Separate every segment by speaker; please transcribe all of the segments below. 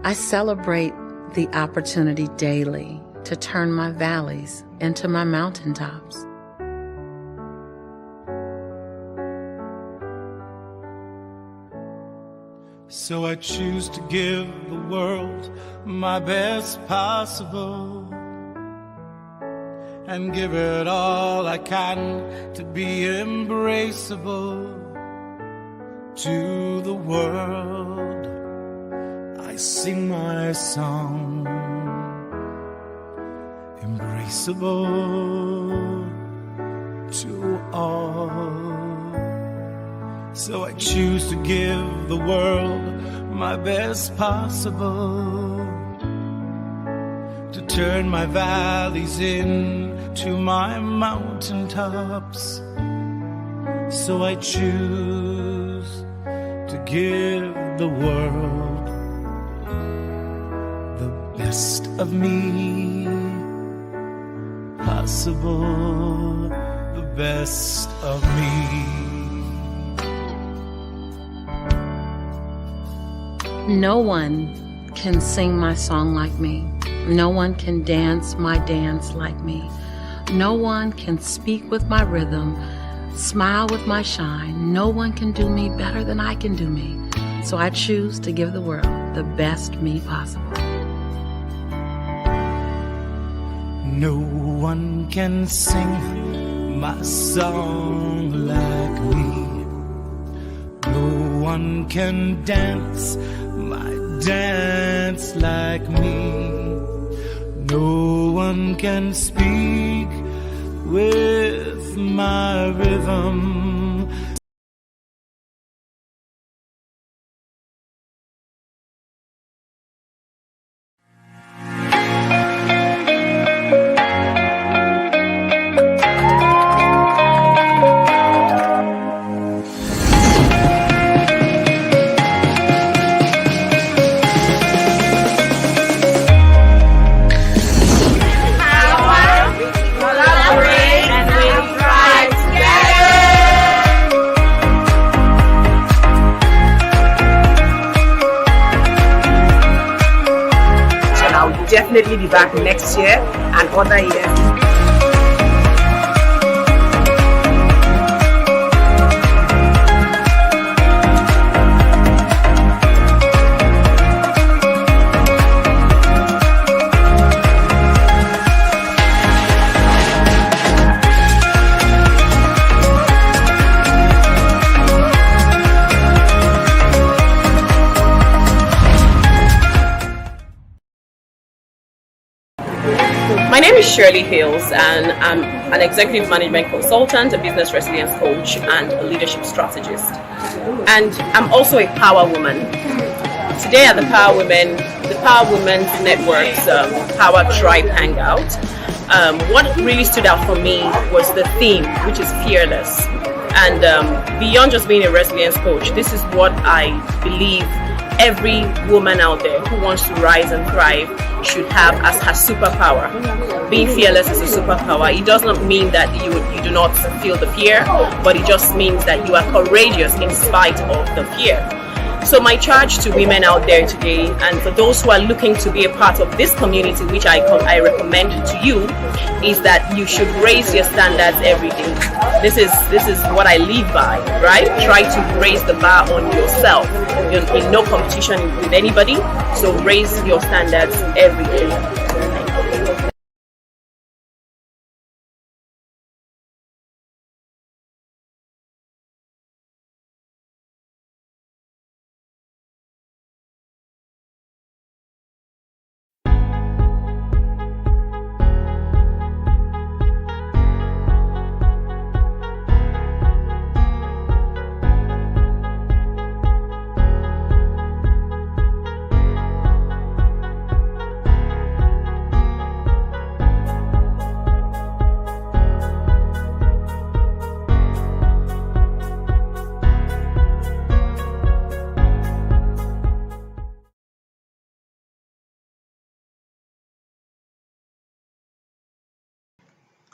Speaker 1: I celebrate the opportunity daily to turn my valleys into my mountaintops.
Speaker 2: So I choose to give the world my best possible and give it all I can to be embraceable to the world. I sing my song, embraceable to all. So I choose to give the world my best possible, to turn my valleys into my mountaintops. So I choose to give the world the best of me possible, the best of me.
Speaker 1: No one can sing my song like me. No one can dance my dance like me. No one can speak with my rhythm, smile with my shine. No one can do me better than I can do me. So I choose to give the world the best me possible.
Speaker 2: No one can sing my song like me. No one can dance my dance like me. No one can speak with my rhythm.
Speaker 3: Definitely be back next year and other years.
Speaker 4: My name is Shirley Hills, and I'm an executive management consultant, a business resilience coach, and a leadership strategist. And I'm also a power woman. Today at the PowerWoman Network's Power Tribe Hangout, what really stood out for me was the theme, which is fearless. And beyond just being a resilience coach, this is what I believe every woman out there who wants to rise and thrive should have as her superpower. Being fearless is a superpower. It does not mean that you do not feel the fear, but it just means that you are courageous in spite of the fear. So my charge to women out there today, and for those who are looking to be a part of this community, which I recommend to you, is that you should raise your standards every day. This is what I live by, right? Try to raise the bar on yourself. You're in no competition with anybody, so raise your standards every day.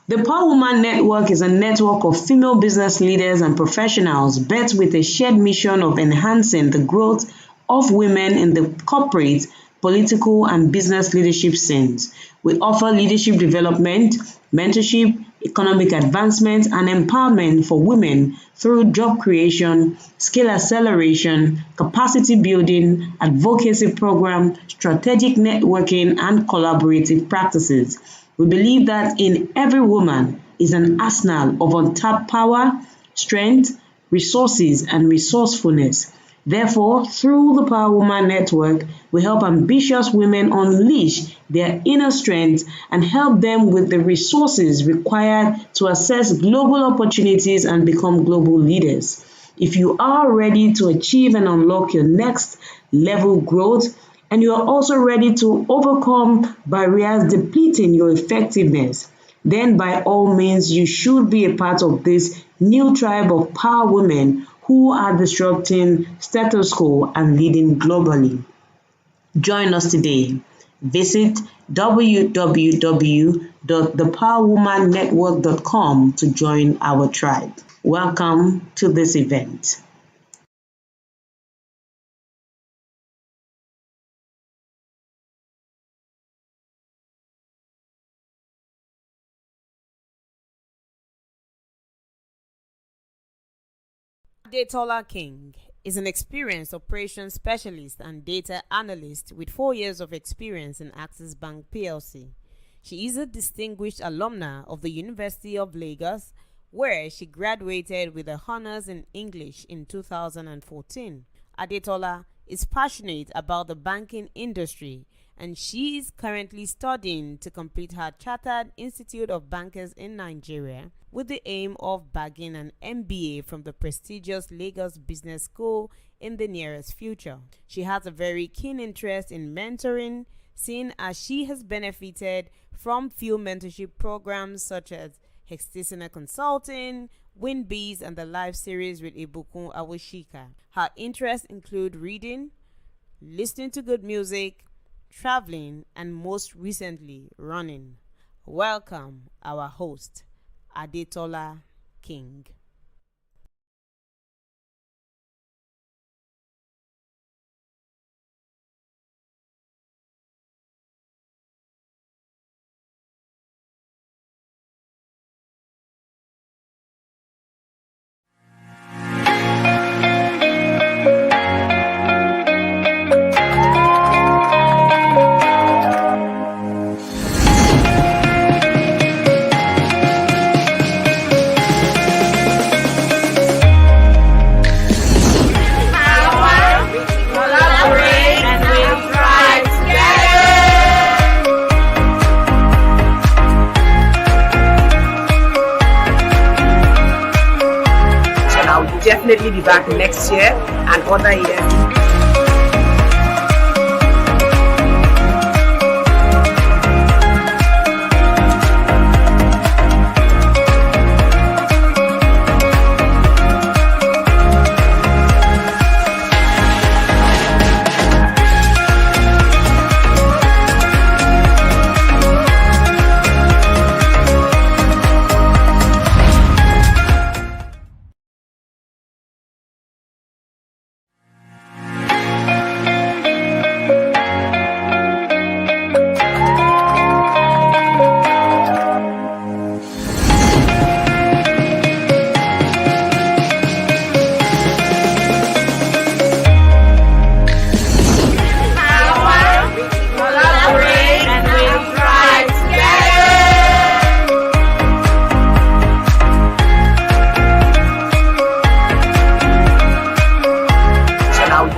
Speaker 5: The PowerWoman Network is a network of female business leaders and professionals built with a shared mission of enhancing the growth of women in the corporate, political, and business leadership scenes. We offer leadership development, mentorship, economic advancement, and empowerment for women through job creation, skill acceleration, capacity building, advocacy program, strategic networking, and collaborative practices. We believe that in every woman is an arsenal of untapped power, strength, resources, and resourcefulness. Therefore, through the PowerWoman Network, we help ambitious women unleash their inner strength and help them with the resources required to access global opportunities and become global leaders. If you are ready to achieve and unlock your next level growth, and you are also ready to overcome barriers depleting your effectiveness, then by all means you should be a part of this new tribe of power women who are disrupting status quo and leading globally. Join us today. Visit www.thepowerwomannetwork.com to join our tribe. Welcome to this event.
Speaker 6: Adetola King is an experienced operations specialist and data analyst with 4 years of experience in Axis Bank PLC. She is a distinguished alumna of the University of Lagos, where she graduated with a honors in English in 2014. Adetola is passionate about the banking industry, and she is currently studying to complete her Chartered Institute of Bankers in Nigeria with the aim of bagging an MBA from the prestigious Lagos Business School in the nearest future. She has a very keen interest in mentoring, seeing as she has benefited from few mentorship programs such as Hextisina Consulting, WinBees, and the live series with Ibukun Awashika. Her interests include reading, listening to good music, traveling, and most recently, running. Welcome our host, Adetola King.
Speaker 3: Definitely be back next year and other years.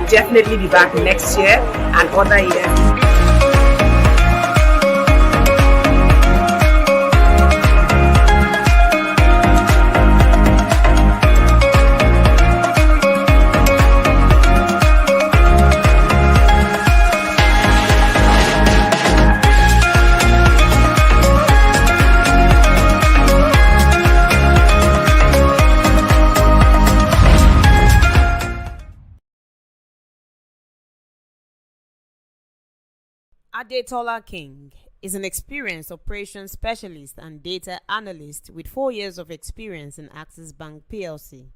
Speaker 3: Definitely be back next year and other years.
Speaker 6: Adetola King is an experienced operations specialist and data analyst with 4 years of experience in Axis Bank PLC.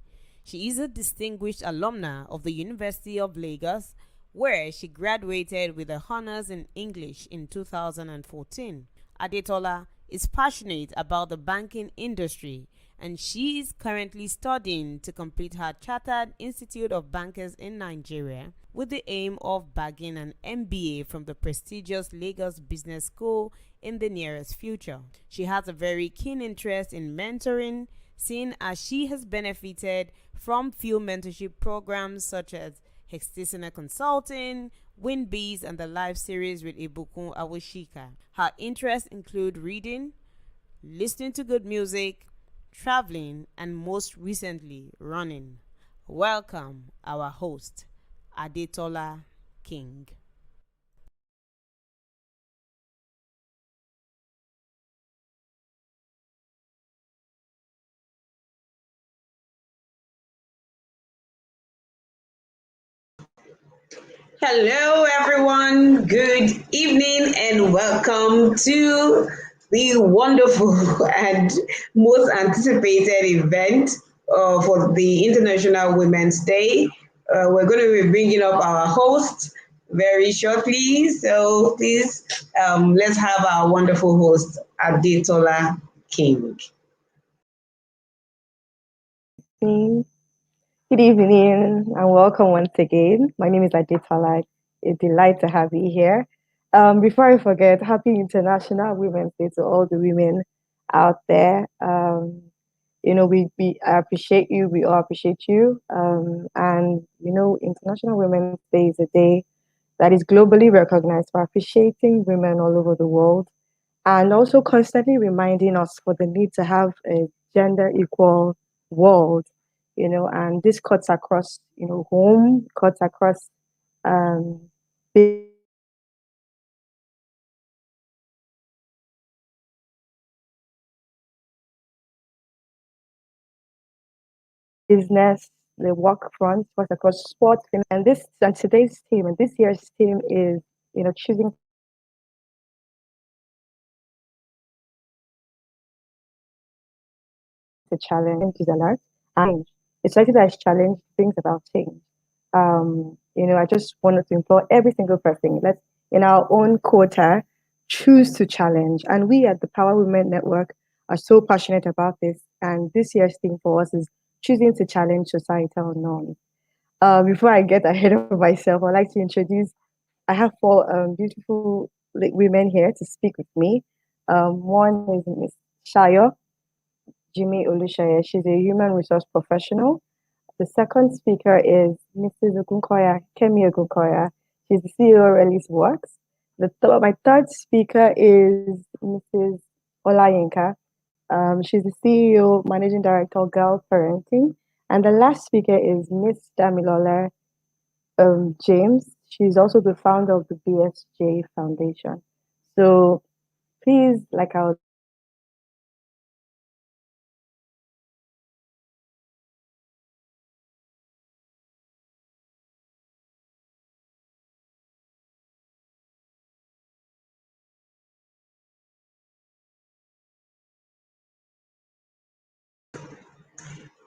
Speaker 6: She is a distinguished alumna of the University of Lagos, where she graduated with a honors in English in 2014. Adetola is passionate about the banking industry, and she is currently studying to complete her Chartered Institute of Bankers in Nigeria with the aim of bagging an MBA from the prestigious Lagos Business School in the nearest future. She has a very keen interest in mentoring, seeing as she has benefited from few mentorship programs such as Hextisina Consulting, WinBees, and the live series with Ibukun Awushika. Her interests include reading, listening to good music, traveling, and most recently, running. Welcome, our host, Adetola King.
Speaker 5: Hello, everyone. Good evening, and welcome to the wonderful and most anticipated event for the International Women's Day. We're going to be bringing up our host very shortly. So please, let's have our wonderful host, Adetola King.
Speaker 7: Good evening and welcome once again. My name is Aditola. It's a delight to have you here. Before I forget, happy International Women's Day to all the women out there. We I appreciate you. We all appreciate you. International Women's Day is a day that is globally recognized for appreciating women all over the world and also constantly reminding us for the need to have a gender equal world, and this cuts across, home, cuts across um, business, the work front, cuts across sports, and today's team and this year's team is, choosing to challenge is alert and it's something that has challenged things about change. I just wanted to implore every single person, let's in our own quota choose to challenge. And we at the Power Women Network are so passionate about this. And this year's theme for us is choosing to challenge societal norms. Before I get ahead of myself, I'd like to introduce I have four beautiful women here to speak with me. One is Miss Shayo Jimmy Olushaya. She's a human resource professional. The second speaker is Mrs. Ogunkoya, Kemi Ogunkoya. She's the CEO of Release Works. My third speaker is Mrs. Olayinka. She's the CEO, Managing Director, Girl Parenting. And the last speaker is Miss Damilola James. She's also the founder of the BSJ Foundation. So please, like our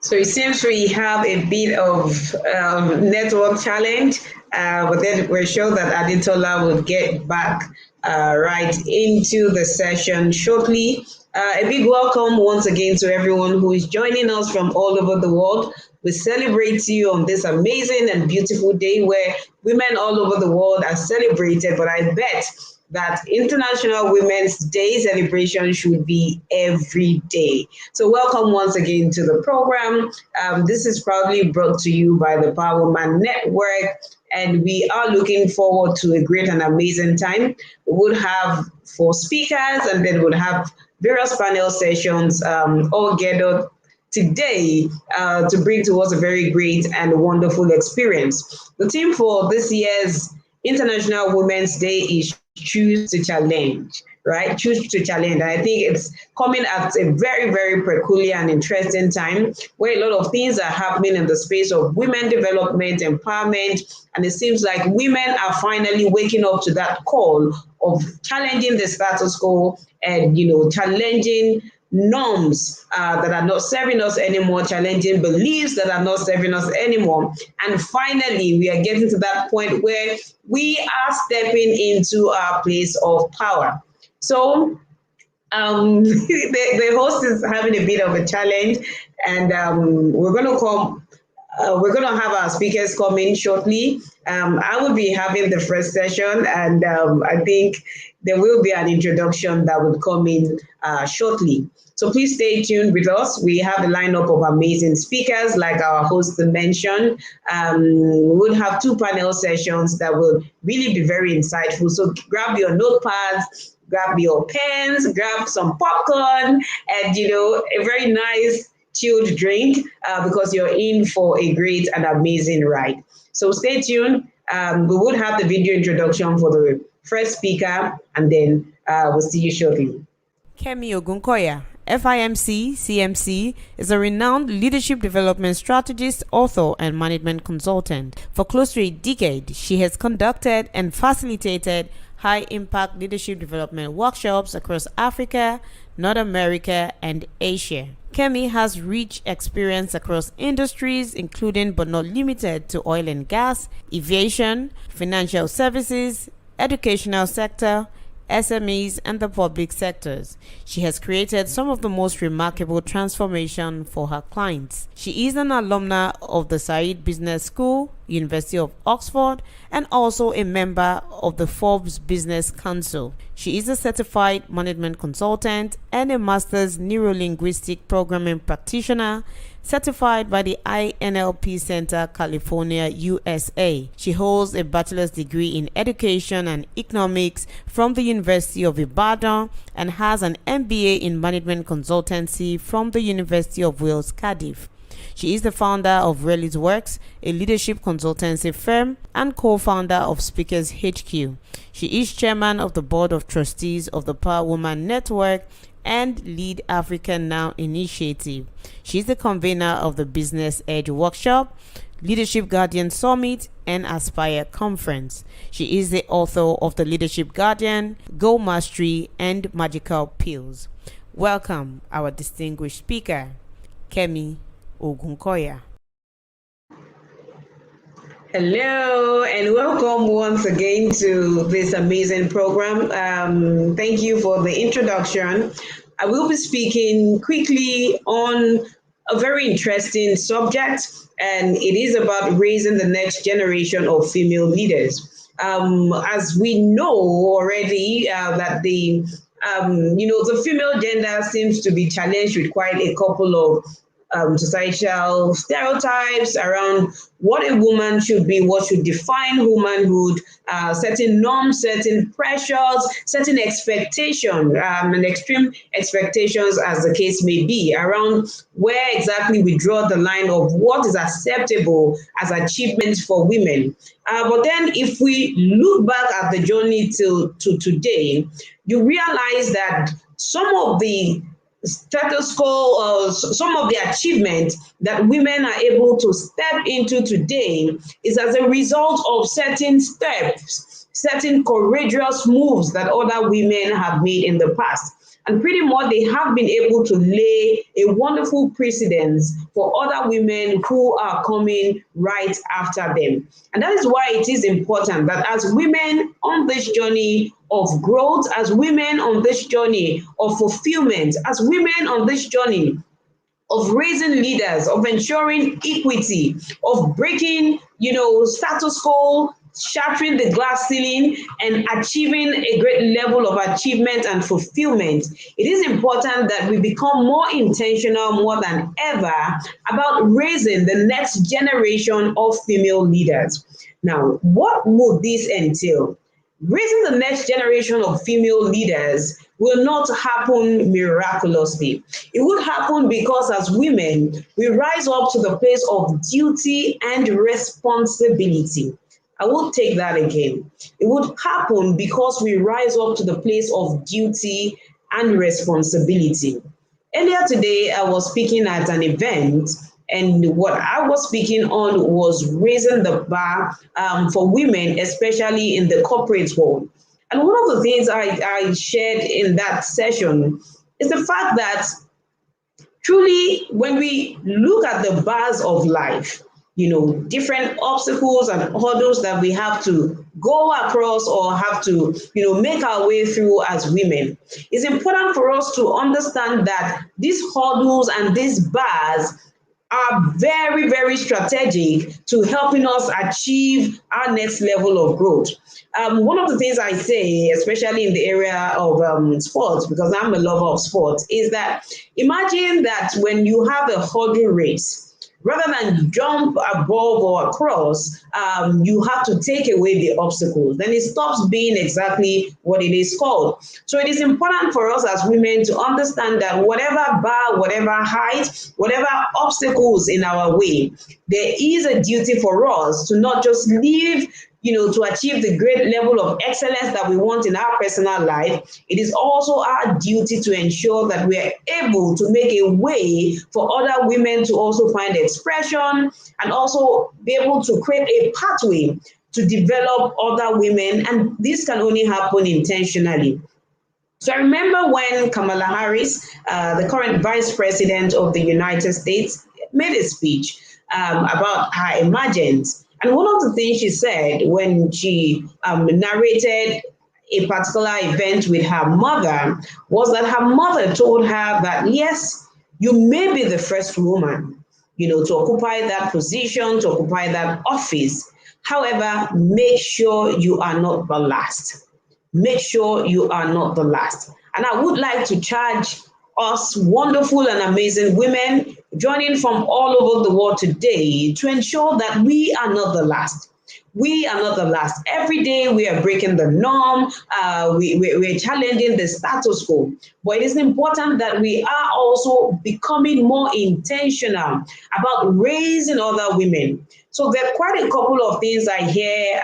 Speaker 5: So it seems we have a bit of network challenge, but then we're sure that Aditola will get back right into the session shortly. A big welcome once again to everyone who is joining us from all over the world. We celebrate you on this amazing and beautiful day where women all over the world are celebrated, but I bet that International Women's Day celebration should be every day. So welcome once again to the program. This is proudly brought to you by the PowerWoman Network, and we are looking forward to a great and amazing time. We would have four speakers, and then we'll have various panel sessions all gathered today to bring to us a very great and wonderful experience. The theme for this year's International Women's Day is choose to challenge, right? Choose to challenge. And I think it's coming at a very, very peculiar and interesting time where a lot of things are happening in the space of women development, empowerment, and it seems like women are finally waking up to that call of challenging the status quo and, challenging norms that are not serving us anymore, challenging beliefs that are not serving us anymore. And finally, we are getting to that point where we are stepping into our place of power. So the host is having a bit of a challenge, and we're going to have our speakers come in shortly. I will be having the first session, and I think there will be an introduction that will come in shortly. So please stay tuned with us. We have a lineup of amazing speakers, like our host mentioned. We will have 2 panel sessions that will really be very insightful. So grab your notepads, grab your pens, grab some popcorn, and a very nice chilled drink because you're in for a great and amazing ride. So stay tuned. We will have the video introduction for the first speaker, and then we'll see you shortly.
Speaker 6: Kemi Ogunkoya, FIMC, CMC, is a renowned leadership development strategist, author, and management consultant. For close to a decade, she has conducted and facilitated high-impact leadership development workshops across Africa, North America, and Asia. Kemi has rich experience across industries, including but not limited to oil and gas, aviation, financial services, educational sector, SMEs, and the public sectors. She has created some of the most remarkable transformation for her clients. She is an alumna of the Said Business School, University of Oxford, and also a member of the Forbes Business Council. She is a certified management consultant and a master's neuro-linguistic programming practitioner, certified by the INLP Center, California, USA. She holds a bachelor's degree in education and economics from the University of Ibadan and has an MBA in management consultancy from the University of Wales, Cardiff. She is the founder of Reli's Works, a leadership consultancy firm, and co-founder of Speakers HQ. She is chairman of the board of trustees of the PowerWoman Network and Lead Africa Now initiative. She is the convener of the Business Edge Workshop, Leadership Guardian Summit, and Aspire Conference. She is the author of the Leadership Guardian, Go Mastery, and Magical Pills. Welcome our distinguished speaker, Kemi Ogunkoya.
Speaker 5: Hello, and welcome once again to this amazing program. Thank you for the introduction. I will be speaking quickly on a very interesting subject, and it is about raising the next generation of female leaders. As we know already, that the female gender seems to be challenged with quite a couple of societal stereotypes around what a woman should be, what should define womanhood, certain norms, certain pressures, certain expectations, and extreme expectations, as the case may be, around where exactly we draw the line of what is acceptable as achievements for women. But then if we look back at the journey to today, you realize that some of the status quo, some of the achievements that women are able to step into today is as a result of certain steps, certain courageous moves that other women have made in the past. And pretty much they have been able to lay a wonderful precedence for other women who are coming right after them. And that is why it is important that as women on this journey of growth, as women on this journey of fulfillment, as women on this journey of raising leaders, of ensuring equity, of breaking, status quo, shattering the glass ceiling, and achieving a great level of achievement and fulfillment, it is important that we become more intentional more than ever about raising the next generation of female leaders. Now, what would this entail? Raising the next generation of female leaders will not happen miraculously. It would happen because as women, we rise up to the place of duty and responsibility. I will take that again. It would happen because we rise up to the place of duty and responsibility. Earlier today, I was speaking at an event, and what I was speaking on was raising the bar for women, especially in the corporate world. And one of the things I shared in that session is the fact that Truly, when we look at the bars of life, different obstacles and hurdles that we have to go across or have to, make our way through as women, it's important for us to understand that these hurdles and these bars are very, very strategic to helping us achieve our next level of growth. One of the things I say, especially in the area of sports, because I'm a lover of sports, is that imagine that when you have a hurdle race, rather than jump above or across, you have to take away the obstacles. Then it stops being exactly what it is called. So it is important for us as women to understand that whatever bar, whatever height, whatever obstacles in our way, there is a duty for us to not just live to achieve the great level of excellence that we want in our personal life. It is also our duty to ensure that we are able to make a way for other women to also find expression and also be able to create a pathway to develop other women. And this can only happen intentionally. So I remember when Kamala Harris, the current vice president of the United States, made a speech about her emergence. And one of the things she said when she narrated a particular event with her mother was that her mother told her that, yes, you may be the first woman, to occupy that position, to occupy that office. However, make sure you are not the last. Make sure you are not the last. And I would like to charge us wonderful and amazing women joining from all over the world today to ensure that we are not the last. We are not the last. Every day we are breaking the norm. We're challenging the status quo. But it is important that we are also becoming more intentional about raising other women. So there are quite a couple of things I hear,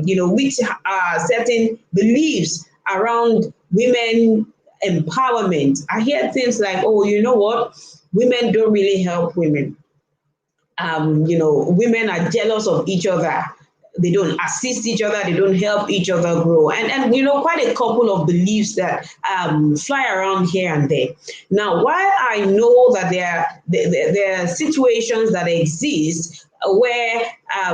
Speaker 5: which are certain beliefs around women empowerment. I hear things like, oh, you know what? Women don't really help women. Women are jealous of each other. They don't assist each other. They don't help each other grow. And quite a couple of beliefs that fly around here and there. Now, while I know that there are situations that exist where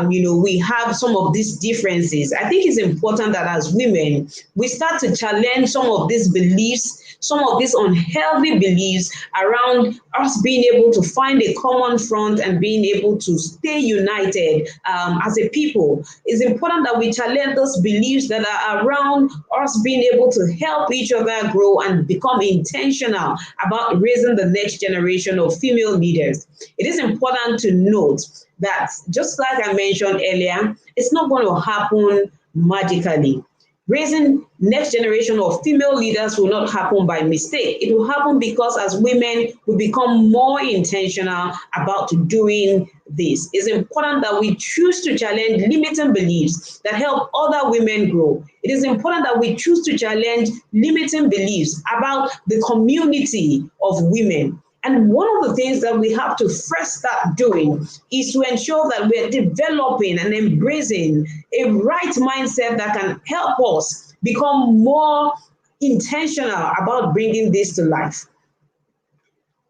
Speaker 5: we have some of these differences, I think it's important that as women, we start to challenge some of these beliefs, some of these unhealthy beliefs around us being able to find a common front and being able to stay united as a people. It's important that we challenge those beliefs that are around us being able to help each other grow and become intentional about raising the next generation of female leaders. It is important to note that, just like I mentioned earlier, it's not going to happen magically. Raising next generation of female leaders will not happen by mistake. It will happen because as women, we become more intentional about doing this. It's important that we choose to challenge limiting beliefs that help other women grow. It is important that we choose to challenge limiting beliefs about the community of women. And one of the things that we have to first start doing is to ensure that we're developing and embracing a right mindset that can help us become more intentional about bringing this to life.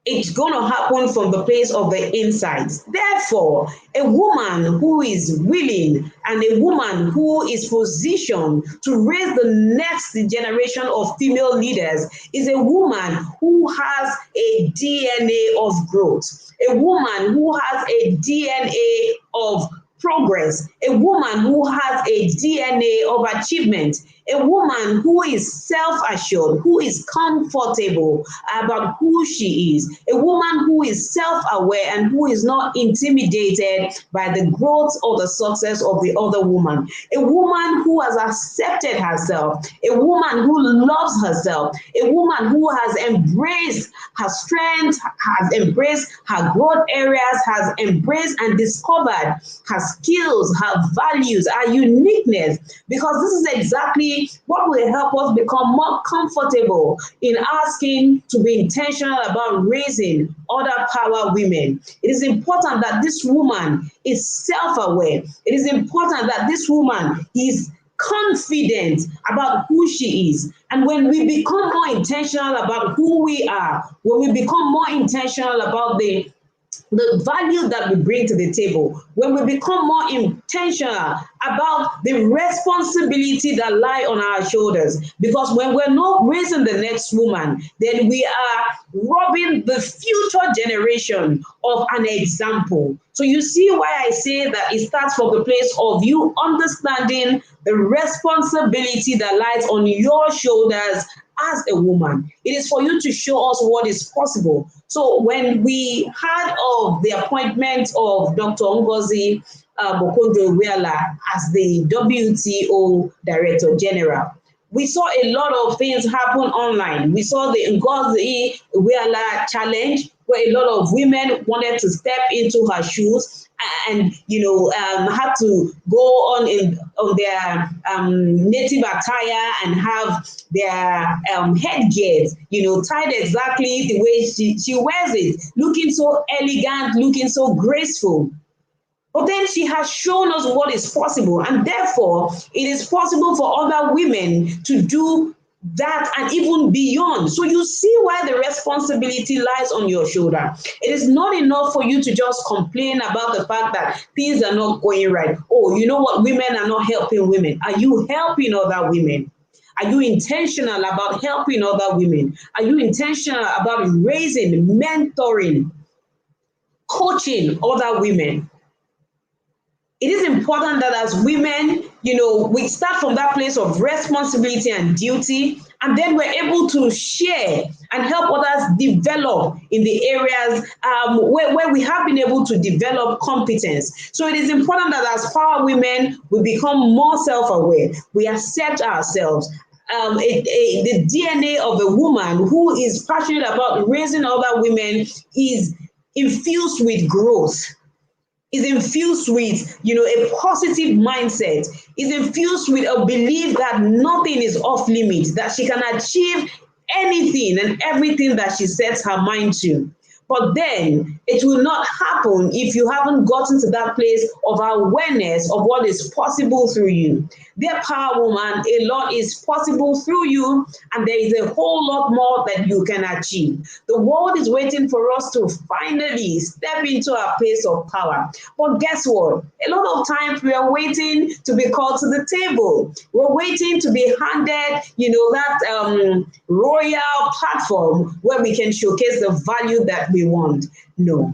Speaker 5: It's going to happen from the place of the insides. Therefore, a woman who is willing and a woman who is positioned to raise the next generation of female leaders is a woman who has a DNA of growth, a woman who has a DNA of progress, a woman who has a DNA of achievement, a woman who is self-assured, who is comfortable about who she is, a woman who is self-aware and who is not intimidated by the growth or the success of the other woman, a woman who has accepted herself, a woman who loves herself, a woman who has embraced her strengths, has embraced her growth areas, has embraced and discovered her skills, her values, her uniqueness, because this is exactly what will help us become more comfortable in asking to be intentional about raising other power women. It is important that this woman is self-aware. It is important that this woman is confident about who she is. And when we become more intentional about who we are, when we become more intentional about the value that we bring to the table, when we become more intentional about the responsibility that lie on our shoulders, because when we're not raising the next woman, then we are robbing the future generation of an example. So you see why I say that it starts from the place of you understanding the responsibility that lies on your shoulders as a woman. It is for you to show us what is possible. So when we heard of the appointment of Dr. Ngozi Okonjo-Iweala as the WTO Director General, we saw a lot of things happen online. We saw the Ngozi Iweala challenge, where a lot of women wanted to step into her shoes and had to go on their native attire and have their headgear tied exactly the way she wears it, looking so elegant, looking so graceful. But then she has shown us what is possible, and therefore it is possible for other women to do that and even beyond. So you see why the responsibility lies on your shoulder. It is not enough for you to just complain about the fact that things are not going right. Oh, you know what? Women are not helping women. Are you helping other women? Are you intentional about helping other women? Are you intentional about raising, mentoring, coaching other women? It is important that as women, we start from that place of responsibility and duty, and then we're able to share and help others develop in the areas where we have been able to develop competence. So it is important that as power women, we become more self-aware. We accept ourselves. The DNA of a woman who is passionate about raising other women is infused with growth, is infused with, a positive mindset, is infused with a belief that nothing is off limits, that she can achieve anything and everything that she sets her mind to. But then it will not happen if you haven't gotten to that place of awareness of what is possible through you. Dear Power Woman, a lot is possible through you, and there is a whole lot more that you can achieve. The world is waiting for us to finally step into our place of power. But guess what? A lot of times we are waiting to be called to the table. We're waiting to be handed, that royal platform where we can showcase the value that we want. No.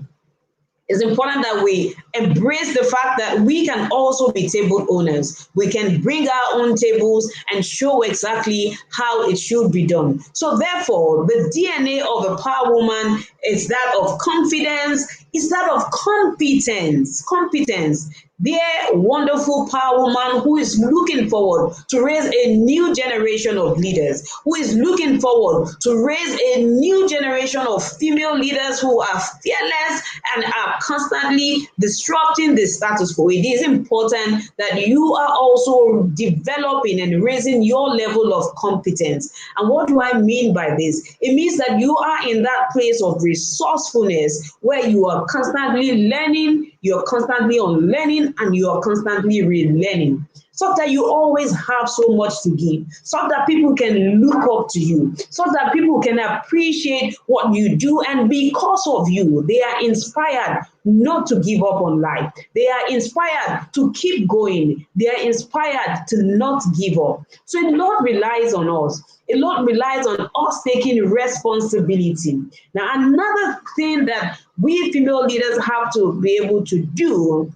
Speaker 5: It's important that we embrace the fact that we can also be table owners. We can bring our own tables and show exactly how it should be done. So therefore, the DNA of a power woman is that of confidence, is that of competence. Competence. Dear wonderful power woman who is looking forward to raise a new generation of leaders, who is looking forward to raise a new generation of female leaders who are fearless and are constantly disrupting the status quo. It is important that you are also developing and raising your level of competence. And what do I mean by this? It means that you are in that place of resourcefulness where you are constantly learning, you're constantly unlearning, and you are constantly relearning, so that you always have so much to give, so that people can look up to you, so that people can appreciate what you do, and because of you, they are inspired not to give up on life. They are inspired to keep going. They are inspired to not give up. So a lot relies on us. A lot relies on us taking responsibility. Now, another thing that we female leaders have to be able to do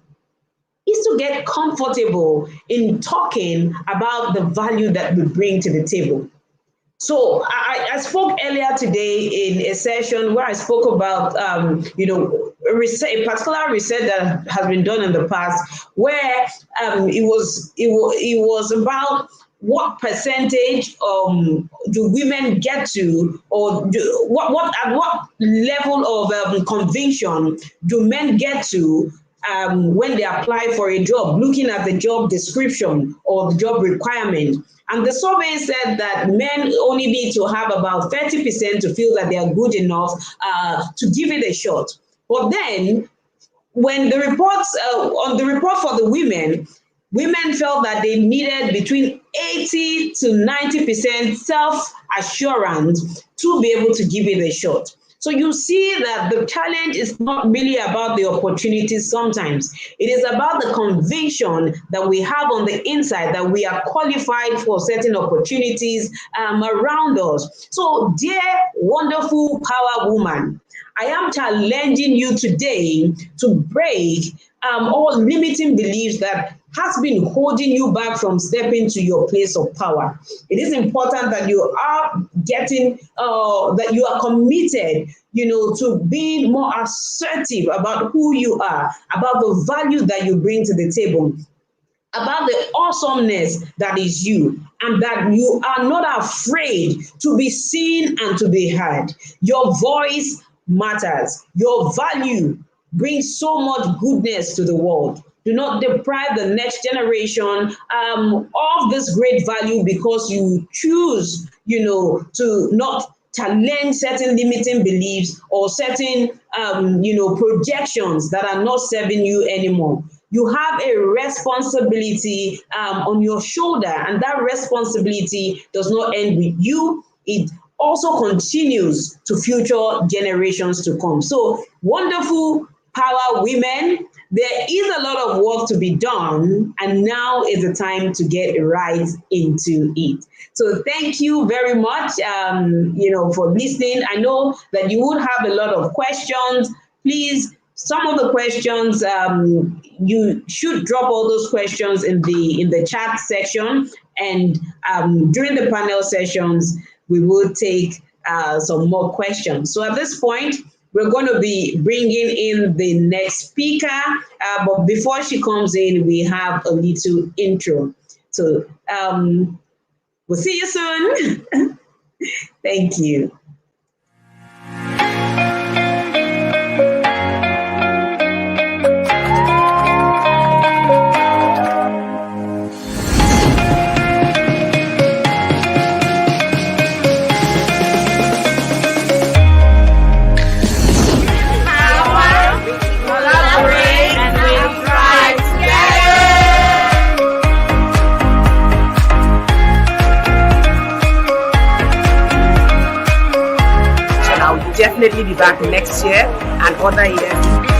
Speaker 5: is to get comfortable in talking about the value that we bring to the table. So I spoke earlier today in a session where I spoke about, a particular research that has been done in the past, where it was about what percentage do women get to, or at what level of conviction do men get to when they apply for a job, looking at the job description or the job requirement. And the survey said that men only need to have about 30% to feel that they are good enough to give it a shot. But then when the reports, on the report for the women, women felt that they needed between 80 to 90% self assurance to be able to give it a shot. So you see that the challenge is not really about the opportunities sometimes. It is about the conviction that we have on the inside that we are qualified for certain opportunities around us. So, dear wonderful power woman, I am challenging you today to break all limiting beliefs that has been holding you back from stepping to your place of power. It is important that you are that you are committed, to being more assertive about who you are, about the value that you bring to the table, about the awesomeness that is you, and that you are not afraid to be seen and to be heard. Your voice matters. Your value brings so much goodness to the world. Do not deprive the next generation of this great value because you choose, to not challenge certain limiting beliefs or certain, projections that are not serving you anymore. You have a responsibility on your shoulder, and that responsibility does not end with you. It also continues to future generations to come. So, wonderful power women, there is a lot of work to be done, and now is the time to get right into it. So thank you very much, for listening. I know that you would have a lot of questions. Please, some of the questions, you should drop all those questions in the chat section, and during the panel sessions, we will take some more questions. So at this point, we're going to be bringing in the next speaker, but before she comes in, we have a little intro. So we'll see you soon. Thank you.
Speaker 3: Definitely be back next year and other years.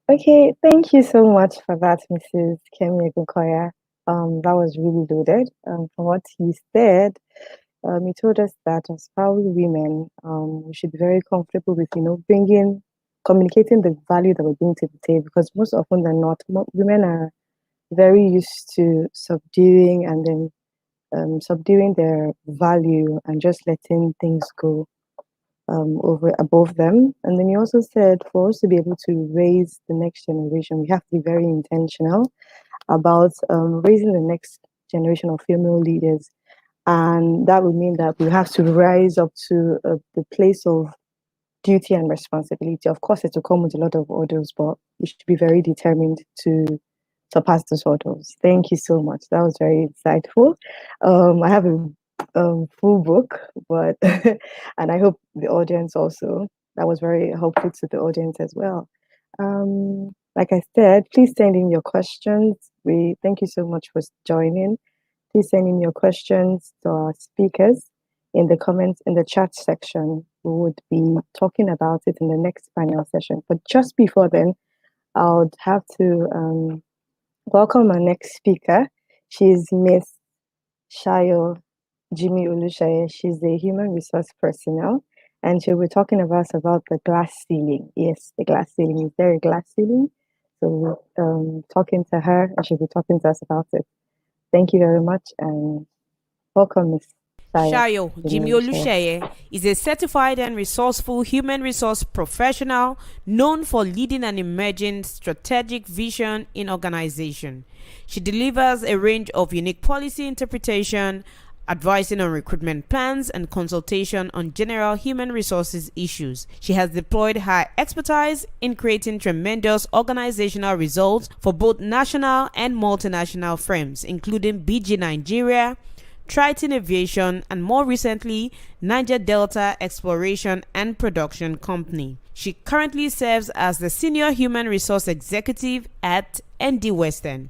Speaker 7: Okay, thank you so much for that, Mrs. Kemi Egunkoya. That was really loaded. From what you said, you told us that as power women, we should be very comfortable with, communicating the value that we bring to the table. Because most often than not, women are very used to subduing and then subduing their value and just letting things go over above them. And then you also said for us to be able to raise the next generation, we have to be very intentional about raising the next generation of female leaders. And that would mean that we have to rise up to the place of duty and responsibility. Of course, it will come with a lot of hurdles, but we should be very determined to surpass those hurdles. Thank you so much. That was very insightful. I have a full book, but and I hope the audience also. That was very helpful to the audience as well. Like I said, please send in your questions. We thank you so much for joining. Please send in your questions to our speakers in the comments in the chat section. We would be talking about it in the next panel session. But just before then, I would have to welcome our next speaker. She's Miss Shayo Jimmy Olushaye. She's a human resource personnel, and she'll be talking about the glass ceiling. Yes, the glass ceiling. Is there a glass ceiling? So we're talking to her, and she'll be talking to us about it. Thank you very much, and welcome, Miss.
Speaker 6: Shayo Jimmy
Speaker 7: Olusheye.
Speaker 6: Olusheye is a certified and resourceful human resource professional known for leading an emerging strategic vision in organization. She delivers a range of unique policy interpretation, advising on recruitment plans, and consultation on general human resources issues. She has deployed her expertise in creating tremendous organizational results for both national and multinational firms, including BG Nigeria, Triton Aviation, and more recently, Niger Delta Exploration and Production Company. She currently serves as the Senior Human Resource Executive at ND Western.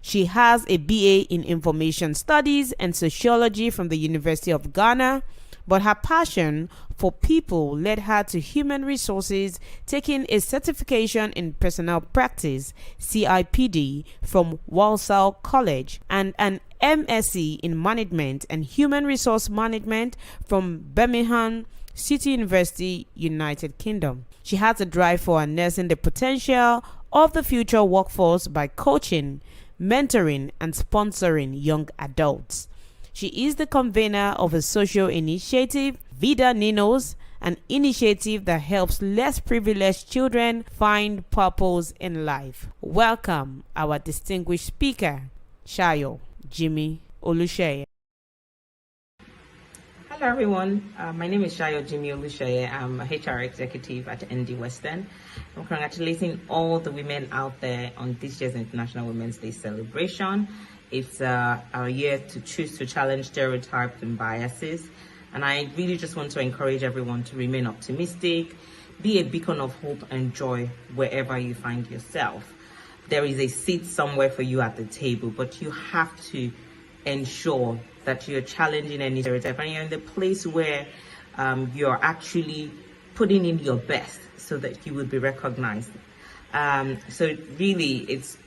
Speaker 6: She has a BA in Information Studies and Sociology from the University of Ghana, but her passion for people led her to human resources, taking a certification in personal practice (CIPD) from Walsall College and an MSc in Management and Human Resource Management from Birmingham City University, United Kingdom. She has a drive for harnessing the potential of the future workforce by coaching, mentoring, and sponsoring young adults. She is the convener of a social initiative, Vida Ninos, an initiative that helps less privileged children find purpose in life. Welcome our distinguished speaker, Shayo Jimmy Olusheye.
Speaker 8: Hello everyone, my name is Shayo Jimmy Olusheye. I'm a HR executive at ND Western. I'm congratulating all the women out there on this year's International Women's Day celebration. It's our year to choose to challenge stereotypes and biases. And I really just want to encourage everyone to remain optimistic, be a beacon of hope and joy wherever you find yourself. There is a seat somewhere for you at the table, but you have to ensure that you're challenging any stereotype and you're in the place where you're actually putting in your best so that you will be recognized. So really, it's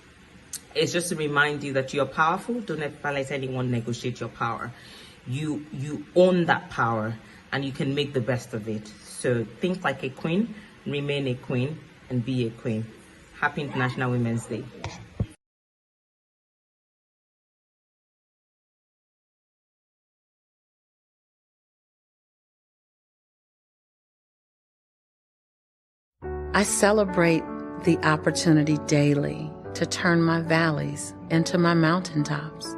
Speaker 8: just to remind you that you're powerful. Don't ever let anyone negotiate your power. You own that power and you can make the best of it. So think like a queen, remain a queen, and be a queen. Happy International Women's Day.
Speaker 1: I celebrate the opportunity daily to turn my valleys into my mountaintops.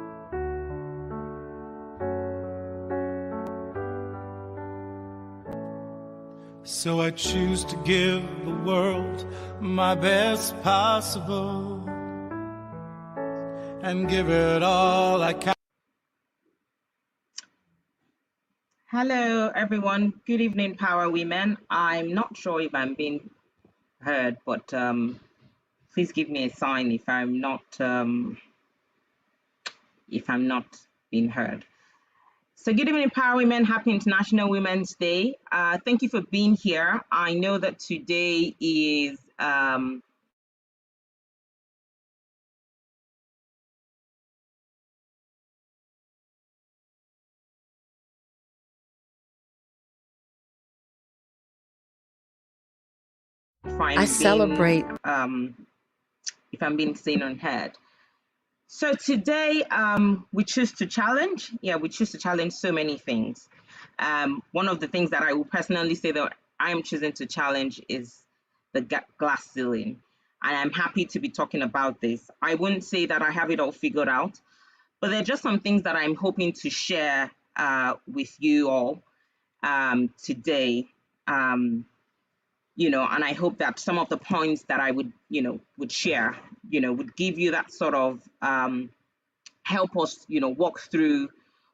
Speaker 2: So I choose to give the world my best possible and give it all I can.
Speaker 8: Hello everyone, good evening PowerWoman. I'm not sure if I'm being heard, but please give me a sign if I'm not being heard. So good evening PowerWomen, happy International Women's Day. Thank you for being here. I know that today is
Speaker 1: I celebrate
Speaker 8: if I'm being seen and heard. So today we choose to challenge. Yeah, we choose to challenge so many things. One of the things that I will personally say that I am choosing to challenge is the glass ceiling. And I'm happy to be talking about this. I wouldn't say that I have it all figured out, but there are just some things that I'm hoping to share with you all today. And I hope that some of the points that I would share, would give you that sort of help us, walk through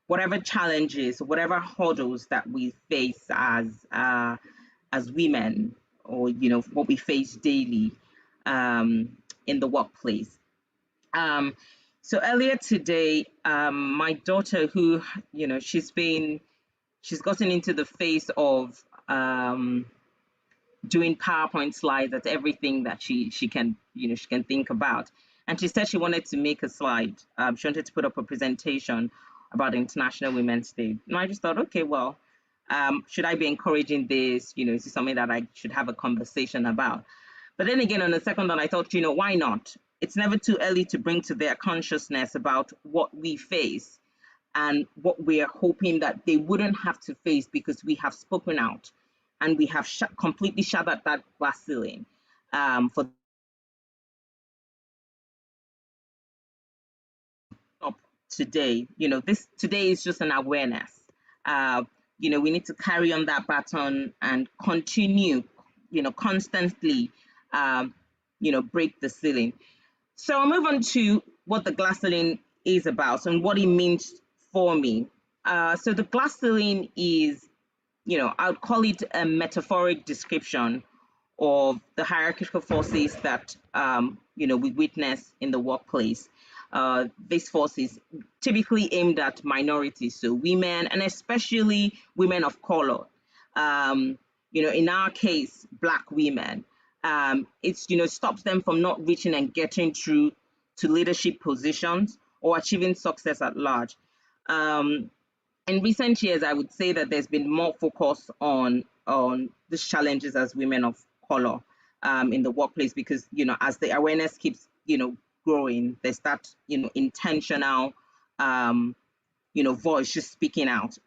Speaker 8: whatever challenges, whatever hurdles that we face as women, or what we face daily in the workplace. So earlier today, my daughter, who she's gotten into the phase of doing PowerPoint slides at everything that she can think about. And she said she wanted to make a slide. She wanted to put up a presentation about International Women's Day. And I just thought, okay, well, should I be encouraging this? Is this something that I should have a conversation about? But then again, on the second thought, I thought, why not? It's never too early to bring to their consciousness about what we face.
Speaker 9: and what we are hoping that they wouldn't have to face, because we have spoken out and we have completely shattered that glass ceiling for up today. This today is just an awareness. Uh, we need to carry on that baton and continue, constantly, break the ceiling. So I'll move on to what the glass ceiling is about and what it means for me. So the glass ceiling is, I would call it a metaphoric description of the hierarchical forces that we witness in the workplace. These forces typically aimed at minorities, so women, and especially women of color. In our case, Black women. It's stops them from not reaching and getting through to leadership positions or achieving success at large. In recent years, I would say that there's been more focus on these challenges as women of color in the workplace, because as the awareness keeps growing, there's that intentional voice just speaking out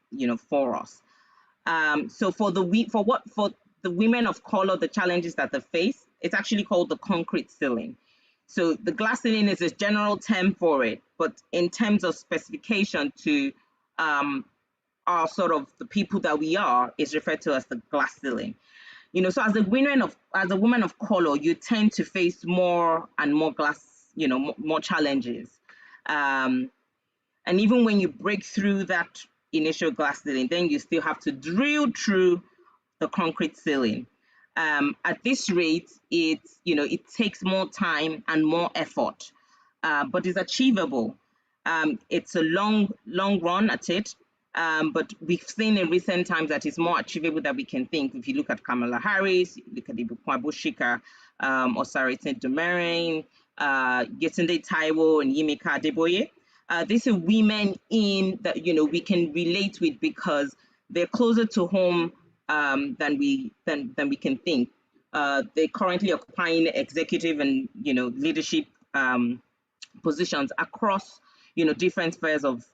Speaker 9: for us. So for the women of color, the challenges that they face, it's actually called the concrete ceiling. So the glass ceiling is a general term for it, but in terms of specification to our sort of the people that we are, is referred to as the glass ceiling. So as a woman of color, you tend to face more and more more challenges. And even when you break through that initial glass ceiling, then you still have to drill through the concrete ceiling. At this rate, it takes more time and more effort, but it's achievable. It's a long run at it, but we've seen in recent times that it's more achievable than we can think. If you look at Kamala Harris, you look at Ibukwa Bushika, Osarete Domarin, Yetunde Taiwo, and Yimika Adeboye. These are women in that we can relate with, because they're closer to home than we can think. They're currently occupying executive and leadership positions across different spheres of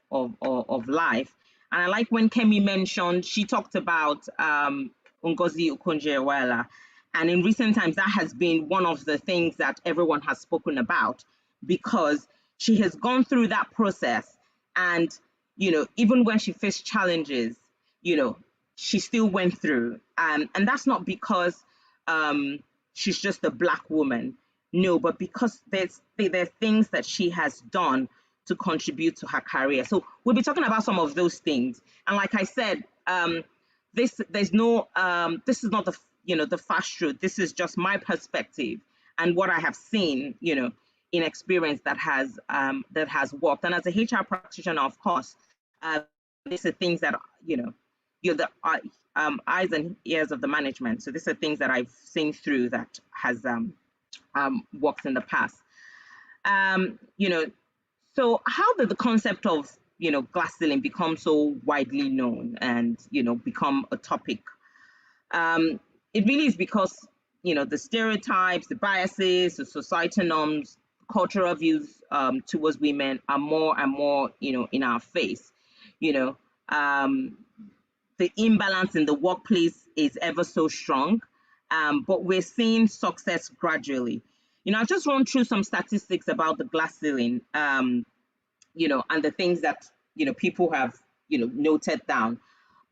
Speaker 9: life. And I like when Kemi mentioned, she talked about Ngozi Okonjo-Iweala, and in recent times that has been one of the things that everyone has spoken about, because she has gone through that process, and even when she faced challenges, she still went through, and that's not because she's just a Black woman, no, but because there's things that she has done to contribute to her career. So we'll be talking about some of those things. And like I said, this is not the the fast truth. This is just my perspective and what I have seen, in experience that has worked. And as a HR practitioner, of course, these are things that you're the eyes and ears of the management. So these are things that I've seen through that has worked in the past. So how did the concept of glass ceiling become so widely known and become a topic? It really is because the stereotypes, the biases, the societal norms, cultural views towards women are more and more in our face. The imbalance in the workplace is ever so strong, but we're seeing success gradually. I just run through some statistics about the glass ceiling, and the things that people have noted down.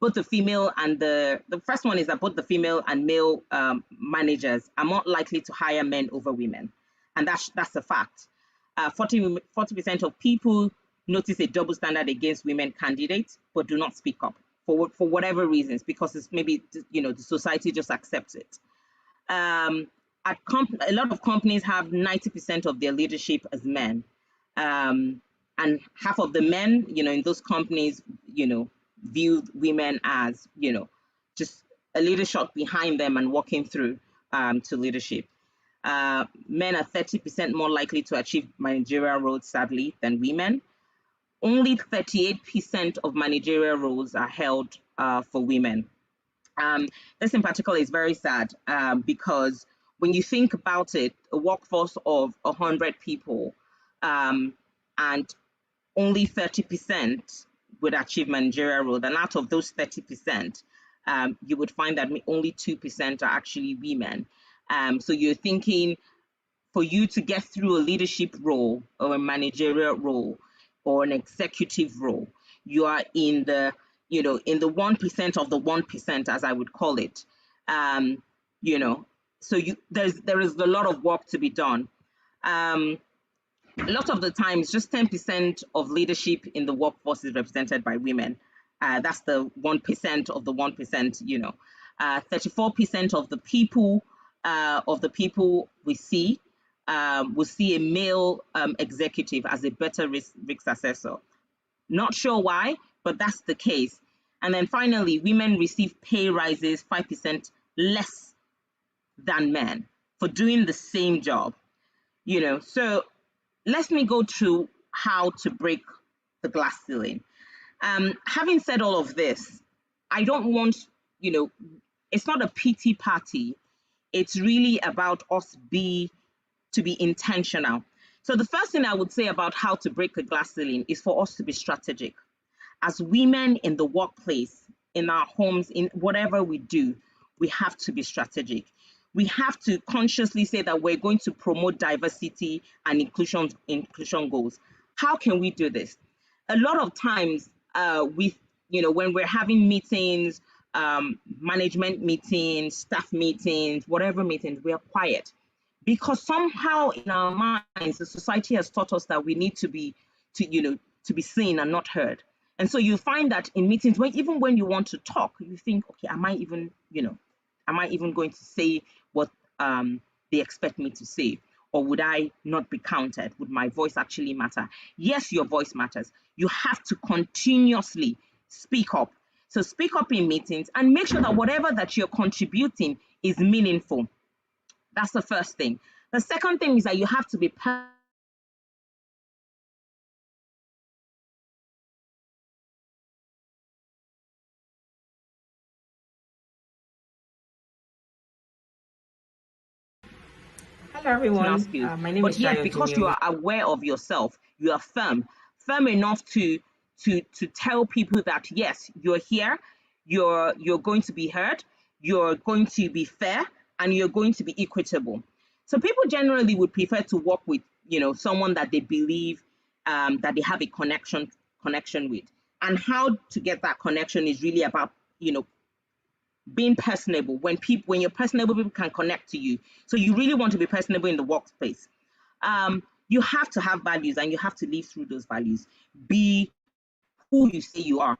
Speaker 9: Both the female and the first one is that both the female and male managers are more likely to hire men over women, and that's a fact. 40% of people notice a double standard against women candidates, but do not speak up for whatever reasons, because it's maybe the society just accepts it. A lot of companies have 90% of their leadership as men, and half of the men, in those companies, view women as, just a little shot behind them and walking through to leadership. Men are 30% more likely to achieve managerial roles, sadly, than women. Only 38% of managerial roles are held for women. This in particular is very sad, because when you think about it, a workforce of 100 people, and only 30% would achieve managerial role, and out of those 30%, you would find that only 2% are actually women. So you're thinking, for you to get through a leadership role or a managerial role or an executive role, you are in the, in the 1% of the 1%, as I would call it. So there is a lot of work to be done. A lot of the times, just 10% of leadership in the workforce is represented by women. That's the 1% of the 1%. 34% of the people we see will see a male executive as a better risk assessor. Not sure why, but that's the case. And then finally, women receive pay rises 5% less than men for doing the same job. So let me go through how to break the glass ceiling. Having said all of this, I don't want, it's not a pity party. It's really about us to be intentional. So the first thing I would say about how to break the glass ceiling is for us to be strategic. As women in the workplace, in our homes, in whatever we do, we have to be strategic. We have to consciously say that we're going to promote diversity and inclusion goals. How can we do this? A lot of times, when we're having meetings, management meetings, staff meetings, whatever meetings, we are quiet, because somehow in our minds, the society has taught us that we need to be seen and not heard. And so you find that in meetings, even when you want to talk, you think, okay, am I even going to say what they expect me to say? Or would I not be counted? Would my voice actually matter? Yes, your voice matters. You have to continuously speak up. So speak up in meetings and make sure that whatever that you're contributing is meaningful. That's the first thing. The second thing is that you have to be
Speaker 8: Hello, everyone.
Speaker 9: skills.
Speaker 8: My name
Speaker 9: But
Speaker 8: is
Speaker 9: yet,
Speaker 8: Shayo
Speaker 9: because
Speaker 8: Jimmy.
Speaker 9: you are aware of yourself, you are firm enough to tell people that yes, you're here, you're going to be heard, you're going to be fair, and you're going to be equitable. So people generally would prefer to work with someone that they believe that they have a connection with. And how to get that connection is really about being personable. When you're personable, people can connect to you. So you really want to be personable in the workspace. You have to have values, and you have to live through those values. Be who you say you are.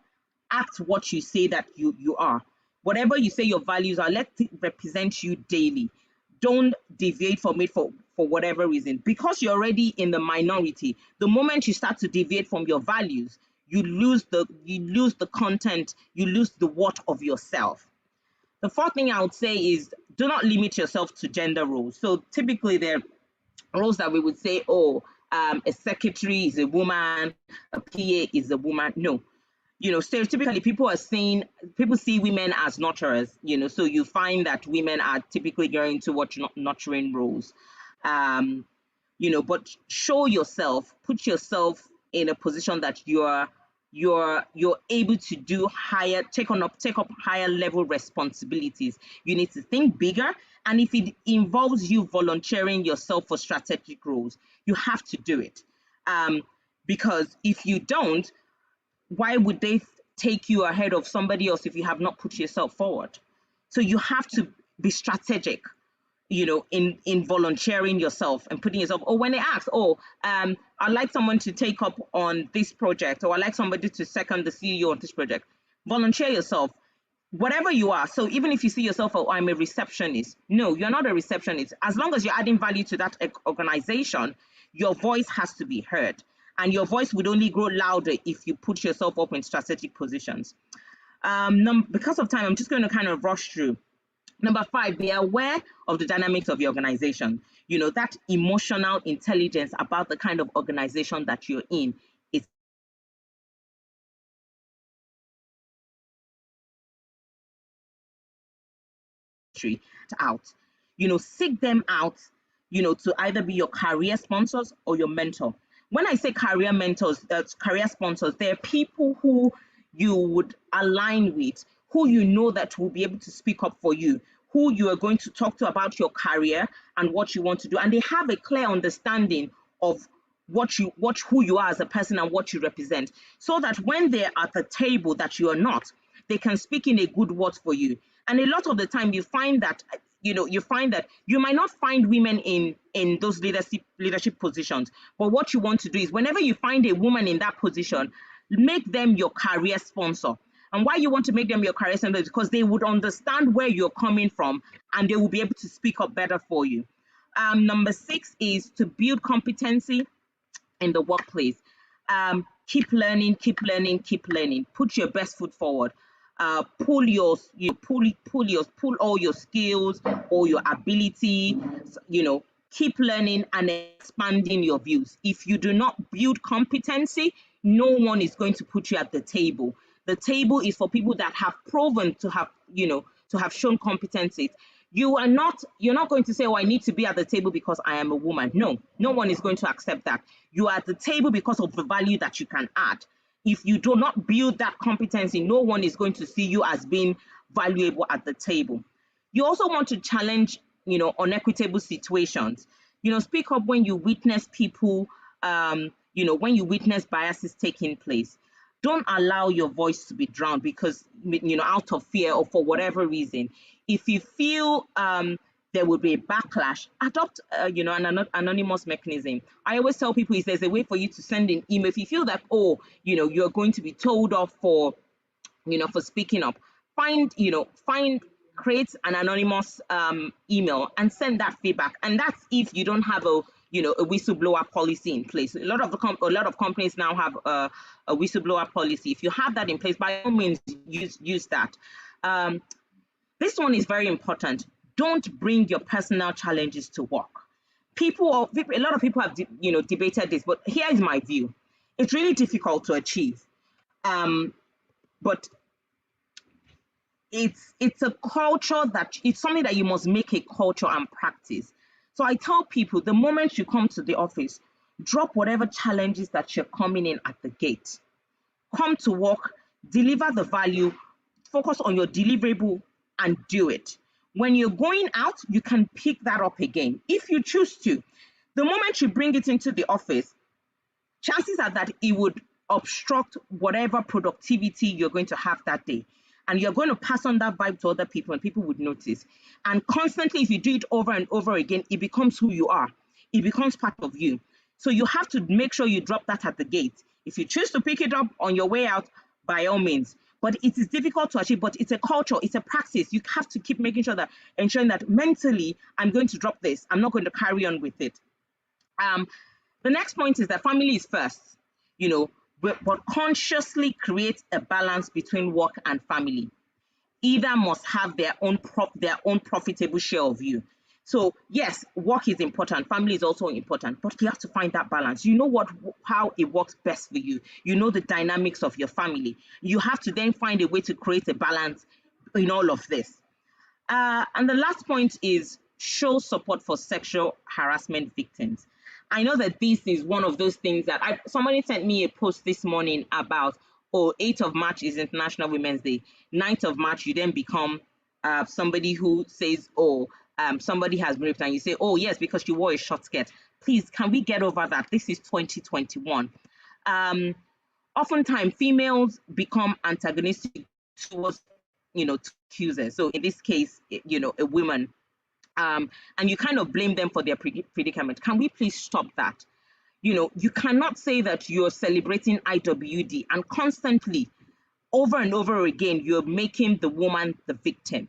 Speaker 9: Act what you say that you are. Whatever you say your values are, let it represent you daily. Don't deviate from it for whatever reason. Because you're already in the minority, the moment you start to deviate from your values, you lose the content, you lose the worth of yourself. The fourth thing I would say is, do not limit yourself to gender roles. So typically there are roles that we would say, a secretary is a woman, a PA is a woman. No. Stereotypically, people see women as nurturers, so you find that women are typically going towards nurturing roles. But show yourself, put yourself in a position that you're able to do take up higher level responsibilities. You need to think bigger, and if it involves you volunteering yourself for strategic roles, you have to do it. Because if you don't, why would they take you ahead of somebody else if you have not put yourself forward? So you have to be strategic, in volunteering yourself and putting yourself. Or when they ask, I'd like someone to take up on this project, or I'd like somebody to second the CEO on this project, volunteer yourself, whatever you are. So even if you see yourself, I'm a receptionist. No, you're not a receptionist. As long as you're adding value to that organization, your voice has to be heard. And your voice would only grow louder if you put yourself up in strategic positions. Because of time, I'm just going to kind of rush through. Number 5, be aware of the dynamics of your organization. That emotional intelligence about the kind of organization that you're in is out. Seek them out, to either be your career sponsors or your mentor. When I say career mentors, career sponsors, they're people who you would align with, who you know that will be able to speak up for you, who you are going to talk to about your career and what you want to do, and they have a clear understanding of who you are as a person and what you represent, so that when they're at the table that you are not, they can speak in a good word for you. And a lot of the time you find that you might not find women in those leadership positions, but what you want to do is, whenever you find a woman in that position, make them your career sponsor. And why you want to make them your career sponsor is because they would understand where you're coming from and they will be able to speak up better for you. Number 6 is to build competency in the workplace. Keep learning, keep learning, keep learning. Put your best foot forward. Pull all your skills, all your ability. Keep learning and expanding your views. If you do not build competency, no one is going to put you at the table. The table is for people that have proven to have shown competencies. You're not going to say, oh, I need to be at the table because I am a woman. No one is going to accept that. You are at the table because of the value that you can add. If you do not build that competency, no one is going to see you as being valuable at the table. You also want to challenge, unequitable situations. Speak up when you witness people, when you witness biases taking place. Don't allow your voice to be drowned because, out of fear or for whatever reason. If you feel there will be a backlash, adopt, an anonymous mechanism. I always tell people, there's a way for you to send an email. If you feel that, you're going to be told off for speaking up, create an anonymous email and send that feedback. And that's if you don't have a whistleblower policy in place. A lot of companies now have a whistleblower policy. If you have that in place, by all means, use that. This one is very important. Don't bring your personal challenges to work. A lot of people have debated this, but here is my view. It's really difficult to achieve, but it's a culture it's something that you must make a culture and practice. So I tell people, the moment you come to the office, drop whatever challenges that you're coming in at the gate. Come to work, deliver the value, focus on your deliverable and do it. When you're going out, you can pick that up again if you choose to. The moment you bring it into the office, chances are that it would obstruct whatever productivity you're going to have that day. And you're going to pass on that vibe to other people and people would notice. And constantly, if you do it over and over again, it becomes who you are. It becomes part of you. So you have to make sure you drop that at the gate. If you choose to pick it up on your way out, by all means. But it is difficult to achieve, but it's a culture, it's a practice. You have to keep ensuring that mentally, I'm going to drop this. I'm not going to carry on with it. The next point is that family is first, but consciously create a balance between work and family. Either must have their own profitable share of you. So yes, work is important, family is also important, but you have to find that balance. You know how it works best for you. You know the dynamics of your family. You have to then find a way to create a balance in all of this. And the last point is show support for sexual harassment victims. I know that this is one of those things that somebody sent me a post this morning about, 8th of March is International Women's Day. 9th of March, you then become somebody who says, somebody has been raped, and you say, oh yes, because she wore a short skirt. Please, can we get over that? This is 2021. Oftentimes, females become antagonistic towards, accusers. So in this case, a woman, and you kind of blame them for their predicament. Can we please stop that? You cannot say that you're celebrating IWD and constantly, over and over again, you're making the woman the victim.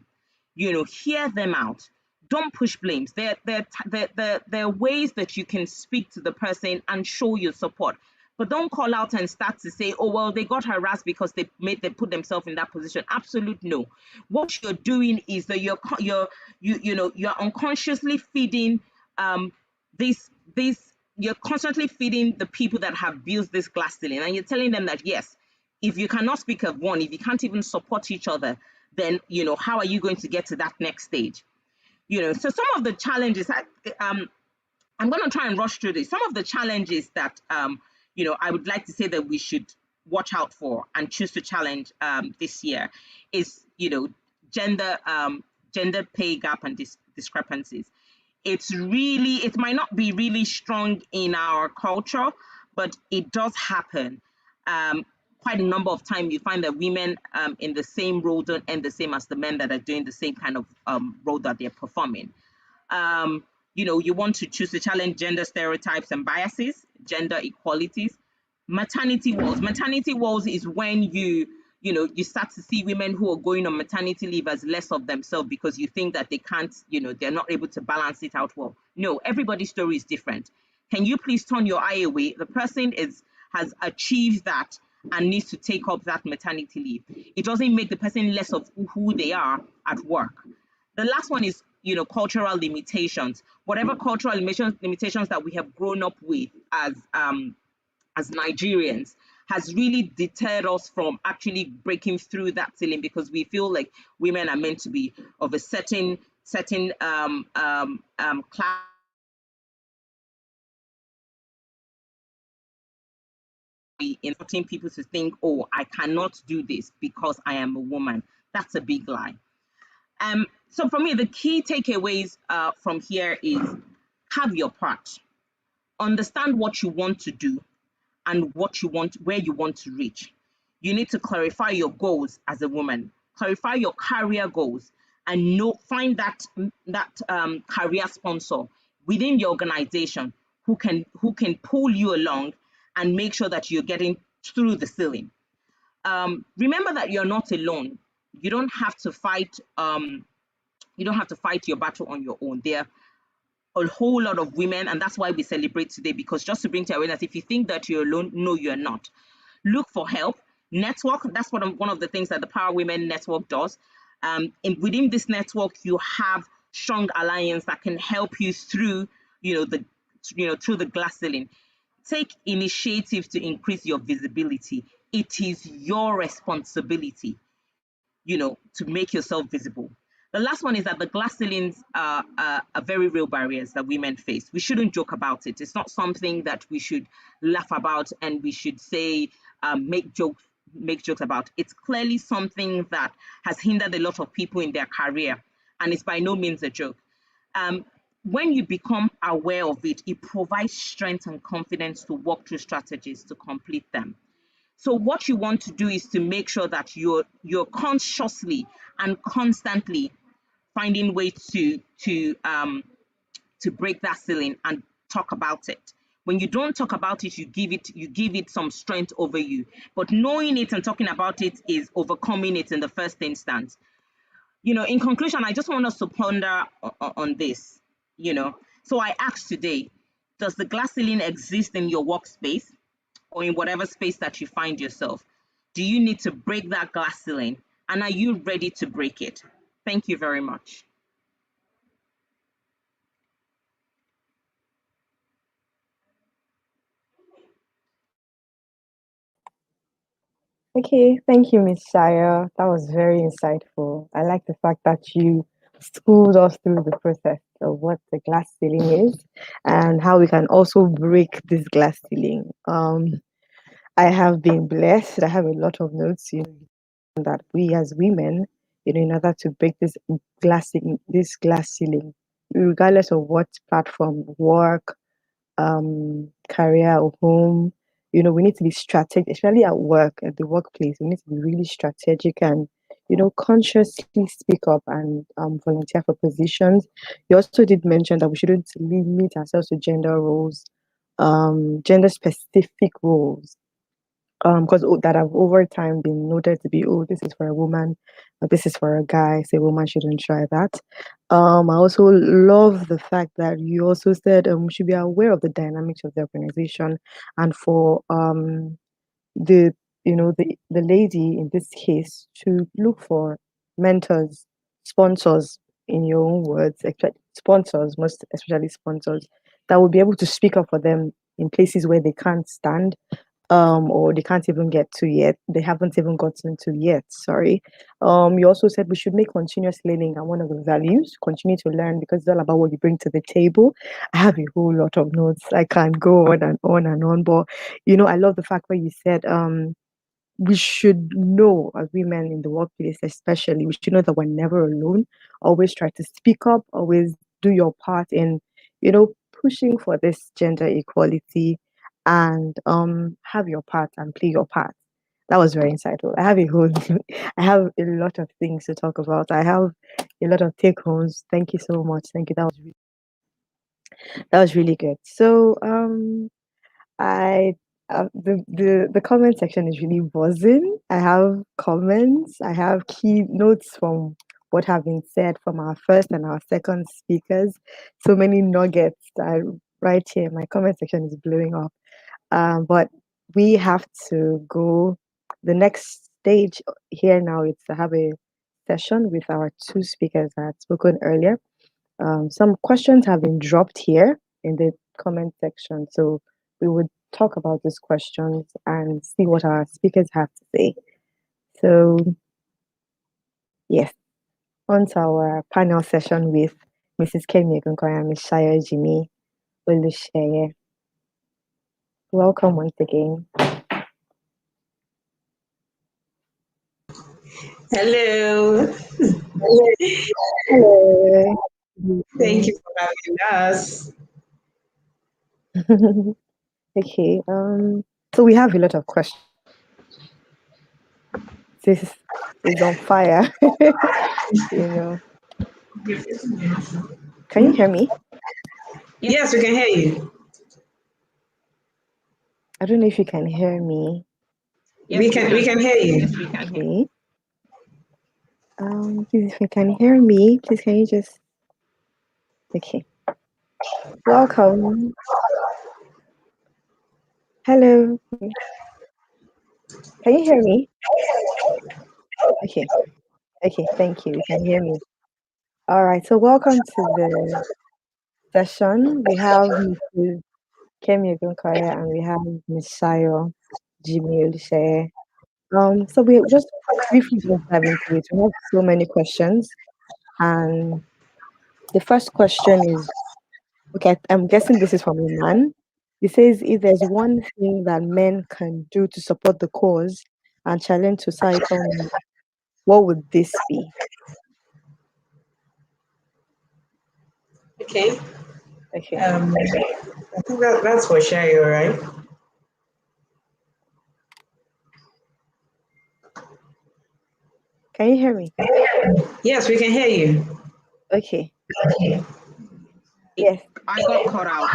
Speaker 9: Hear them out. Don't push blames. There are ways that you can speak to the person and show your support. But don't call out and start to say, oh, well, they got harassed because they put themselves in that position. Absolutely no. What you're doing is that you're unconsciously feeding you're constantly feeding the people that have built this glass ceiling, and you're telling them that, yes, if you cannot speak of one, if you can't even support each other, then, how are you going to get to that next stage? So some of the challenges, I'm going to try and rush through this. Some of the challenges that I would like to say that we should watch out for and choose to challenge this year is gender gender pay gap and discrepancies. It might not be really strong in our culture, but it does happen. Quite a number of times you find that women in the same role don't earn the same as the men that are doing the same kind of role that they're performing. You want to choose to challenge gender stereotypes and biases, gender equalities, maternity walls. Maternity walls is when you start to see women who are going on maternity leave as less of themselves because you think that they can't, they're not able to balance it out well. No, everybody's story is different. Can you please turn your eye away? The person has achieved that and needs to take up that maternity leave. It doesn't make the person less of who they are at work. The last one is, cultural limitations. Whatever cultural limitations that we have grown up with as Nigerians has really deterred us from actually breaking through that ceiling because we feel like women are meant to be of a certain class. Inviting people to think, oh, I cannot do this because I am a woman. That's a big lie. So for me, the key takeaways from here is have your part. Understand what you want to do and where you want to reach. You need to clarify your goals as a woman, clarify your career goals, and find that career sponsor within the organization who can pull you along and make sure that you're getting through the ceiling. Remember that you're not alone. You don't have to fight. You don't have to fight your battle on your own. There are a whole lot of women, and that's why we celebrate today, because just to bring to awareness, if you think that you're alone, no, you're not. Look for help. Network. That's one of the things that the PowerWoman network does. Within this network, you have strong alliance that can help you through, through the glass ceiling. Take initiative to increase your visibility. It is your responsibility, to make yourself visible. The last one is that the glass ceilings are very real barriers that women face. We shouldn't joke about it. It's not something that we should laugh about and we should say, make jokes about. It's clearly something that has hindered a lot of people in their career, and it's by no means a joke. When you become aware of it, it provides strength and confidence to work through strategies to complete them. So what you want to do is to make sure that you're consciously and constantly finding ways to break that ceiling and talk about it. When you don't talk about it, you give it some strength over you. But knowing it and talking about it is overcoming it in the first instance. In conclusion, I just want us to ponder on this. So I ask today, does the glass ceiling exist in your workspace or in whatever space that you find yourself? Do you need to break that glass ceiling? And are you ready to break it? Thank you very much.
Speaker 7: Okay, thank you, Miss Shire. That was very insightful. I like the fact that you schooled us through the process of what the glass ceiling is and how we can also break this glass ceiling. I have been blessed. I have a lot of notes, that we as women, in order to break this glass ceiling, regardless of what platform, work, career or home, we need to be strategic, especially at work, at the workplace. We need to be really strategic and, consciously speak up and volunteer for positions. You also did mention that we shouldn't limit ourselves to gender roles, gender specific roles, because that have over time been noted to be, oh, this is for a woman, or this is for a guy, so a woman shouldn't try that. I also love the fact that you also said we should be aware of the dynamics of the organization, and for the the lady in this case to look for mentors, sponsors, in your own words, sponsors, most especially sponsors that will be able to speak up for them in places where they can't stand, or they can't even get to yet. They haven't even gotten to yet. Sorry. You also said we should make continuous learning and one of the values. Continue to learn because it's all about what you bring to the table. I have a whole lot of notes. I can't go on and on and on, but I love the fact where you said we should know as women in the workplace, especially, we should know that we're never alone. Always try to speak up, always do your part in, pushing for this gender equality and have your part and play your part. That was very insightful. I have a whole I have a lot of things to talk about. I have a lot of take homes. Thank you so much. Thank you. That was really good. So I the comment section is really buzzing. I have comments. I have key notes from what have been said from our first and our second speakers. So many nuggets that right here. My comment section is blowing up. But we have to go. The next stage here now is to have a session with our two speakers that had spoken earlier. Some questions have been dropped here in the comment section, so we would talk about these questions and see what our speakers have to say. So, yes, on to our panel session with Mrs. Kemi Ogunkoya and Ms. Shayo Jimmy Olusheye. Welcome once again.
Speaker 10: Hello.
Speaker 7: Hello.
Speaker 10: Thank you for having us.
Speaker 7: Okay. So we have a lot of questions. This is on fire. Can you hear me?
Speaker 10: Yes, we can hear you.
Speaker 7: I don't know if you can hear me.
Speaker 9: Yes,
Speaker 10: we can hear you.
Speaker 9: Yes, we can hear you.
Speaker 7: Please, if you can hear me, please can you just okay. Welcome. Hello. Can you hear me? Okay. Okay, thank you. You can hear me. All right. So welcome to the session. We have Mrs. Kemi Ogunkoya and we have Ms. Shayo Jimmy Olusheye. So we just briefly just dive into it. We have so many questions. And the first question is, okay, I'm guessing this is from a man. He says, if there's one thing that men can do to support the cause and challenge societal norms, what would this be?
Speaker 10: Okay.
Speaker 7: Okay.
Speaker 10: I think that's for Shayo, right?
Speaker 7: Can you hear me?
Speaker 10: Yes, we can hear you.
Speaker 7: Okay. Yes.
Speaker 9: I got cut out.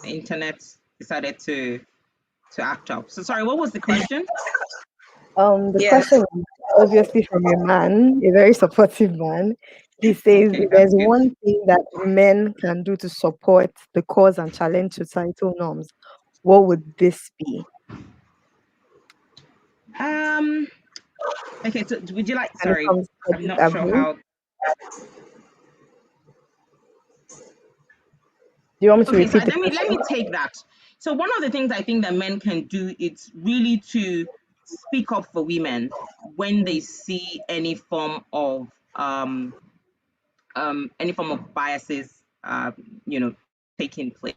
Speaker 9: Internet decided to act up. So sorry, what was the question?
Speaker 7: The question is obviously from a man, a very supportive man. He says
Speaker 9: Okay,
Speaker 7: if there's
Speaker 9: good.
Speaker 7: one thing that men can do to support the cause and challenge societal norms, what would this be?
Speaker 9: Okay, so would you like,
Speaker 7: And it
Speaker 9: sorry,
Speaker 7: comes
Speaker 9: I'm not sure how.
Speaker 7: Do you want me to
Speaker 9: Okay, so
Speaker 7: repeat the
Speaker 9: let me
Speaker 7: question?
Speaker 9: take that. So one of the things I think that men can do is really to speak up for women when they see any form of biases, taking place.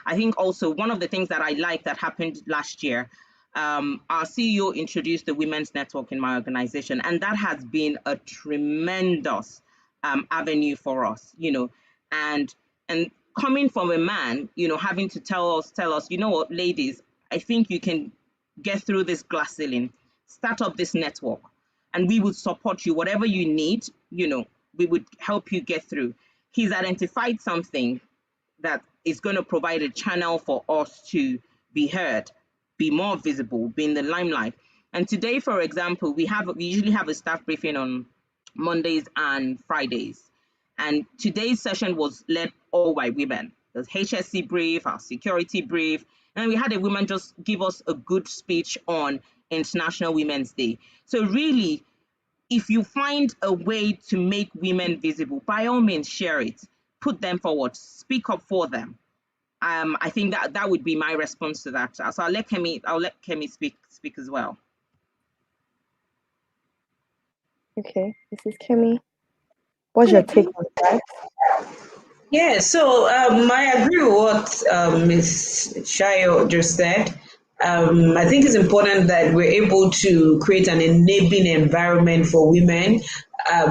Speaker 9: I think also one of the things that I like that happened last year, our CEO introduced the Women's Network in my organization, and that has been a tremendous avenue for us, and coming from a man, having to tell us, you know what, ladies, I think you can get through this glass ceiling, start up this network, and we would support you, whatever you need, we would help you get through. He's identified something that is going to provide a channel for us to be heard, be more visible, be in the limelight. And today, for example, we usually have a staff briefing on Mondays and Fridays. And today's session was led all by women. The HSC brief, our security brief, and we had a woman just give us a good speech on International Women's Day. So really, if you find a way to make women visible, by all means share it, put them forward, speak up for them. I think that would be my response to that. So I'll let Kemi speak as well.
Speaker 7: Okay, this is Kemi. What's your take on that?
Speaker 10: Yeah, so I agree with what Ms. Shayo just said. I think it's important that we're able to create an enabling environment for women.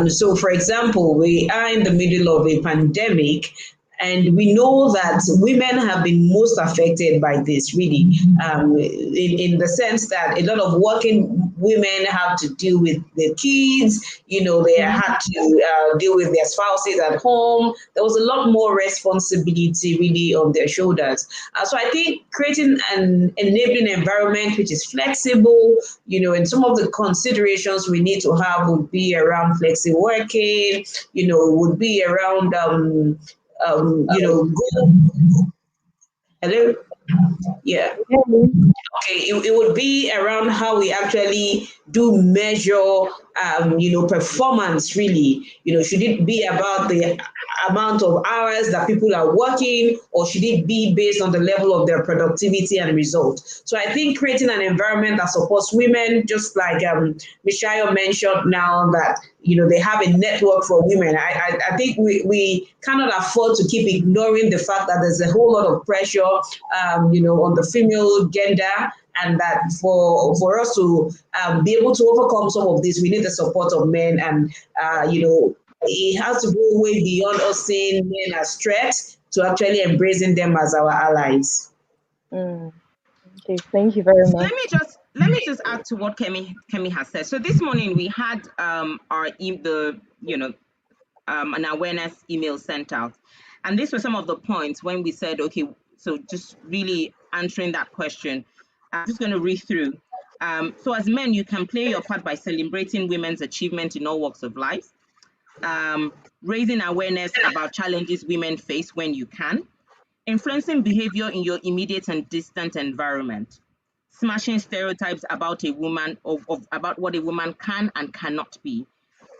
Speaker 10: So, for example, we are in the middle of a pandemic, and we know that women have been most affected by this, really, in the sense that a lot of working women have to deal with the kids, they had to deal with their spouses at home. There was a lot more responsibility really on their shoulders. So I think creating an enabling environment which is flexible, and some of the considerations we need to have would be around flexi working, would be around go. Hello? Yeah. Okay, it would be around how we actually do measure, performance really. Should it be about the amount of hours that people are working, or should it be based on the level of their productivity and result? So I think creating an environment that supports women, just like Michael mentioned now that, they have a network for women. I think we cannot afford to keep ignoring the fact that there's a whole lot of pressure, on the female gender, and that for us to be able to overcome some of this, we need the support of men. And it has to go way beyond us seeing men as threats to actually embracing them as our allies.
Speaker 7: Okay, thank you very much.
Speaker 9: Let me just add to what Kemi has said. So this morning we had an awareness email sent out, and these were some of the points when we said, okay, so just really answering that question. I'm just going to read through. So as men, you can play your part by celebrating women's achievement in all walks of life, raising awareness about challenges women face when you can, influencing behavior in your immediate and distant environment, smashing stereotypes about a woman about what a woman can and cannot be,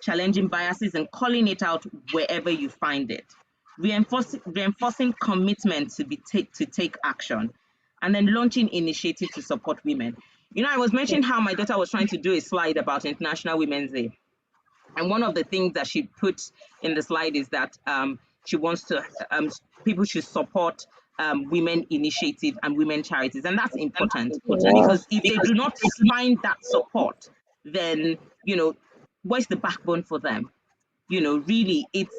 Speaker 9: challenging biases and calling it out wherever you find it, reinforcing commitment to take action, and then launching initiatives to support women. I was mentioning how my daughter was trying to do a slide about International Women's Day. And one of the things that she put in the slide is that she wants to people should support women initiative and women charities, and that's important because if they do not find that support, then where's the backbone for them? Really, if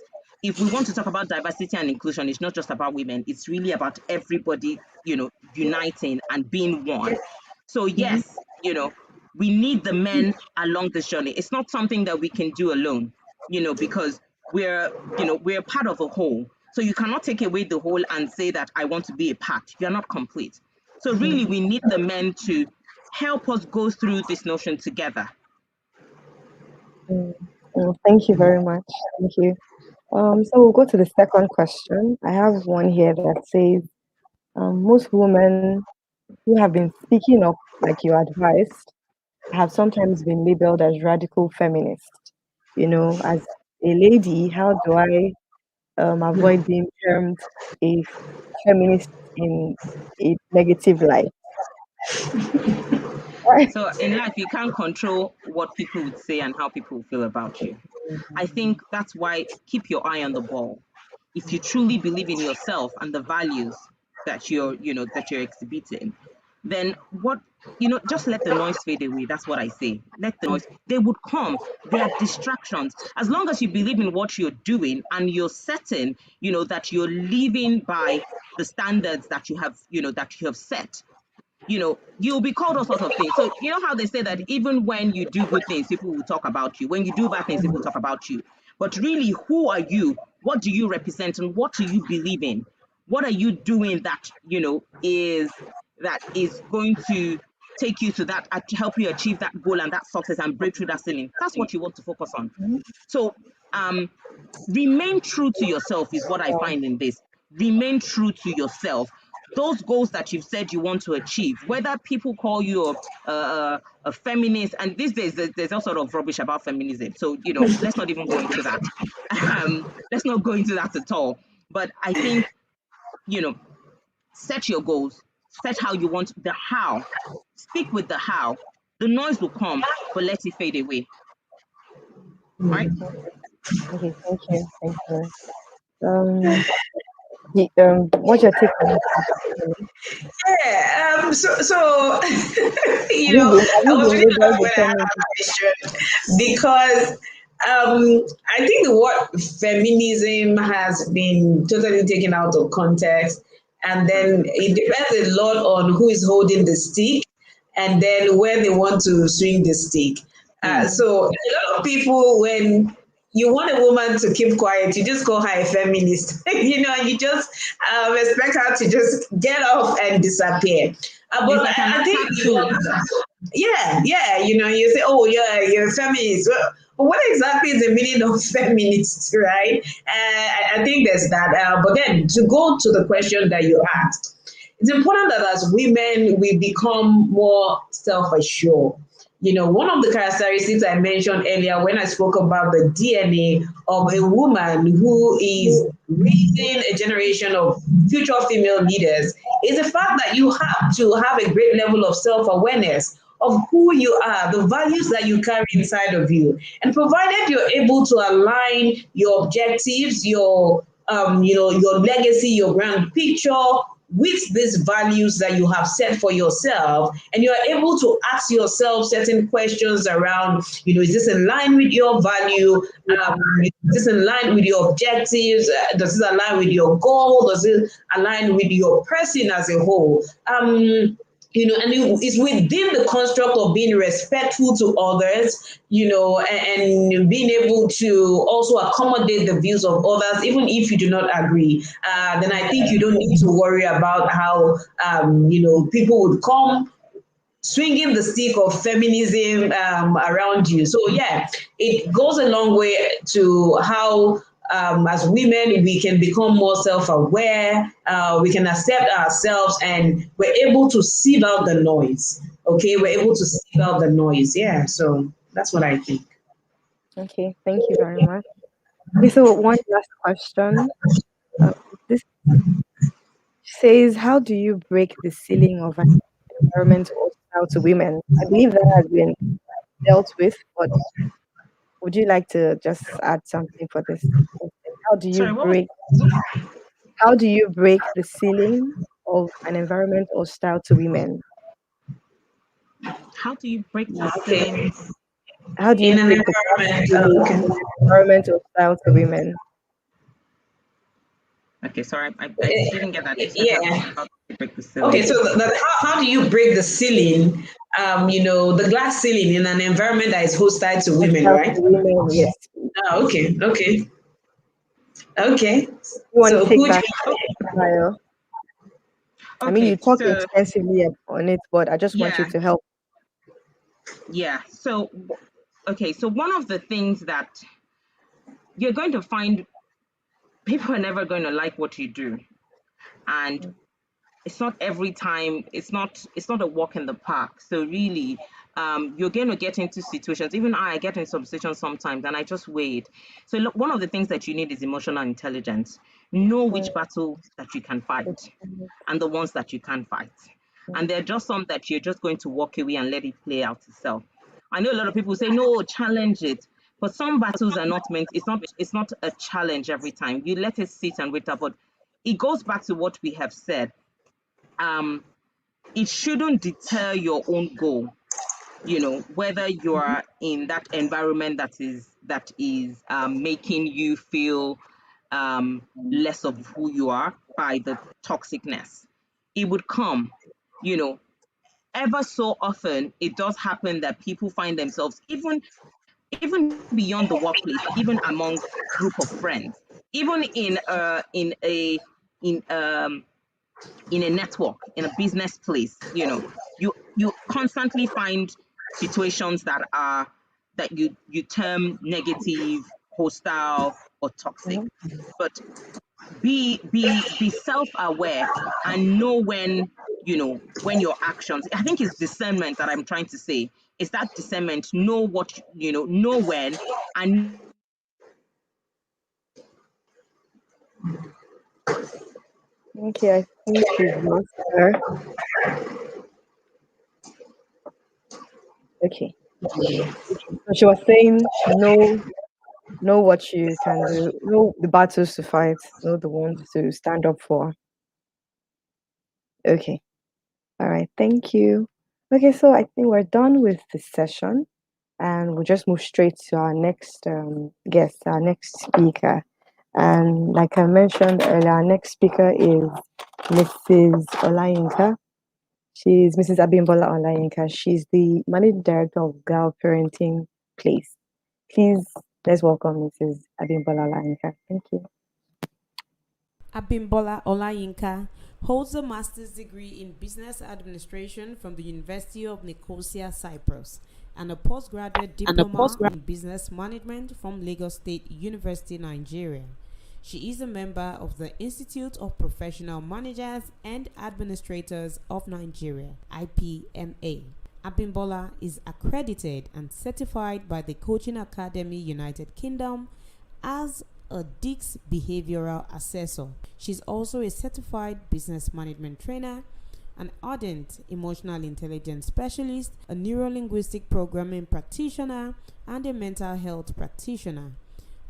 Speaker 9: we want to talk about diversity and inclusion, it's not just about women. It's really about everybody, uniting and being one. So yes, we need the men along this journey. It's not something that we can do alone, because we're part of a whole. So you cannot take away the whole and say that I want to be a part. You're not complete. So really, we need the men to help us go through this notion together.
Speaker 7: Thank you very much. Thank you. So we'll go to the second question. I have one here that says, most women who have been speaking up, like you advised, have sometimes been labeled as radical feminists. As a lady, how do I avoid being termed a feminist in a negative light?
Speaker 9: So in life, you can't control what people would say and how people feel about you. I think that's why keep your eye on the ball. If you truly believe in yourself and the values that you're exhibiting, then just let the noise fade away. That's what I say. Let the noise, they would come. They are distractions. As long as you believe in what you're doing and you're certain, that you're living by the standards that you have set, you'll be called all sorts of things. So you know how they say that even when you do good things, people will talk about you. When you do bad things, people will talk about you. But really, who are you? What do you represent? And what do you believe in? What are you doing that, is going to take you to that, help you achieve that goal and that success and break through that ceiling? That's what you want to focus on. So remain true to yourself is what I find in this. Remain true to yourself. Those goals that you've said you want to achieve, whether people call you a feminist, and these days there's all sort of rubbish about feminism. So, let's not even go into that. Let's not go into that at all. But I think, Set your goals, set how you want the how, stick with the how. The noise will come, but let it fade away. Right?
Speaker 7: Okay, thank you. Thank you. Um, what's your take on it?
Speaker 10: Yeah. So
Speaker 7: Have you been, have
Speaker 10: I
Speaker 7: you
Speaker 10: was
Speaker 7: been
Speaker 10: really
Speaker 7: labeled
Speaker 10: happy when I had
Speaker 7: determined?
Speaker 10: that question because I think the word feminism has been totally taken out of context, and then it depends a lot on who is holding the stick, and then where they want to swing the stick. So a lot of people, when you want a woman to keep quiet, you just call her a feminist, and you just expect her to just get off and disappear. But
Speaker 9: It's like an
Speaker 10: I think
Speaker 9: attack tool.
Speaker 10: yeah, you say, oh, yeah, you're a feminist. Well, what exactly is the meaning of feminist, right? I think there's that. But then to go to the question that you asked, it's important that as women, we become more self assured. One of the characteristics I mentioned earlier when I spoke about the DNA of a woman who is raising a generation of future female leaders is the fact that you have to have a great level of self awareness of who you are, the values that you carry inside of you. And provided you're able to align your objectives, your legacy, your grand picture with these values that you have set for yourself, and you're able to ask yourself certain questions around, is this in line with your value? Is this in line with your objectives? Does it align with your goal? Does it align with your person as a whole? And it's within the construct of being respectful to others, and being able to also accommodate the views of others, even if you do not agree. Then I think you don't need to worry about how, people would come swinging the stick of feminism around you. So yeah, it goes a long way to how as women we can become more self-aware. We can accept ourselves, and we're able to sieve out the noise. Okay, we're able to sieve out the noise. Yeah, so that's what I think.
Speaker 7: Okay, thank you very much. Okay, so one last question. This says, how do you break the ceiling of an environment hostile to women? I believe that has been dealt with, but would you like to just add something for this? How do you
Speaker 9: Sorry, what was
Speaker 7: break how do you break the ceiling of an environment hostile to women?
Speaker 9: how do you break the
Speaker 10: Okay,
Speaker 9: ceiling?
Speaker 7: How do you
Speaker 10: in an
Speaker 7: break the glass
Speaker 10: environment.
Speaker 7: ceiling
Speaker 10: Okay.
Speaker 7: in an environment hostile to women?
Speaker 9: Okay, sorry, I didn't get that. You said
Speaker 10: Yeah.
Speaker 9: how do you break the
Speaker 10: Okay,
Speaker 9: ceiling?
Speaker 10: so how do you break the ceiling, the glass ceiling in an environment that is hostile to women,
Speaker 7: Hostile to
Speaker 10: right?
Speaker 7: women, yes.
Speaker 10: Okay.
Speaker 7: You want to
Speaker 10: So
Speaker 7: take
Speaker 10: who do
Speaker 7: that, Kyle? I mean, you
Speaker 9: Okay,
Speaker 7: talked
Speaker 9: so
Speaker 7: extensively on it, but I just want you
Speaker 9: yeah,
Speaker 7: to help.
Speaker 9: yeah. So okay, so one of the things that you're going to find, people are never going to like what you do, and it's not every time, it's not a walk in the park. So really, you're going to get into situations. Even I get in some situations sometimes, and I just wait. So look, one of the things that you need is emotional intelligence. Know which battle that you can fight and the ones that you can't fight. And there are just some that you're just going to walk away and let it play out itself. I know a lot of people say no, challenge it, but some battles are not meant. It's not a challenge every time. You let it sit and wait up. But it goes back to what we have said. Um, it shouldn't deter your own goal. Whether you are in that environment that is making you feel less of who you are by the toxicness. It would come, you know, ever so often. It does happen that people find themselves even beyond the workplace, even among group of friends, even in in a network, in a business place, you constantly find situations that you term negative, hostile, or toxic. But be self-aware and know when your actions, I think it's discernment that I'm trying to say. Is that discernment, know what know when, and
Speaker 7: Okay, I think we've lost her. Okay. So she was saying, know what you can do, know the battles to fight, know the ones to stand up for. Okay. All right. Thank you. Okay, so I think we're done with this session, and we'll just move straight to our next guest, our next speaker. And like I mentioned earlier, our next speaker is Mrs. Olayinka. She's Mrs. Abimbola Olayinka. She's the managing director of Girl Parenting Place. Please, let's welcome Mrs. Abimbola Olayinka. Thank you.
Speaker 6: Abimbola Olayinka holds a master's degree in business administration from the University of Nicosia, Cyprus, and a postgraduate diploma in business management from Lagos State University, Nigeria. She is a member of the Institute of Professional Managers and Administrators of Nigeria, IPMA. Abimbola is accredited and certified by the Coaching Academy, United Kingdom, as a Dix behavioral assessor. She's also a certified business management trainer, an ardent emotional intelligence specialist, a neurolinguistic programming practitioner, and a mental health practitioner.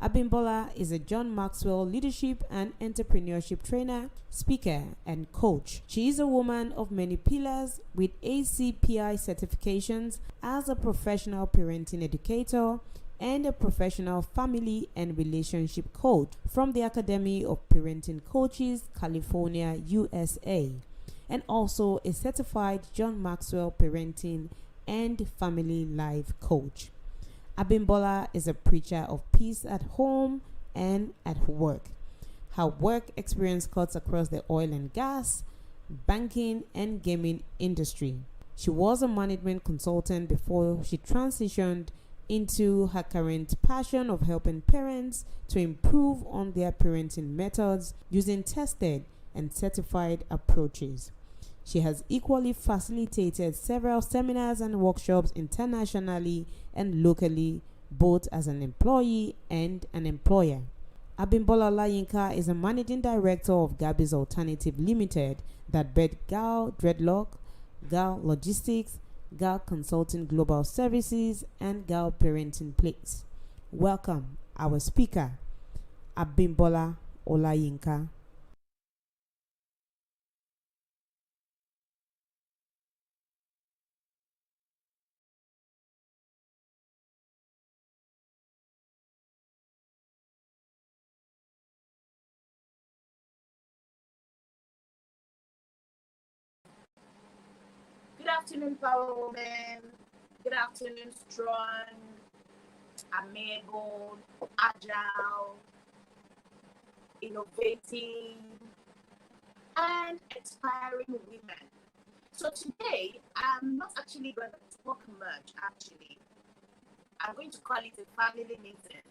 Speaker 6: Abimbola is a John Maxwell leadership and entrepreneurship trainer, speaker, and coach. She is a woman of many pillars with ACPI certifications as a professional parenting educator and a professional family and relationship coach from the Academy of Parenting Coaches, California, USA, and also a certified John Maxwell parenting and family life coach. Abimbola is a preacher of peace at home and at work. Her work experience cuts across the oil and gas, banking, and gaming industry. She was a management consultant before she transitioned into her current passion of helping parents to improve on their parenting methods using tested and certified approaches. She has equally facilitated several seminars and workshops internationally and locally, both as an employee and an employer. Abimbola Olayinka is a managing director of Gabby's Alternative Limited that bred Gal Dreadlock, Gal Logistics, Gal Consulting Global Services, and Gal Parenting Place. Welcome, our speaker, Abimbola Olayinka.
Speaker 11: Good afternoon, Power Woman. Good afternoon, Strong, Amiable, Agile, Innovative, and Inspiring Women. So today, I'm not actually going to talk much, actually. I'm going to call it a family meeting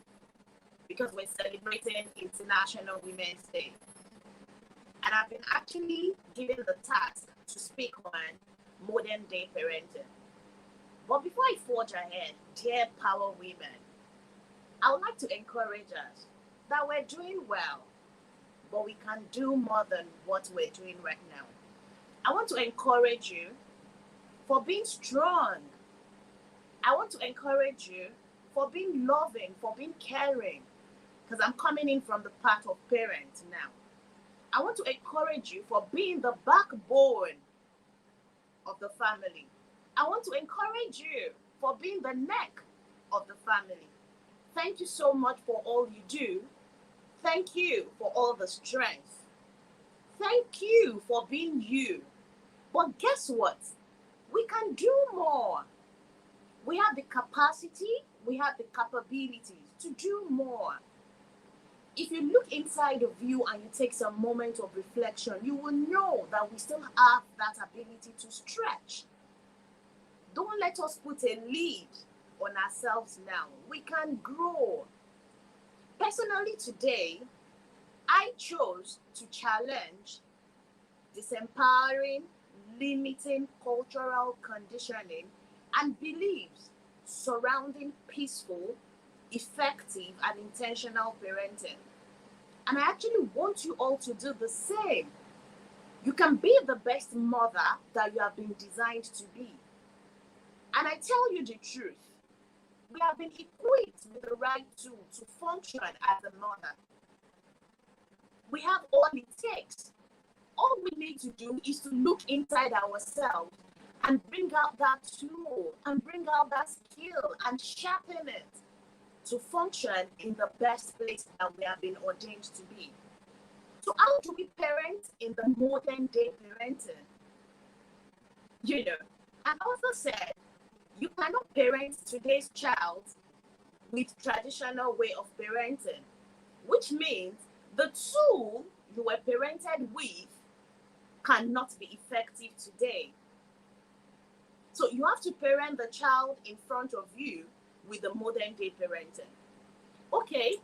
Speaker 11: because we're celebrating International Women's Day. And I've been actually given the task to speak on modern day parenting. But before I forge ahead, dear Power Women, I would like to encourage us that we're doing well, but we can do more than what we're doing right now. I want to encourage you for being strong. I want to encourage you for being loving, for being caring, because I'm coming in from the part of parents now. I want to encourage you for being the backbone of the family. I want to encourage you for being the neck of the family. Thank you so much for all you do. Thank you for all the strength. Thank you for being you. But guess what? We can do more. We have the capacity, we have the capabilities to do more. If you look inside of you and you take some moment of reflection, you will know that we still have that ability to stretch. Don't let us put a lid on ourselves now. We can grow. Personally, today, I chose to challenge disempowering, limiting cultural conditioning and beliefs surrounding peaceful, effective, and intentional parenting. And I actually want you all to do the same. You can be the best mother that you have been designed to be. And I tell you the truth, we have been equipped with the right tool to function as a mother. We have all it takes. All we need to do is to look inside ourselves and bring out that tool and bring out that skill and sharpen it to function in the best place that we have been ordained to be. So how do we parent in the modern day parenting? You know, I also said you cannot parent today's child with traditional way of parenting, which means the tool you were parented with cannot be effective today. So you have to parent the child in front of you with the modern day parenting. Okay,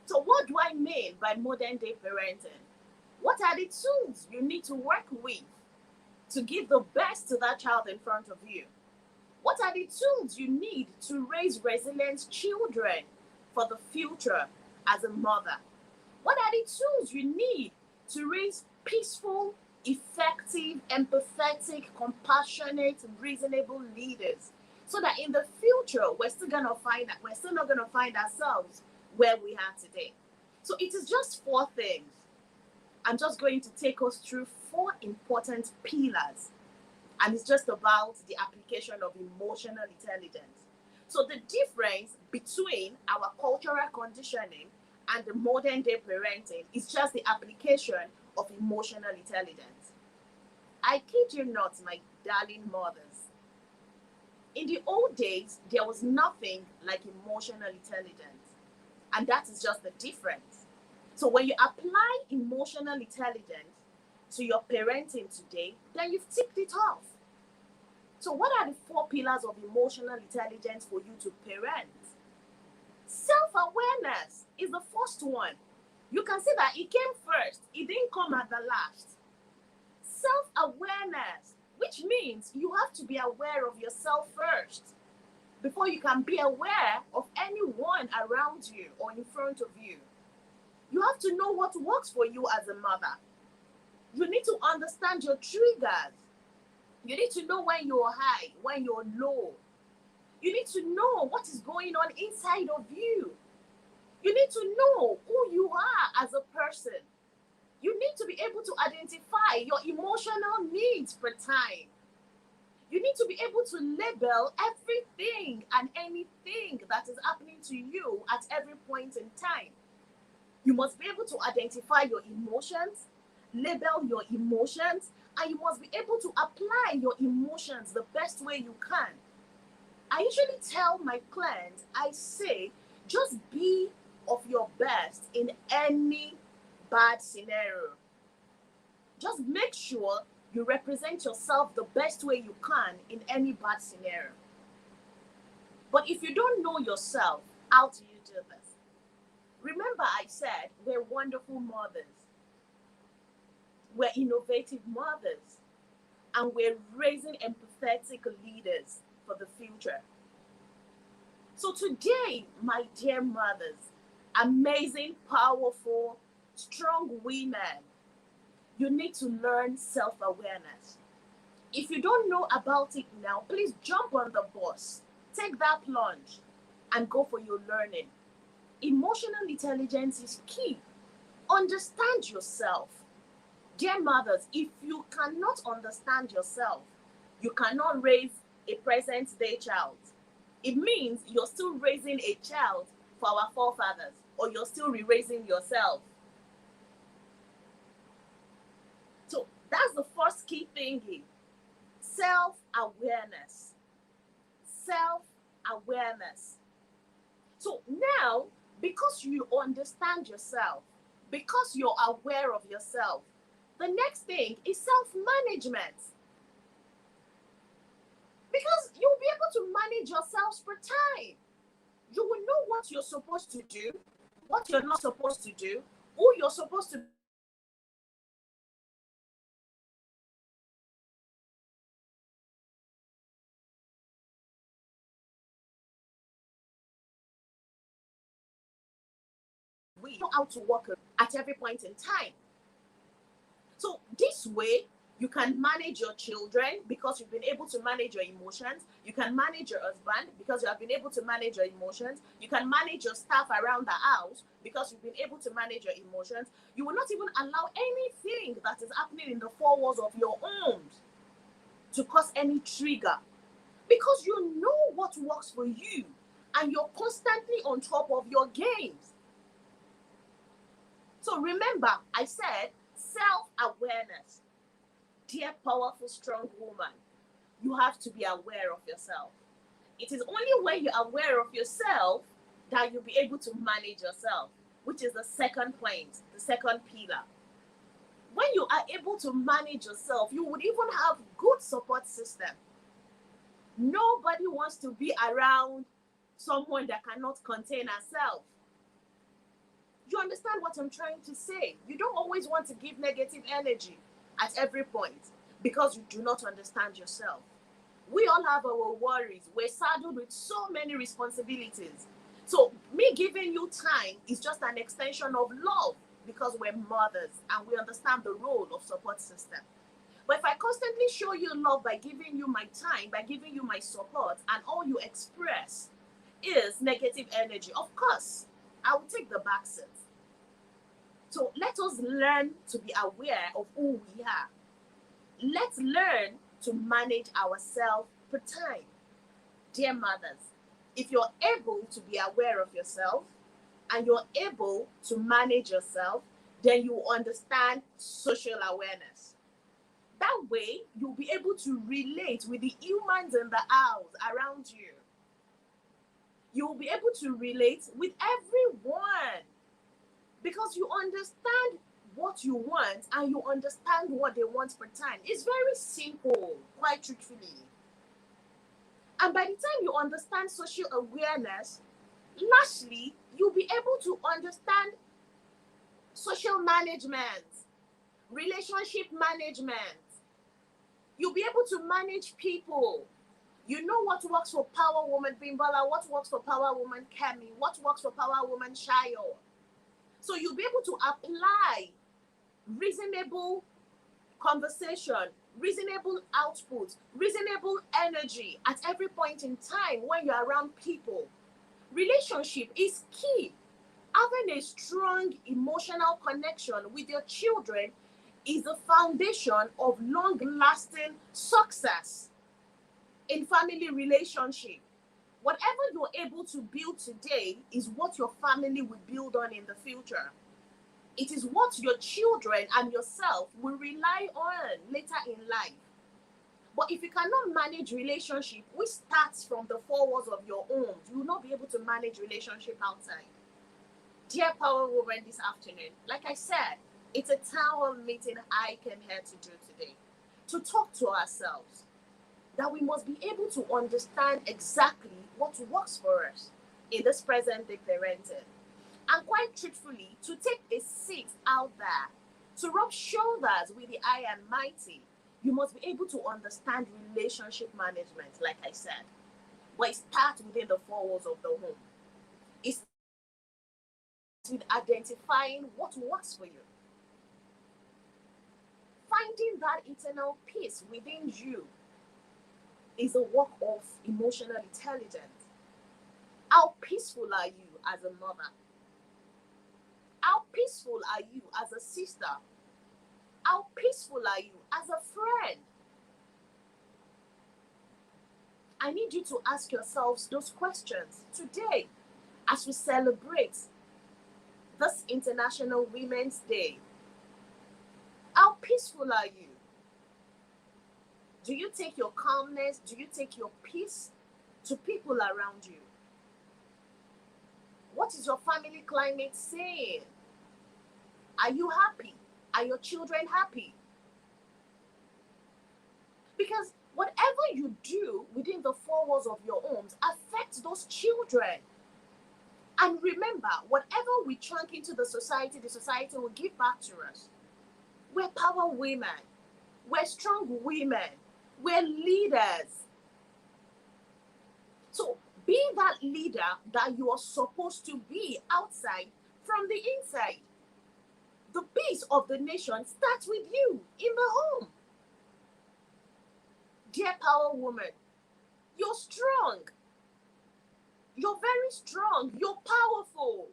Speaker 11: so what do I mean by modern day parenting? What are the tools you need to work with to give the best to that child in front of you? What are the tools you need to raise resilient children for the future as a mother? What are the tools you need to raise peaceful, effective, empathetic, compassionate, reasonable leaders, so that in the future we're still not gonna find ourselves where we are today? So it is just 4 things. I'm just going to take us through 4 important pillars, and it's just about the application of emotional intelligence. So the difference between our cultural conditioning and the modern day parenting is just the application of emotional intelligence. I kid you not, my darling mothers. In the old days, there was nothing like emotional intelligence, and that is just the difference. So when you apply emotional intelligence to your parenting today, then you've ticked it off. So what are the 4 pillars of emotional intelligence for you to parent? Self-awareness is the first one. You can see that it came first. It didn't come at the last. Self-awareness, which means you have to be aware of yourself first before you can be aware of anyone around you or in front of you. You have to know what works for you as a mother. You need to understand your triggers. You need to know when you're high, when you're low. You need to know what is going on inside of you. You need to know who you are as a person. You need to be able to identify your emotional needs per time. You need to be able to label everything and anything that is happening to you at every point in time. You must be able to identify your emotions, label your emotions, and you must be able to apply your emotions the best way you can. I usually tell my clients, I say, just be of your best in any bad scenario. Just make sure you represent yourself the best way you can in any bad scenario. But if you don't know yourself, how do you do this? Remember, I said we're wonderful mothers. We're innovative mothers. And we're raising empathetic leaders for the future. So today, my dear mothers, amazing, powerful, strong women, you need to learn self-awareness. If you don't know about it now, please jump on the bus, take that plunge, and go for your learning. Emotional intelligence is key. Understand yourself. Dear mothers, if you cannot understand yourself, you cannot raise a present-day child. It means you're still raising a child for our forefathers, or you're still re-raising yourself. So that's the first key thing here. Self-awareness. Self-awareness. So now, because you understand yourself, because you're aware of yourself, the next thing is self-management. Because you'll be able to manage yourselves per time. You will know what you're supposed to do, what you're not supposed to do, who you're supposed to we know how to work at every point in time. So this way, you can manage your children because you've been able to manage your emotions. You can manage your husband because you have been able to manage your emotions. You can manage your staff around the house because you've been able to manage your emotions. You will not even allow anything that is happening in the four walls of your homes to cause any trigger, because you know what works for you and you're constantly on top of your games. So remember, I said self-awareness. Dear powerful, strong woman, you have to be aware of yourself. It is only when you're aware of yourself that you'll be able to manage yourself, which is the second point, the second pillar. When you are able to manage yourself, you would even have good support system. Nobody wants to be around someone that cannot contain herself. You understand what I'm trying to say? You don't always want to give negative energy at every point because you do not understand yourself. We all have our worries. We're saddled with so many responsibilities. So me giving you time is just an extension of love because we're mothers and we understand the role of support system. But if I constantly show you love by giving you my time, by giving you my support, and all you express is negative energy, of course, I will take the back seat. So let us learn to be aware of who we are. Let's learn to manage ourselves per time. Dear mothers, if you're able to be aware of yourself and you're able to manage yourself, then you understand social awareness. That way, you'll be able to relate with the humans in the house around you. You'll be able to relate with everyone because you understand what you want and you understand what they want per time. It's very simple, quite truthfully. And by the time you understand social awareness, lastly, you'll be able to understand social management, relationship management. You'll be able to manage people. You know what works for PowerWoman Bimbala, what works for PowerWoman Kemi, what works for PowerWoman Shayo. So you'll be able to apply reasonable conversation, reasonable output, reasonable energy at every point in time when you're around people. Relationship is key. Having a strong emotional connection with your children is the foundation of long-lasting success in family relationship. Whatever you're able to build today is what your family will build on in the future. It is what your children and yourself will rely on later in life. But if you cannot manage relationship, which starts from the four walls of your home, you will not be able to manage relationship outside. Dear PowerWoman, this afternoon, like I said, it's a town hall meeting I came here to do today, to talk to ourselves, that we must be able to understand exactly what works for us in this present day parenting. And quite truthfully, to take a seat out there, to rub shoulders with the high and mighty, you must be able to understand relationship management, like I said. But it starts within the four walls of the home. It's with identifying what works for you. Finding that internal peace within you is a work of emotional intelligence. How peaceful are you as a mother? How peaceful are you as a sister? How peaceful are you as a friend? I need you to ask yourselves those questions today as we celebrate this International Women's Day. How peaceful are you? Do you take your calmness, do you take your peace to people around you? What is your family climate saying? Are you happy? Are your children happy? Because whatever you do within the four walls of your homes affects those children. And remember, whatever we chunk into the society will give back to us. We're power women. We're strong women. We're leaders. So be that leader that you are supposed to be outside from the inside. The peace of the nation starts with you in the home. Dear power woman, you're strong. You're very strong. You're powerful.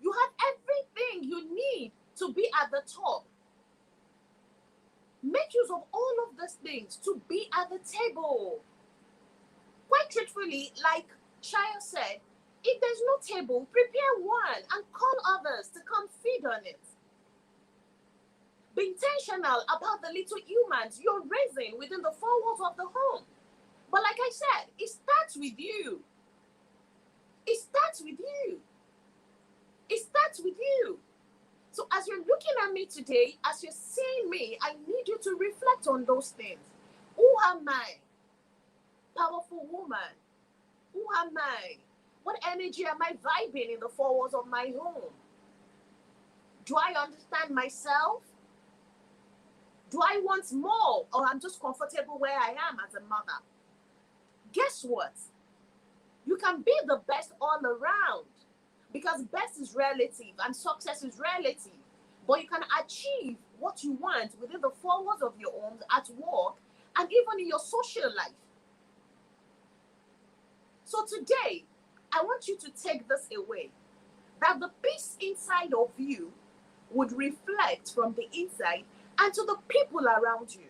Speaker 11: You have everything you need to be at the top. Make use of all of these things to be at the table. Quite truthfully, like Shaya said, if there's no table, prepare one and call others to come feed on it. Be intentional about the little humans you're raising within the four walls of the home. But like I said, it starts with you. It starts with you. It starts with you. So as you're looking at me today, as you're seeing me, I need you to reflect on those things. Who am I? Powerful woman. Who am I? What energy am I vibing in the four walls of my home? Do I understand myself? Do I want more, or I'm just comfortable where I am as a mother? Guess what? You can be the best all around, because best is relative and success is relative. But you can achieve what you want within the four walls of your home, at work, and even in your social life. So today, I want you to take this away, that the peace inside of you would reflect from the inside and to the people around you.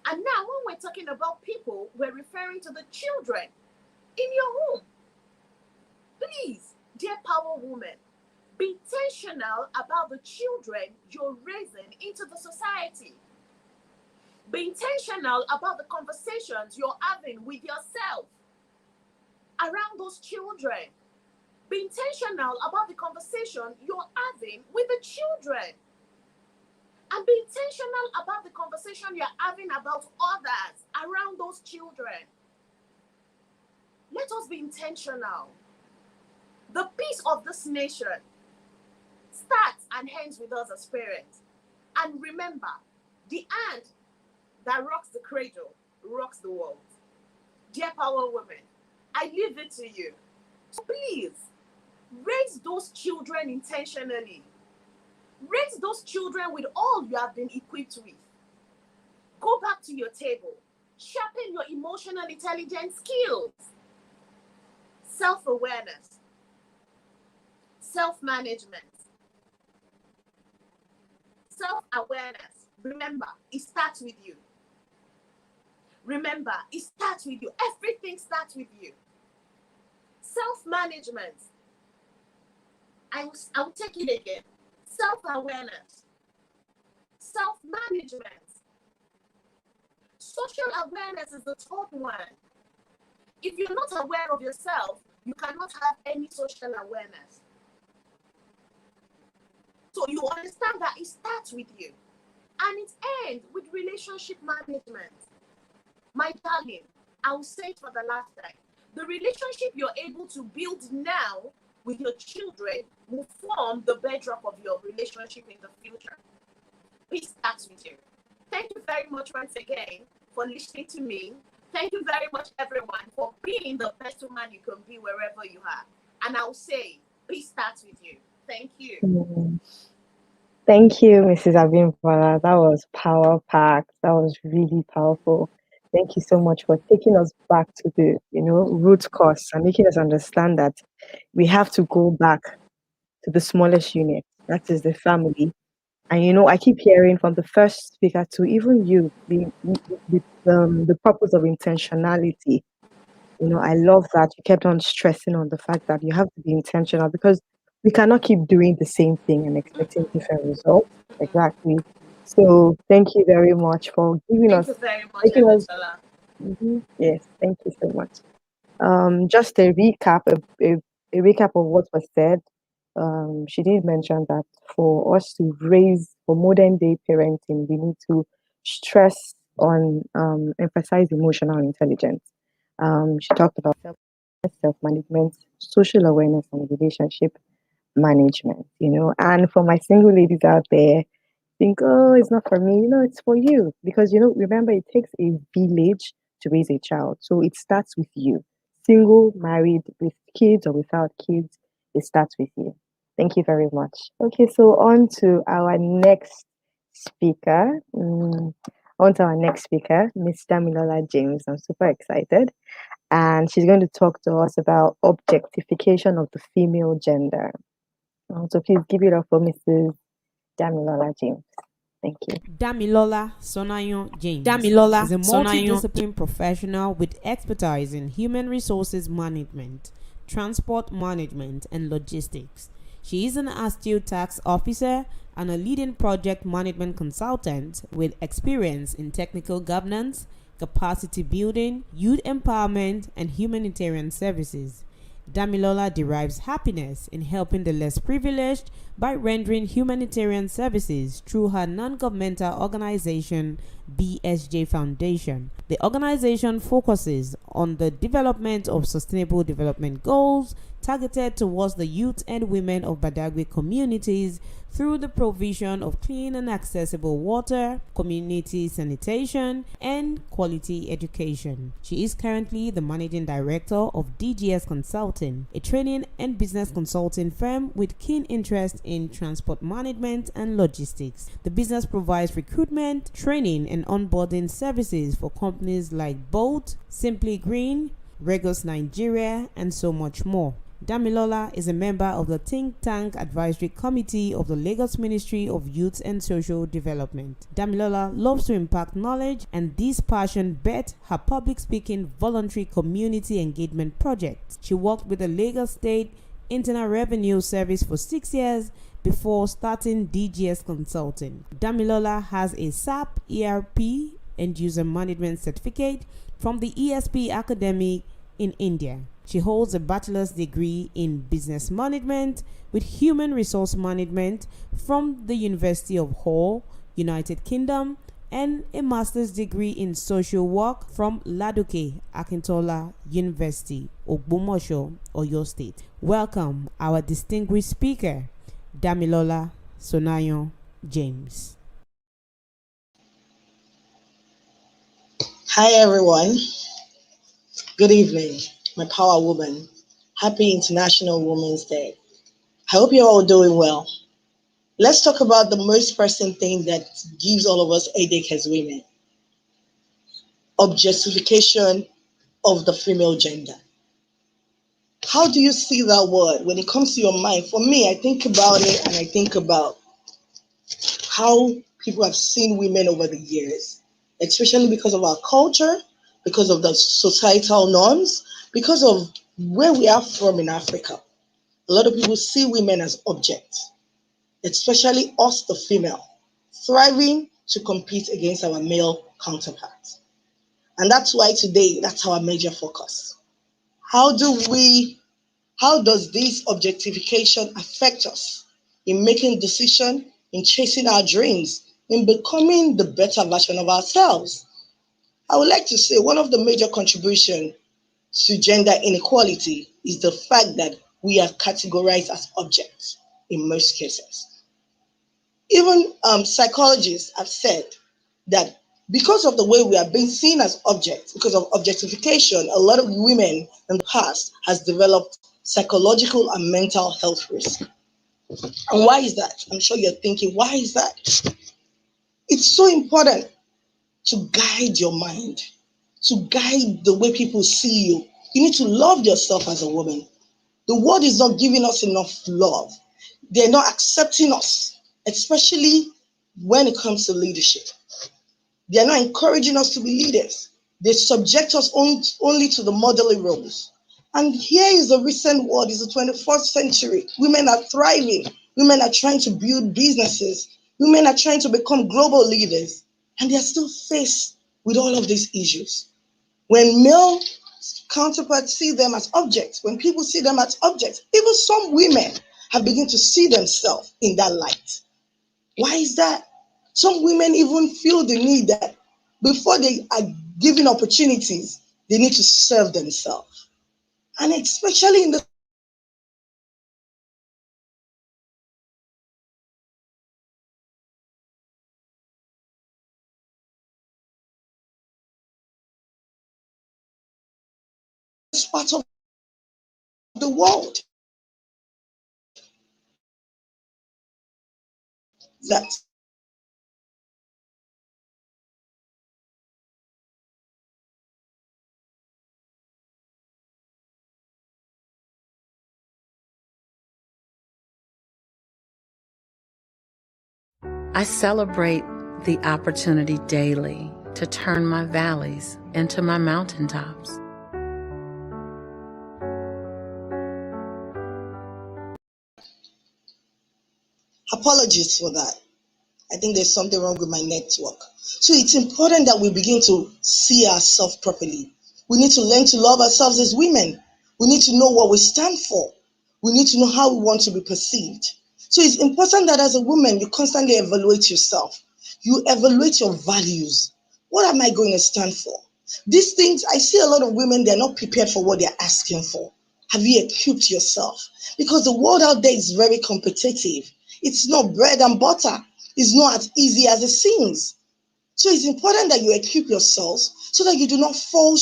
Speaker 11: And now, when we're talking about people, we're referring to the children in your home. Please, dear power woman, be intentional about the children you're raising into the society. Be intentional about the conversations you're having with yourself around those children. Be intentional about the conversation you're having with the children. And be intentional about the conversation you're having about others around those children. Let us be intentional. The peace of this nation starts and ends with us as parents. And remember, the hand that rocks the cradle rocks the world. Dear power woman, I leave it to you. So please, raise those children intentionally. Raise those children with all you have been equipped with. Go back to your table. Sharpen your emotional intelligence skills. Self-awareness. Self-management. Self-awareness. Remember, it starts with you. Remember, it starts with you. Everything starts with you. Self-management. I will take it again. Self-awareness. Self-management. Social awareness is the third one. If you're not aware of yourself, you cannot have any social awareness. So you understand that it starts with you. And it ends with relationship management. My darling, I will say it for the last time. The relationship you're able to build now with your children will form the bedrock of your relationship in the future. Peace starts with you. Thank you very much once again for listening to me. Thank you very much, everyone, for being the best woman you can be wherever you are. And I'll say, peace starts with you. Thank you.
Speaker 7: Thank you, Mrs. Abimbola. That was power packed. That was really powerful. Thank you so much for taking us back to the, root cause and making us understand that we have to go back to the smallest unit, that is the family. And I keep hearing from the first speaker to even you the purpose of intentionality. I love that you kept on stressing on the fact that you have to be intentional, because we cannot keep doing the same thing and expecting different results. Exactly. So thank you very much for giving us,
Speaker 11: Thank you very much,
Speaker 7: making us.
Speaker 11: Emisola.
Speaker 7: Yes, thank you so much. Just a recap, a recap of what was said. She did mention that for us to raise, for modern day parenting, we need to stress on emphasize emotional intelligence. She talked about self-management, social awareness, and relationship management. And for my single ladies out there, think, oh, it's not for me. It's for you, because remember, it takes a village to raise a child. So it starts with you. Single, married, with kids or without kids, it starts with you. Thank you very much. Okay, so on to our next speaker. On to our next speaker, Miss Damilola James. I'm super excited. And she's going to talk to us about objectification of the female gender. So please give it up for Mrs. Damilola James. Thank you.
Speaker 6: Damilola Sonayon James is a multidisciplinary professional with expertise in human resources management, transport management, and logistics. She is an astute tax officer and a leading project management consultant with experience in technical governance, capacity building, youth empowerment, and humanitarian services. Damilola derives happiness in helping the less privileged by rendering humanitarian services through her non-governmental organization, BSJ Foundation. The organization focuses on the development of sustainable development goals targeted towards the youth and women of Badagry communities through the provision of clean and accessible water, community sanitation, and quality education. She is currently the managing director of DGS Consulting, a training and business consulting firm with keen interest in transport management and logistics. The business provides recruitment, training, and onboarding services for companies like Bolt, Simply Green, Regos Nigeria, and so much more. Damilola is a member of the Think Tank Advisory Committee of the Lagos Ministry of Youth and Social Development. Damilola loves to impact knowledge, and this passion birthed her public speaking voluntary community engagement project. She worked with the Lagos State Internal Revenue Service for 6 years before starting DGS Consulting. Damilola has a SAP ERP and User Management Certificate from the ESP Academy in India. She holds a bachelor's degree in business management with human resource management from the University of Hull, United Kingdom, and a master's degree in social work from Ladoke Akintola University, Ogbomosho, Oyo State. Welcome our distinguished speaker, Damilola Sonayon James.
Speaker 12: Hi everyone. Good evening, my power woman. Happy International Women's Day. I hope you're all doing well. Let's talk about the most pressing thing that gives all of us headache as women. Objectification of the female gender. How do you see that word when it comes to your mind? For me, I think about it and I think about how people have seen women over the years, especially because of our culture, because of the societal norms, because of where we are from in Africa. A lot of people see women as objects, especially us, the female, thriving to compete against our male counterparts. And that's why today, that's our major focus. How does this objectification affect us in making decisions, in chasing our dreams, in becoming the better version of ourselves? I would like to say one of the major contributions to gender inequality is the fact that we are categorized as objects in most cases. Even psychologists have said that because of the way we are being seen as objects, because of objectification, a lot of women in the past has developed psychological and mental health risk. And why is that? I'm sure you're thinking, why is that? It's so important to guide your mind, to guide the way people see you. You need to love yourself as a woman. The world is not giving us enough love. They're not accepting us, especially when it comes to leadership. They're not encouraging us to be leaders. They subject us only to the motherly roles. And here is the recent world, it's the 21st century. Women are thriving. Women are trying to build businesses. Women are trying to become global leaders. And they are still faced with all of these issues. When male counterparts see them as objects, when people see them as objects, even some women have begun to see themselves in that light. Why is that? Some women even feel the need that before they are given opportunities, they need to serve themselves. And especially in the part of the world. that.
Speaker 1: I celebrate the opportunity daily to turn my valleys into my mountaintops.
Speaker 12: Apologies for that. I think there's something wrong with my network. So it's important that we begin to see ourselves properly. We need to learn to love ourselves as women. We need to know what we stand for. We need to know how we want to be perceived. So it's important that as a woman, you constantly evaluate yourself. You evaluate your values. What am I going to stand for? These things, I see a lot of women, they're not prepared for what they're asking for. Have you equipped yourself? Because the world out there is very competitive. It's not bread and butter. It's not as easy as it seems. So it's important that you equip yourselves so that you do not fall,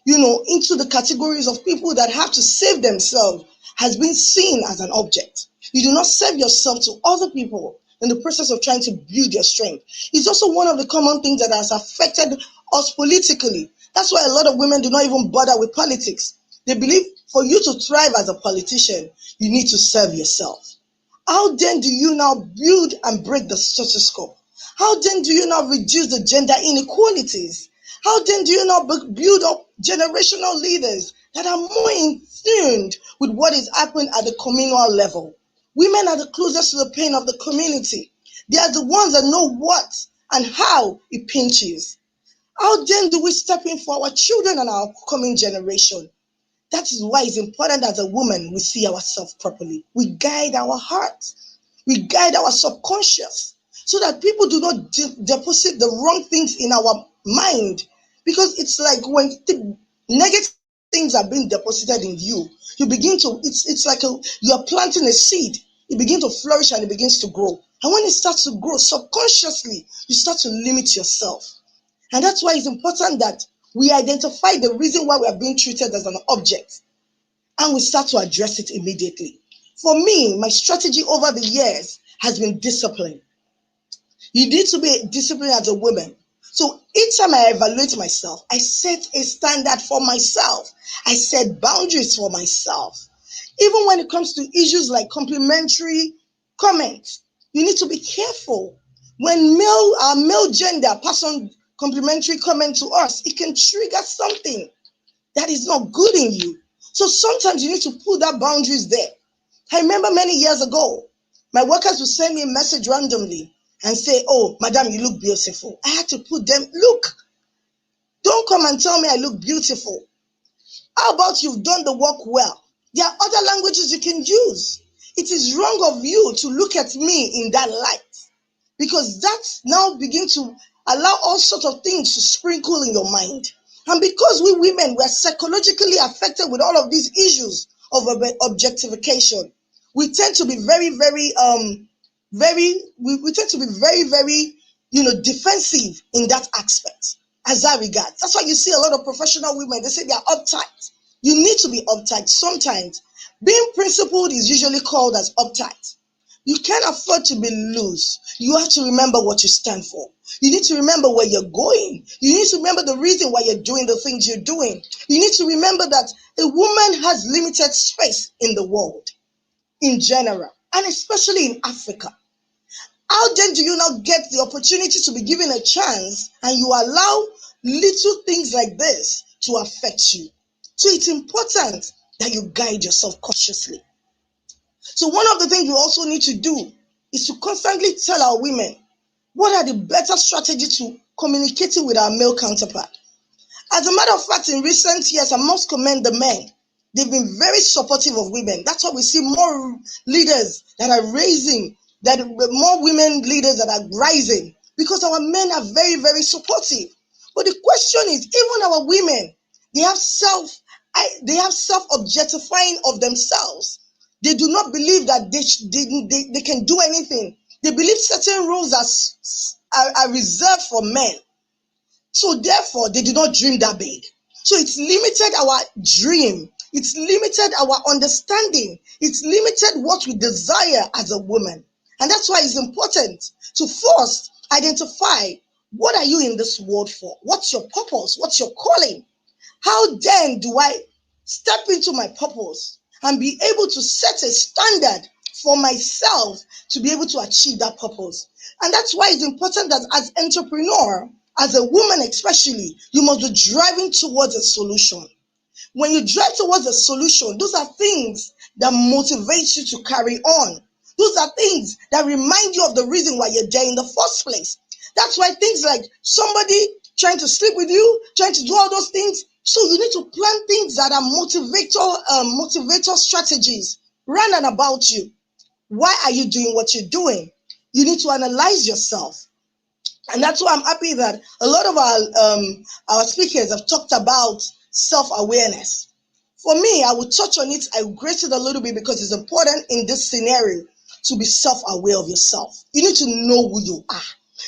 Speaker 12: into the categories of people that have to save themselves has been seen as an object. You do not save yourself to other people in the process of trying to build your strength. It's also one of the common things that has affected us politically. That's why a lot of women do not even bother with politics. They believe for you to thrive as a politician, you need to serve yourself. How then do you now build and break the status quo? How then do you now reduce the gender inequalities? How then do you now build up generational leaders that are more in tune with what is happening at the communal level? Women are the closest to the pain of the community. They are the ones that know what and how it pinches. How then do we step in for our children and our coming generation? That is why it's important as a woman we see ourselves properly. We guide our heart. We guide our subconscious so that people do not deposit the wrong things in our mind. Because it's like when negative things are being deposited in you, you begin to, it's like you're planting a seed. It begins to flourish and it begins to grow. And when it starts to grow subconsciously, you start to limit yourself. And that's why it's important that we identify the reason why we are being treated as an object and we start to address it immediately. For me, my strategy over the years has been discipline. You need to be disciplined as a woman. So each time I evaluate myself, I set a standard for myself. I set boundaries for myself. Even when it comes to issues like complimentary comments, you need to be careful. When our male gender pass on complimentary comment to us, it can trigger something that is not good in you. So sometimes you need to put that boundaries there. I remember many years ago, my workers would send me a message randomly and say, "Oh, madam, you look beautiful." I had to put them, "Look, don't come and tell me I look beautiful. How about you've done the work well?" There are other languages you can use. It is wrong of you to look at me in that light, because that now begin to allow all sorts of things to sprinkle in your mind. And because we women were psychologically affected with all of these issues of objectification, we tend to be we tend to be very, defensive in that aspect as that regard. That's why you see a lot of professional women, they say they are uptight. You need to be uptight sometimes. Being principled is usually called as uptight. You can't afford to be loose. You have to remember what you stand for. You need to remember where you're going. You need to remember the reason why you're doing the things you're doing. You need to remember that a woman has limited space in the world in general, and especially in Africa. How then do you not get the opportunity to be given a chance and you allow little things like this to affect you? So it's important that you guide yourself cautiously. So one of the things we also need to do is to constantly tell our women what are the better strategies to communicating with our male counterpart. As a matter of fact, in recent years, I must commend the men. They've been very supportive of women. That's why we see more leaders that are raising, that more women leaders that are rising, because our men are very, very supportive. But the question is, even our women, they have self-objectifying of themselves. They do not believe that they can do anything. They believe certain rules are reserved for men. So therefore, they do not dream that big. So it's limited our dream. It's limited our understanding. It's limited what we desire as a woman. And that's why it's important to first identify what are you in this world for? What's your purpose? What's your calling? How then do I step into my purpose and be able to set a standard for myself to be able to achieve that purpose? And that's why it's important that as entrepreneur, as a woman especially, you must be driving towards a solution. When you drive towards a solution, those are things that motivate you to carry on. Those are things that remind you of the reason why you're there in the first place. That's why things like somebody trying to sleep with you, trying to do all those things. So you need to plan things that are motivator strategies round and about you. Why are you doing what you're doing? You need to analyze yourself. And that's why I'm happy that a lot of our speakers have talked about self-awareness. For me, I will touch on it. I will grace it a little bit because it's important in this scenario to be self-aware of yourself. You need to know who you are.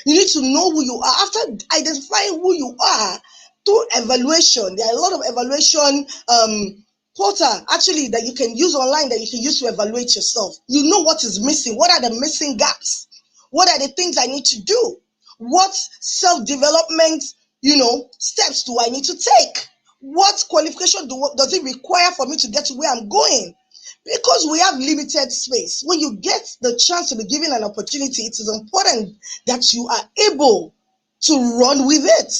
Speaker 12: You need to know who you are. After identifying who you are through evaluation, there are a lot of evaluation portal actually that you can use online that you can use to evaluate yourself. You know what is missing. What are the missing gaps? What are the things I need to do? What self-development, steps do I need to take? What qualification does it require for me to get to where I'm going? Because we have limited space. When you get the chance to be given an opportunity, it is important that you are able to run with it,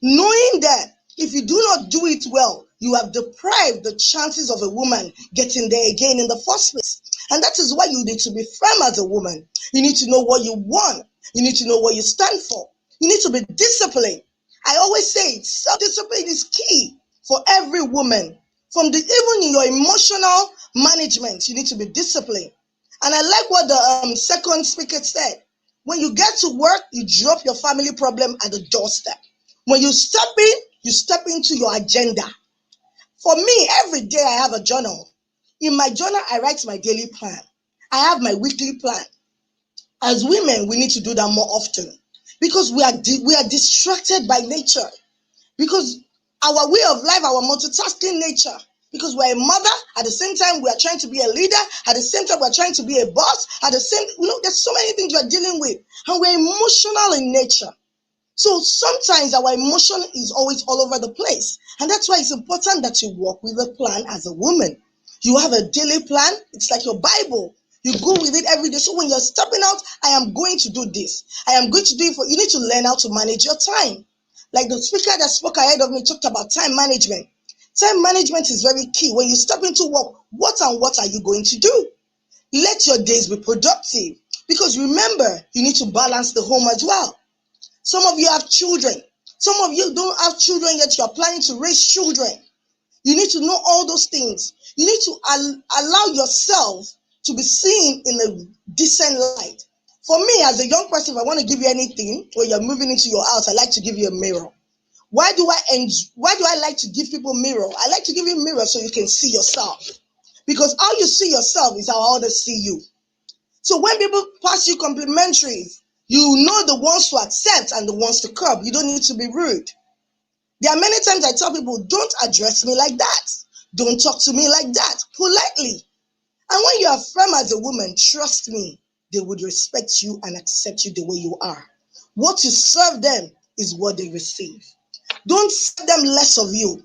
Speaker 12: knowing that if you do not do it well, you have deprived the chances of a woman getting there again in the first place. And that is why you need to be firm as a woman. You need to know what you want. You need to know what you stand for. You need to be disciplined. I always say self-discipline is key for every woman. Even in your emotional management, you need to be disciplined. And I like what the second speaker said. When you get to work, you drop your family problem at the doorstep. When you step into your agenda. For me, every day I have a journal. In my journal, I write my daily plan. I have my weekly plan. As women, we need to do that more often because we are distracted by nature. Because our way of life, our multitasking nature, because we're a mother, at the same time we are trying to be a leader, at the same time we're trying to be a boss, there's so many things we're dealing with, and we're emotional in nature. So sometimes our emotion is always all over the place, and that's why it's important that you work with a plan as a woman. You have a daily plan. It's like your Bible. You go with it every day. So when you're stepping out, I am going to do this. I am going to do it you need to learn how to manage your time. Like the speaker that spoke ahead of me talked about time management. Time management is very key. When you step into work, what are you going to do? Let your days be productive. Because remember, you need to balance the home as well. Some of you have children. Some of you don't have children yet. You are planning to raise children. You need to know all those things. You need to allow yourself to be seen in a decent light. For me, as a young person, if I want to give you anything, when you're moving into your house, I like to give you a mirror. Why do I like to give people mirror? I like to give you a mirror so you can see yourself. Because how you see yourself is how others see you. So when people pass you complimentaries, you know the ones to accept and the ones to curb. You don't need to be rude. There are many times I tell people, don't address me like that. Don't talk to me like that, politely. And when you are firm as a woman, trust me, they would respect you and accept you the way you are. What you serve them is what they receive. Don't serve them less of you.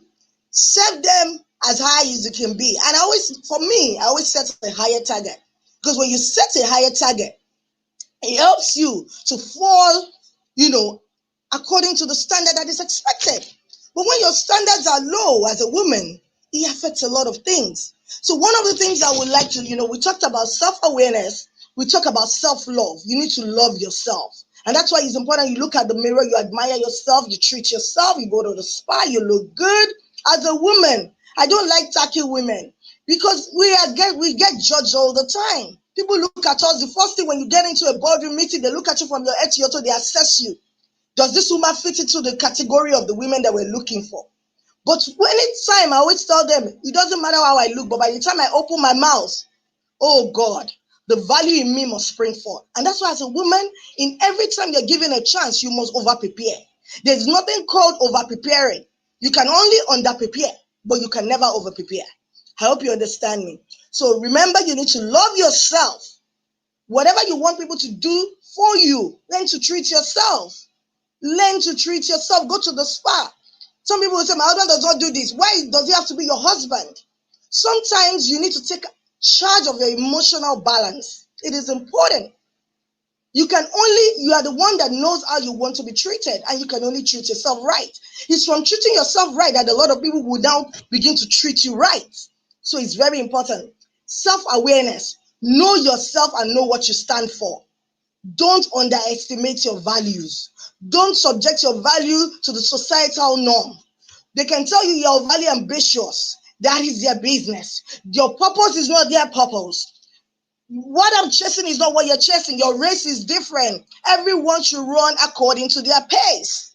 Speaker 12: Serve them as high as you can be. And I always set a higher target. Because when you set a higher target, it helps you to fall, according to the standard that is expected. But when your standards are low as a woman, it affects a lot of things. So one of the things I would like to, we talked about self-awareness. We talk about self-love. You need to love yourself. And that's why it's important you look at the mirror, you admire yourself, you treat yourself, you go to the spa, you look good. As a woman, I don't like tacky women because we get judged all the time. People look at us. The first thing when you get into a boardroom meeting, they look at you from your head to your toe, they assess you. Does this woman fit into the category of the women that we're looking for? But when it's time, I always tell them, it doesn't matter how I look, but by the time I open my mouth, oh God, the value in me must spring forth. And that's why as a woman, in every time you're given a chance, you must over-prepare. There's nothing called over-preparing. You can only under-prepare, but you can never over-prepare. I hope you understand me. So remember, you need to love yourself. Whatever you want people to do for you, learn to treat yourself. Learn to treat yourself. Go to the spa. Some people will say, my husband does not do this. Why does he have to be your husband? Sometimes you need to take charge of your emotional balance. It is important. You are the one that knows how you want to be treated, and you can only treat yourself right. It's from treating yourself right that a lot of people will now begin to treat you right. So it's very important. Self-awareness. Know yourself and know what you stand for. Don't underestimate your values. Don't subject your value to the societal norm. They can tell you you're overly ambitious. That is their business. Your purpose is not their purpose. What I'm chasing is not what you're chasing. Your race is different. Everyone should run according to their pace.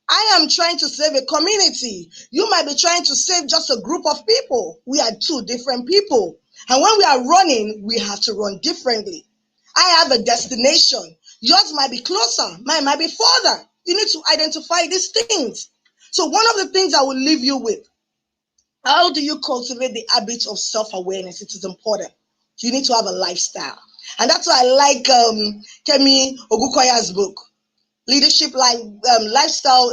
Speaker 12: I am trying to save a community. You might be trying to save just a group of people. We are two different people. And when we are running, we have to run differently. I have a destination. Yours might be closer. Mine might be further. You need to identify these things. So one of the things I will leave you with, how do you cultivate the habit of self-awareness? It is important. You need to have a lifestyle. And that's why I like Kemi Ogukoya's book, Leadership Lifestyle.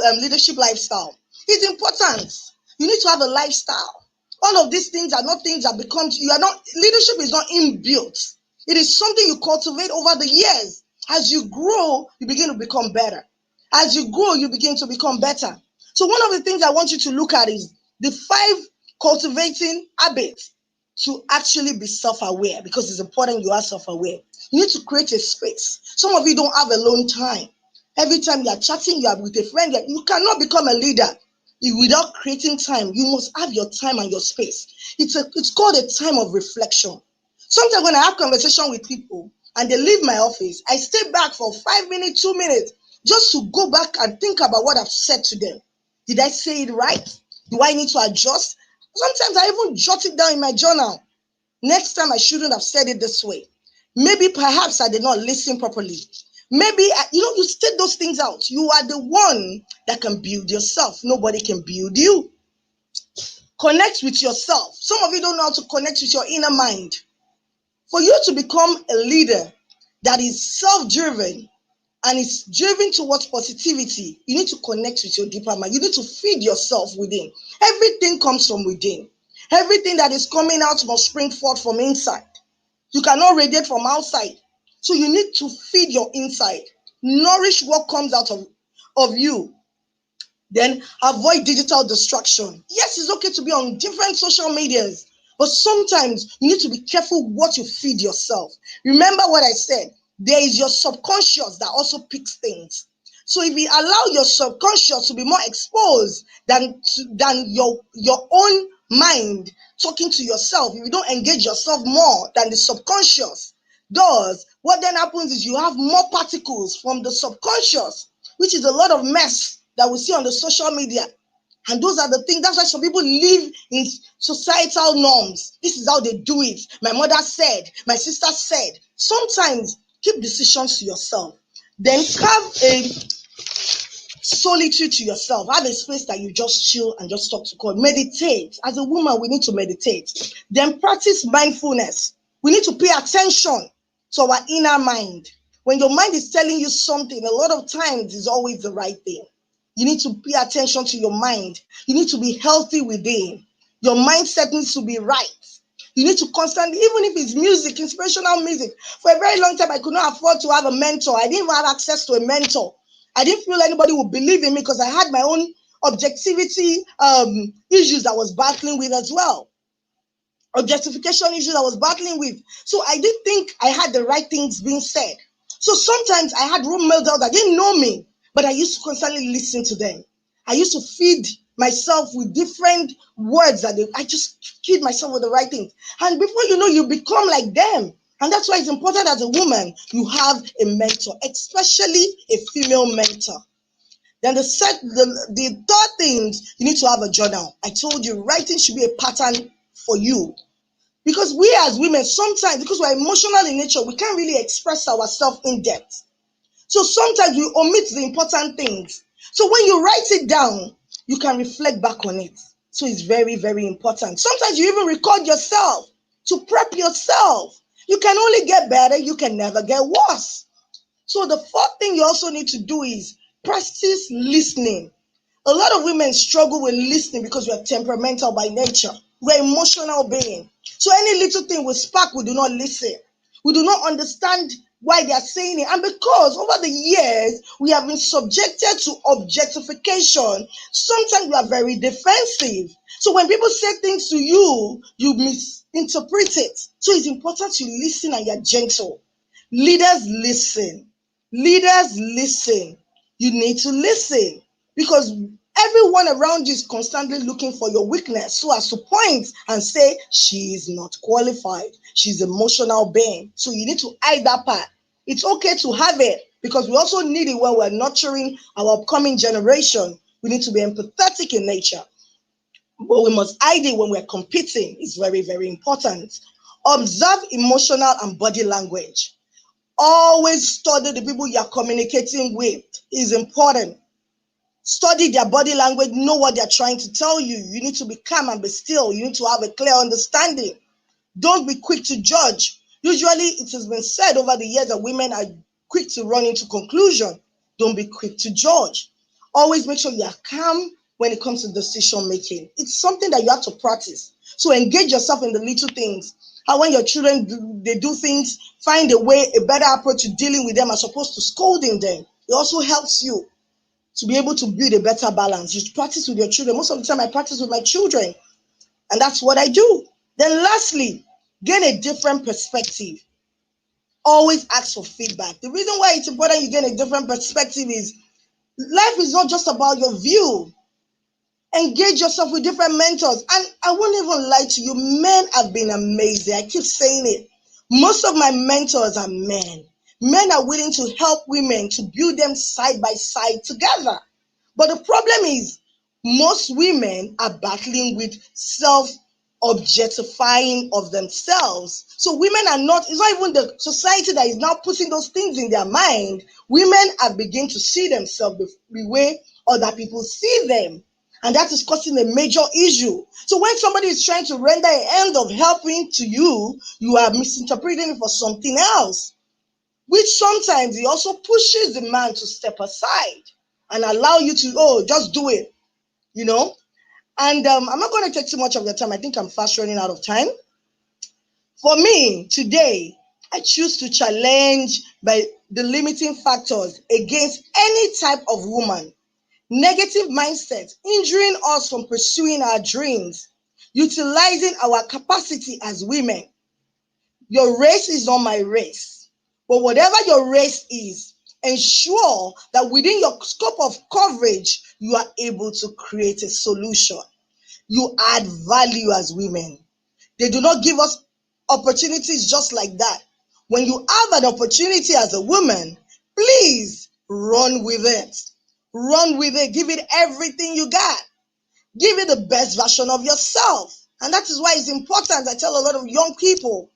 Speaker 12: It's important. You need to have a lifestyle. All of these things are not things that leadership is not inbuilt. It is something you cultivate over the years. As you grow, you begin to become better. As you grow, you begin to become better. So one of the things I want you to look at is the 5 cultivating habits to actually be self-aware, because it's important you are self-aware. You need to create a space. Some of you don't have alone time. Every time you are chatting, you are with a friend, you cannot become a leader without creating time. You must have your time and your space. It's called a time of reflection. Sometimes when I have conversation with people and they leave my office, I stay back for 5 minutes, 2 minutes, just to go back and think about what I've said to them. Did I say it right? Do I need to adjust? Sometimes I even jot it down in my journal. Next time I shouldn't have said it this way. Maybe perhaps I did not listen properly. Maybe, you state those things out. You are the one that can build yourself. Nobody can build you. Connect with yourself. Some of you don't know how to connect with your inner mind. For you to become a leader that is self-driven and is driven towards positivity, you need to connect with your deeper mind. You need to feed yourself within. Everything comes from within. Everything that is coming out must spring forth from inside. You cannot radiate from outside. So you need to feed your inside. Nourish what comes out of you. Then avoid digital distraction. Yes, it's okay to be on different social medias, but sometimes you need to be careful what you feed yourself. Remember what I said. There is your subconscious that also picks things. So if you allow your subconscious to be more exposed than your own mind talking to yourself, if you don't engage yourself more than the subconscious does, what then happens is you have more particles from the subconscious, which is a lot of mess that we see on the social media. And those are the things, that's why some people live in societal norms. This is how they do it. My mother said, my sister said. Sometimes keep decisions to yourself. Then have a solitude to yourself. Have a space that you just chill and just talk to God. Meditate. As a woman, we need to meditate. Then practice mindfulness. We need to pay attention to our inner mind. When your mind is telling you something, a lot of times it's always the right thing. You need to pay attention to your mind. You need to be healthy within. Your mindset needs to be right. You need to constantly, even if it's music, inspirational music. For a very long time, I could not afford to have a mentor. I didn't even have access to a mentor. I didn't feel anybody would believe in me because I had my own objectivity issues I was battling with as well. Objectification issues I was battling with. So I didn't think I had the right things being said. So sometimes I had role models that didn't know me, but I used to constantly listen to them. I used to feed myself with different words I just feed myself with the right things. And before you know, you become like them. And that's why it's important as a woman, you have a mentor, especially a female mentor. Then the third thing, you need to have a journal. I told you, writing should be a pattern for you. Because we as women, sometimes, because we're emotional in nature, we can't really express ourselves in depth. So sometimes we omit the important things. So when you write it down, you can reflect back on it. So it's very, very important. Sometimes you even record yourself to prep yourself. You can only get better, you can never get worse. So the fourth thing you also need to do is practice listening. A lot of women struggle with listening because we are temperamental by nature. We're emotional being. So any little thing we spark, we do not listen. We do not understand why they are saying it. And because over the years, we have been subjected to objectification, sometimes we are very defensive. So when people say things to you, you misinterpret it. So it's important you listen and you're gentle. Leaders listen. Leaders listen. You need to listen because everyone around you is constantly looking for your weakness so as to point and say she is not qualified, she's emotional being, so you need to hide that part. It's okay to have it because we also need it when we're nurturing our upcoming generation. We need to be empathetic in nature, but we must hide it when we're competing. It's very, very important. Observe emotional and body language. Always study the people you're communicating with. Is important. Study their body language, know what they're trying to tell you. You need to be calm and be still. You need to have a clear understanding. Don't be quick to judge. Usually, it has been said over the years that women are quick to run into conclusion. Don't be quick to judge. Always make sure you are calm when it comes to decision making. It's something that you have to practice. So engage yourself in the little things. How when your children they do things, find a way, a better approach to dealing with them as opposed to scolding them. It also helps you to be able to build a better balance. You practice with your children. Most of the time, I practice with my children, and that's what I do. Then, lastly, gain a different perspective. Always ask for feedback. The reason why it's important you gain a different perspective is life is not just about your view. Engage yourself with different mentors. And I won't even lie to you, men have been amazing. I keep saying it. Most of my mentors are men. Men are willing to help women to build them side by side together. But the problem is, most women are battling with self objectifying of themselves. So women are not, it's not even the society that is now putting those things in their mind. Women are beginning to see themselves the way other people see them. And that is causing a major issue. So when somebody is trying to render an end of helping to you, you are misinterpreting it for something else, which sometimes it also pushes the man to step aside and allow you to, oh, just do it, you know? And I'm not going to take too much of your time. I think I'm fast running out of time. For me, today, I choose to challenge by the limiting factors against any type of woman. Negative mindset, injuring us from pursuing our dreams, utilizing our capacity as women. Your race is not my race. But whatever your race is, ensure that within your scope of coverage, you are able to create a solution. You add value as women. They do not give us opportunities just like that. When you have an opportunity as a woman, please run with it. Run with it. Give it everything you got. Give it the best version of yourself. And that is why it's important. I tell a lot of young people,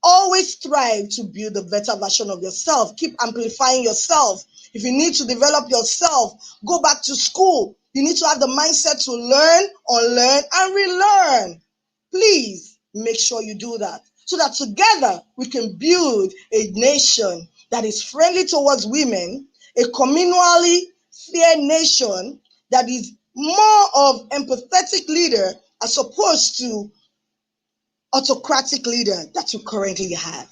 Speaker 12: always strive to build a better version of yourself. Keep amplifying yourself. If you need to develop yourself, go back to school. You need to have the mindset to learn, unlearn, and relearn. Please make sure you do that so that together we can build a nation that is friendly towards women, a communally fair nation that is more of empathetic leader as opposed to autocratic leader that you currently have.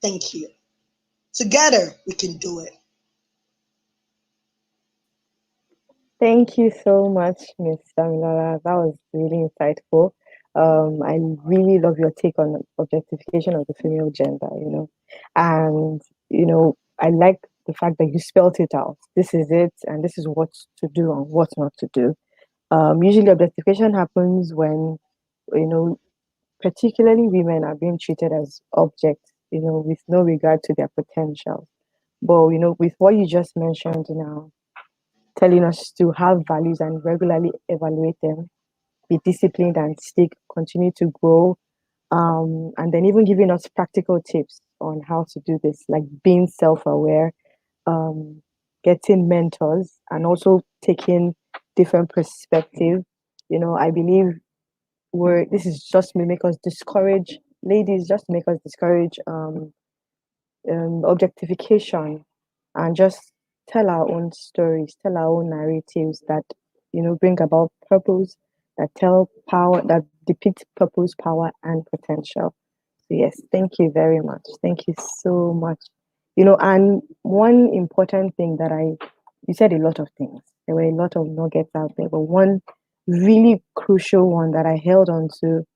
Speaker 12: Thank you. Together, we can do it.
Speaker 7: Thank you so much, Miss Damilola. That was really insightful. I really love your take on objectification of the female gender, and I like the fact that you spelt it out. This is it, and this is what to do and what not to do. Usually, objectification happens when, you know, particularly women are being treated as objects, with no regard to their potential. But, with what you just mentioned now, telling us to have values and regularly evaluate them, be disciplined and stick, continue to grow, and then even giving us practical tips on how to do this, like being self-aware, um, getting mentors, and also taking different perspective. I believe this is just may make us discourage ladies, just to make us discourage objectification, and just tell our own stories, tell our own narratives that bring about purpose, that tell power, that depict purpose, power, and potential. So yes, thank you very much. Thank you so much. And one important thing that you said a lot of things. There were a lot of nuggets out there, but one really crucial one that I held on to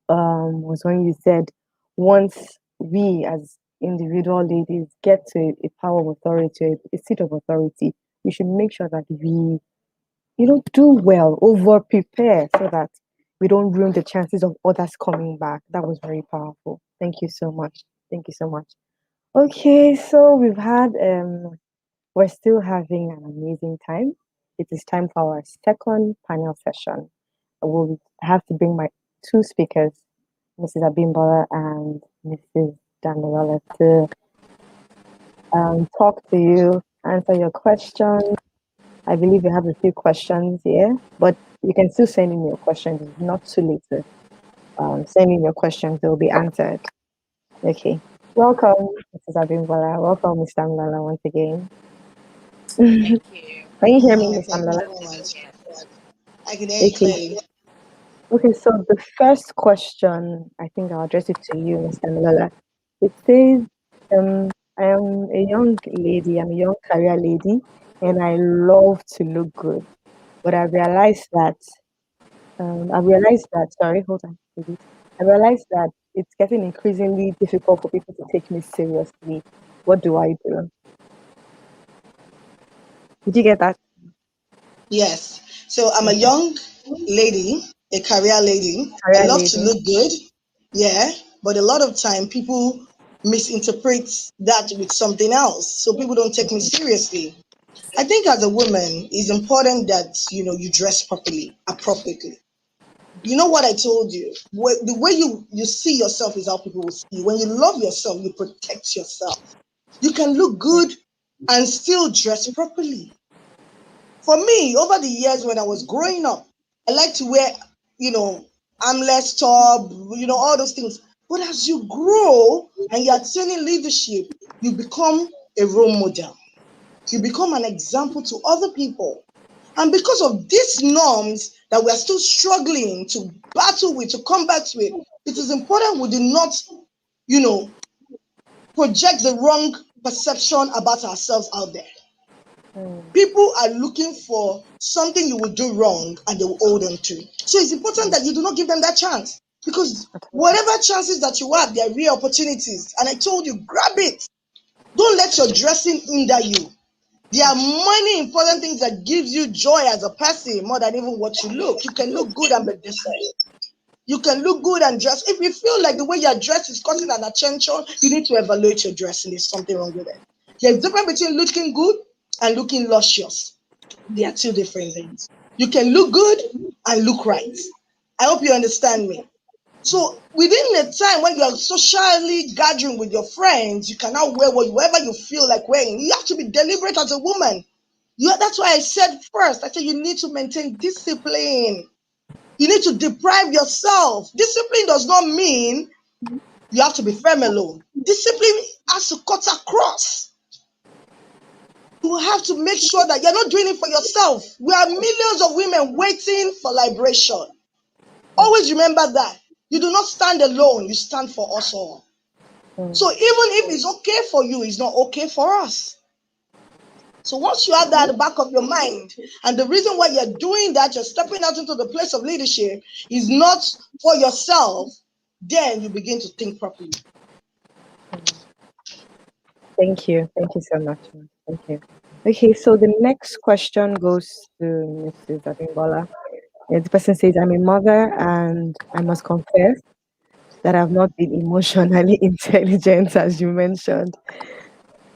Speaker 7: was when you said once we as individual ladies get to a power of authority, a seat of authority, we should make sure that we, do well, over prepare so that we don't ruin the chances of others coming back. That was very powerful. Thank you so much. Thank you so much. Okay, so we're still having an amazing time. It is time for our second panel session. I will have to bring my two speakers, Mrs. Abimbola and Mrs. Daniela, to talk to you, answer your questions. I believe you have a few questions here, but you can still send in your questions. It's not too late to send in your questions. They will be answered. Okay. Welcome, Mrs. Abimbola. Welcome, Mr. Amlala, once again.
Speaker 11: Thank you.
Speaker 7: Can you hear me,
Speaker 12: Hi,
Speaker 7: Mr.
Speaker 12: thank you
Speaker 7: Amlala?
Speaker 12: very much. I can hear you
Speaker 7: Okay.
Speaker 12: clearly.
Speaker 7: Okay, so the first question, I think I'll address it to you, Mr. Amlala. It says, I am a young lady, I'm a young career lady, and I love to look good. But sorry, hold on, please. I realized that it's getting increasingly difficult for people to take me seriously. What do I do? Did you get that?
Speaker 12: Yes. So I'm a
Speaker 7: Okay.
Speaker 12: young lady, a career lady. I
Speaker 7: Career
Speaker 12: love to
Speaker 7: lady.
Speaker 12: look good. Yeah. But a lot of time people misinterpret that with something else. So people don't take me seriously. I think as a woman, it's important that you dress properly, appropriately. You know what I told you? The way you see yourself is how people will see you. When you love yourself, you protect yourself. You can look good and still dress properly. For me, over the years when I was growing up, I like to wear, you know, armless top, all those things. But as you grow and you're attaining leadership, you become a role model. You become an example to other people. And because of these norms that we are still struggling to battle with, to combat with, it is important we do not, you know, project the wrong perception about ourselves out there. People are looking for something you will do wrong and they will hold on to. So it's important that you do not give them that chance, because whatever chances that you have, they are real opportunities. And I told you, grab it. Don't let your dressing hinder you. There are many important things that gives you joy as a person more than even what you look. You can look good and be decent. You can look good and dress. If you feel like the way you're dressed is causing an attention, you need to evaluate your dressing. There's something wrong with it. There's a difference between looking good and looking luscious. They are two different things. You can look good and look right. I hope you understand me. So within the time when you are socially gathering with your friends, you cannot wear whatever you feel like wearing. You have to be deliberate as a woman. That's why I said first, I said you need to maintain discipline. You need to deprive yourself. Discipline does not mean you have to be firm alone. Discipline has to cut across. You have to make sure that you're not doing it for yourself. We are millions of women waiting for liberation. Always remember that. You do not stand alone, you stand for us all. So even if it's okay for you, it's not okay for us. So once you have that at the back of your mind, and the reason why you're doing that, you're stepping out into the place of leadership, is not for yourself, then you begin to think properly.
Speaker 7: Thank you. Thank you so much. Thank you. Okay, so the next question goes to Mrs. Abimbola. The person says, I'm a mother and I must confess that I've not been emotionally intelligent, as you mentioned.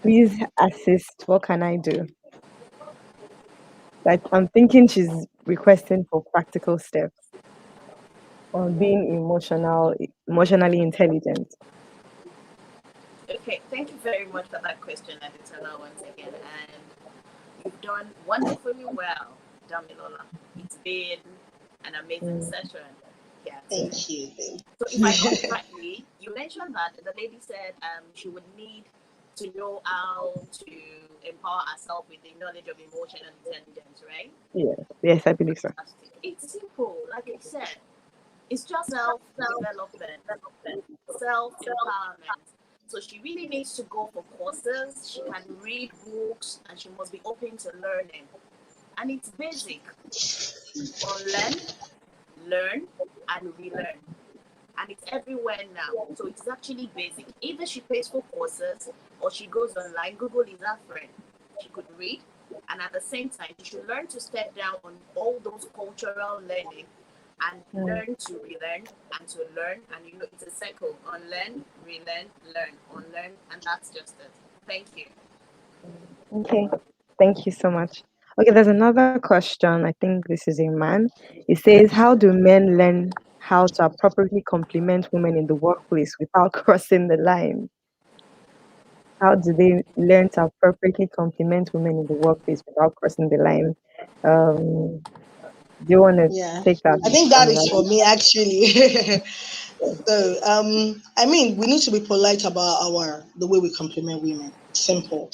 Speaker 7: Please assist. What can I do? Like, I'm thinking she's requesting for practical steps on being emotionally intelligent.
Speaker 11: Okay, thank you very much for that question, Aditana, once again. And you've done wonderfully well, Damilola. It's been an amazing session. Yeah.
Speaker 12: Thank you.
Speaker 11: So if I got it rightly, you mentioned that the lady said she would need to know how to empower herself with the knowledge of emotion and intelligence, right?
Speaker 7: Yes, I believe so.
Speaker 11: Fantastic. It's simple, like I said. It's just self-development, self-empowerment. So she really needs to go for courses. She can read books, and she must be open to learning. And it's basic. Unlearn, learn, and relearn. And it's everywhere now. So it's actually basic. Either she pays for courses or she goes online. Google is her friend. She could read, and at the same time, she should learn to step down on all those cultural learning and learn to relearn and to learn. And it's a cycle: unlearn, relearn, learn, unlearn, and that's just it. Thank you.
Speaker 7: Okay, thank you so much. Okay, there's another question. I think this is a man. It says, how do men learn how to appropriately compliment women in the workplace without crossing the line? How do they learn to appropriately compliment women in the workplace without crossing the line? Do you want to
Speaker 12: Yeah,
Speaker 7: take that?
Speaker 12: I think that is for me actually. So, I mean, we need to be polite about the way we compliment women. Simple.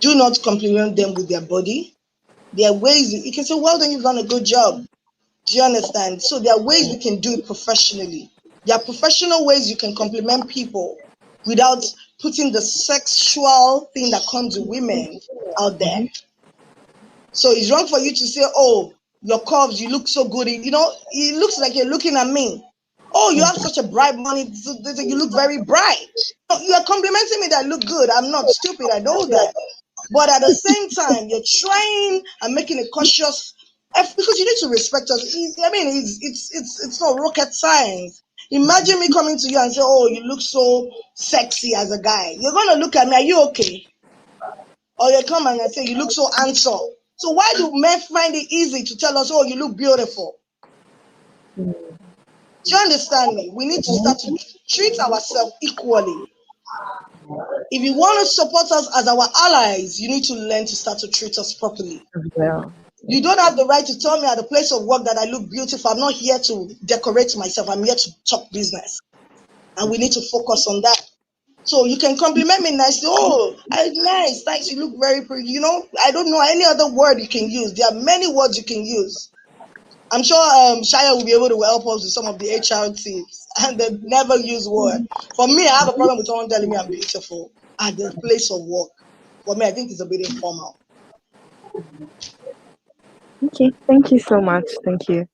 Speaker 12: Do not compliment them with their body. There are ways you can say, "Well done, you've done a good job." Do you understand? So there are ways we can do it professionally. There are professional ways you can compliment people without putting the sexual thing that comes with women out there. So it's wrong for you to say, "Oh, your curves, you look so good." It looks like you're looking at me. "Oh, you have such a bright money. You look very bright." No, you are complimenting me that I look good. I'm not stupid. I know that. But at the same time, you're trying and making a cautious effort because you need to respect us. It's not rocket science. Imagine me coming to you and say, "Oh, you look so sexy as a guy." You're gonna look at me. Are you okay? Or you come and say, "You look so handsome." So why do men find it easy to tell us, "Oh, you look beautiful"? Do you understand me? We need to start to treat ourselves equally. If you want to support us as our allies, you need to learn to start to treat us properly.
Speaker 7: Well,
Speaker 12: You don't have the right to tell me at the place of work that I look beautiful. I'm not here to decorate myself. I'm here to talk business. And we need to focus on that. So you can compliment me nicely. "Oh, nice, thanks. You look very pretty." I don't know any other word you can use. There are many words you can use. I'm sure Shaya will be able to help us with some of the HR tips and the never use word. For me, I have a problem with someone telling me I'm beautiful at the place of work. For me, I think it's a bit informal.
Speaker 7: okay, thank you so much. Thank you.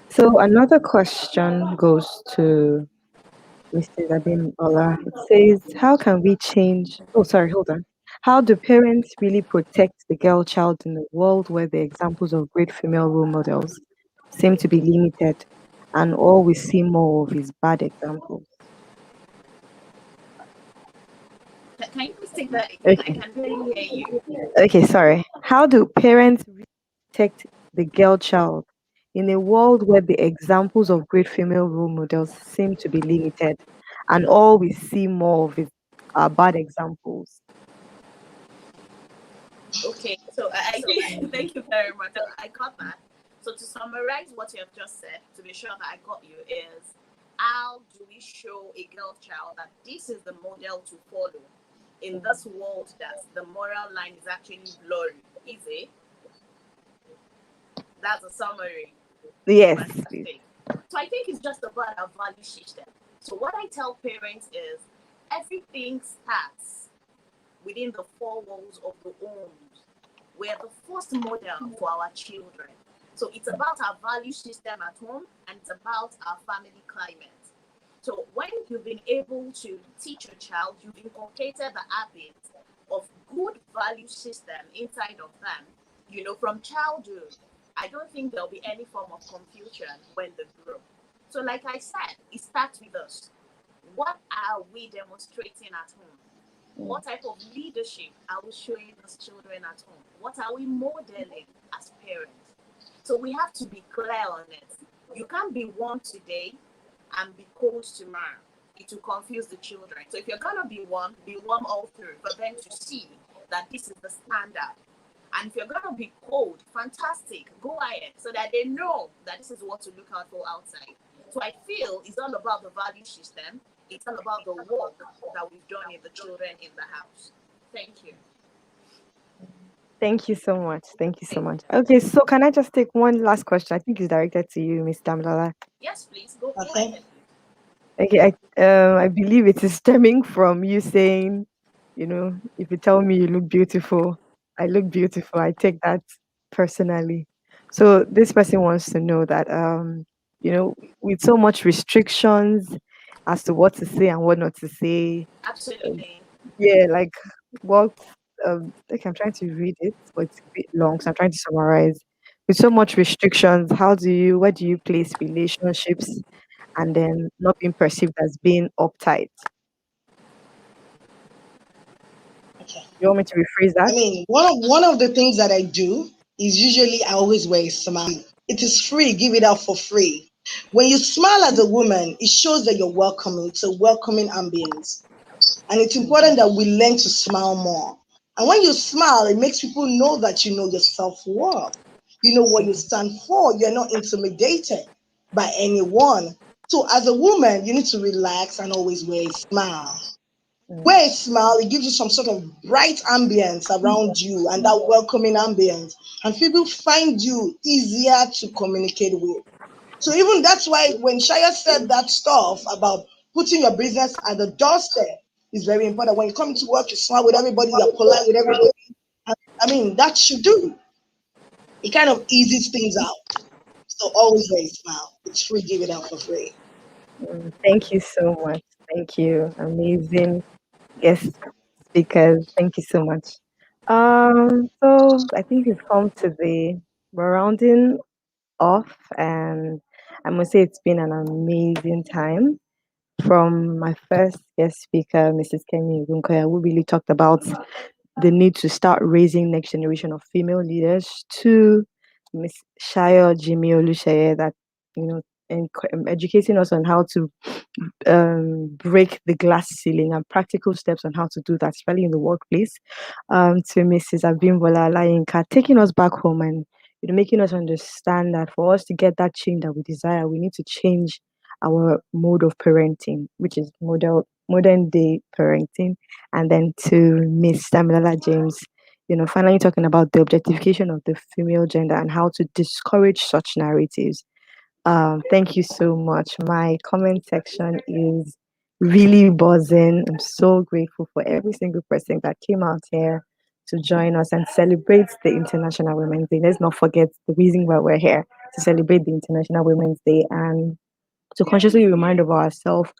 Speaker 7: So another question goes to Mr. Zabin Ola. It says, how can we change? Oh, sorry, hold on. How do parents really protect the girl child in a world where the examples of great female role models seem to be limited and all we see more of is bad examples?
Speaker 11: Can you please take that again? I
Speaker 7: Okay,
Speaker 11: can barely hear you.
Speaker 7: okay, sorry. How do parents really protect the girl child in a world where the examples of great female role models seem to be limited and all we see more of is bad examples?
Speaker 11: Okay, so I think thank you very much. I got that. So to summarize what you have just said, to be sure that I got you, is how do we show a girl child that this is the model to follow in this world that the moral line is actually blurry? Easy. That's a summary.
Speaker 7: Yes.
Speaker 11: Fantastic. So I think it's just about our value system. So what I tell parents is everything starts within the four walls of the home. We're the first model for our children. So it's about our value system at home and it's about our family climate. So when you've been able to teach your child, you've inculcated the habit of good value system inside of them, from childhood, I don't think there'll be any form of confusion when they grow. So like I said, it starts with us. What are we demonstrating at home? What type of leadership are we showing those children at home? What are we modeling as parents? So we have to be clear on it. You can't be warm today and be cold tomorrow. It will confuse the children. So if you're going to be warm all through for them to see that this is the standard. And if you're going to be cold, fantastic, go ahead, so that they know that this is what to look out for outside. So I feel it's all about the value system. It's all about the work that we've done in the children in the house. Thank you.
Speaker 7: Thank you so much. Thank you so much. Okay, so can I just take one last question? I think it's directed to you, Ms. Damlala.
Speaker 11: Yes, please, go
Speaker 12: Okay.
Speaker 11: ahead.
Speaker 7: Okay, I believe it is stemming from you saying, if you tell me you look beautiful, I look beautiful. I take that personally. So this person wants to know that, with so much restrictions as to what to say and what not to say,
Speaker 11: Absolutely.
Speaker 7: yeah, like what, like I'm trying to read it, but it's a bit long, so I'm trying to summarize. With so much restrictions, where do you place relationships and then not being perceived as being uptight?
Speaker 12: Okay.
Speaker 7: You want me to rephrase
Speaker 12: I
Speaker 7: that?
Speaker 12: mean, one of the things that I do is usually I always wear a smile. It is free, give it out for free. When you smile as a woman, it shows that you're welcoming. It's a welcoming ambience. And it's important that we learn to smile more. And when you smile, it makes people know that you know your self-worth. You know what you stand for. You're not intimidated by anyone. So as a woman, you need to relax and always wear a smile. Wear a smile, it gives you some sort of bright ambience around you and that welcoming ambience. And people find you easier to communicate with. So even that's why when Shaya said that stuff about putting your business at the doorstep is very important. When you come to work, you smile with everybody, you're polite with everybody. I mean, that should do. It kind of eases things out. So always wear a smile. It's free, give it out for free.
Speaker 7: Thank you so much. Thank you. Amazing guest speakers. Thank you so much. So I think we've come to the we're rounding off, and I must say it's been an amazing time. From my first guest speaker, Mrs. Kemi Ogunkoya, who really talked about the need to start raising next generation of female leaders, to Miss Shayo Jimmy Olusheye, that you know educating us on how to break the glass ceiling and practical steps on how to do that, especially in the workplace. To Mrs. Abimbola Alayinka, taking us back home and making us understand that for us to get that change that we desire, we need to change our mode of parenting, which is modern day parenting. And then to Miss Damilola James, finally talking about the objectification of the female gender and how to discourage such narratives. Thank you so much. My comment section is really buzzing. I'm so grateful for every single person that came out here to join us and celebrate the International Women's Day. Let's not forget the reason why we're here, to celebrate the International Women's Day and to consciously remind ourselves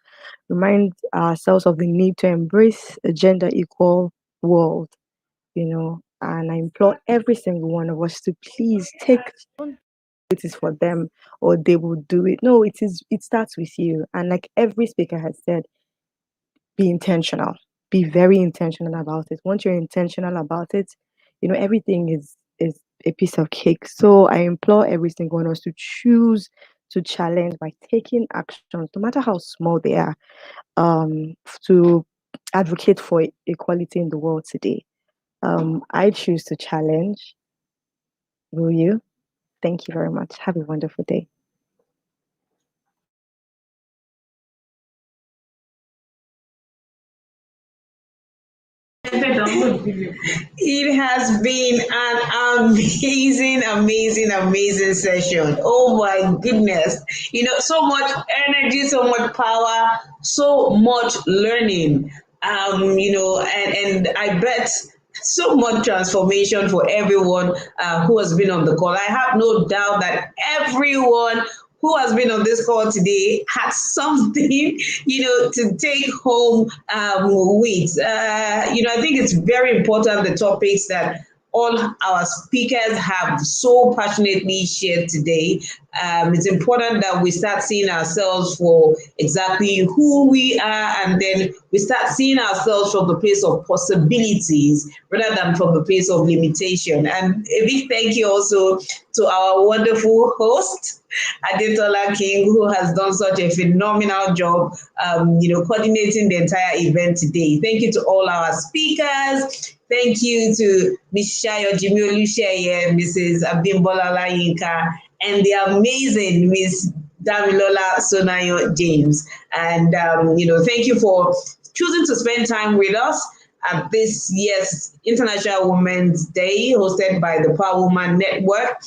Speaker 7: of the need to embrace a gender equal world, and I implore every single one of us to please take it is for them or they will do it. No, it starts with you. And like every speaker has said, be intentional. Be very intentional about it. Once you're intentional about it, everything is a piece of cake. So I implore every single one of us to choose to challenge by taking actions, no matter how small they are, to advocate for equality in the world today. I choose to challenge. Will you? Thank you very much. Have a wonderful day.
Speaker 10: It has been an amazing session. Oh my goodness. So much energy, so much power, so much learning. And I bet so much transformation for everyone who has been on the call. I have no doubt that everyone who has been on this call today had something, to take home with. I think it's very important the topics that all our speakers have so passionately shared today. It's important that we start seeing ourselves for exactly who we are, and then we start seeing ourselves from the place of possibilities rather than from the place of limitation. And a big thank you also to our wonderful host, Adetola King, who has done such a phenomenal job, coordinating the entire event today. Thank you to all our speakers. Thank you to Ms. Shayo Jimiolusheye, Mrs. Abimbola Layinka, and the amazing Ms. Damilola Sonayo James. And, thank you for choosing to spend time with us at this year's International Women's Day, hosted by the PowerWoman Network.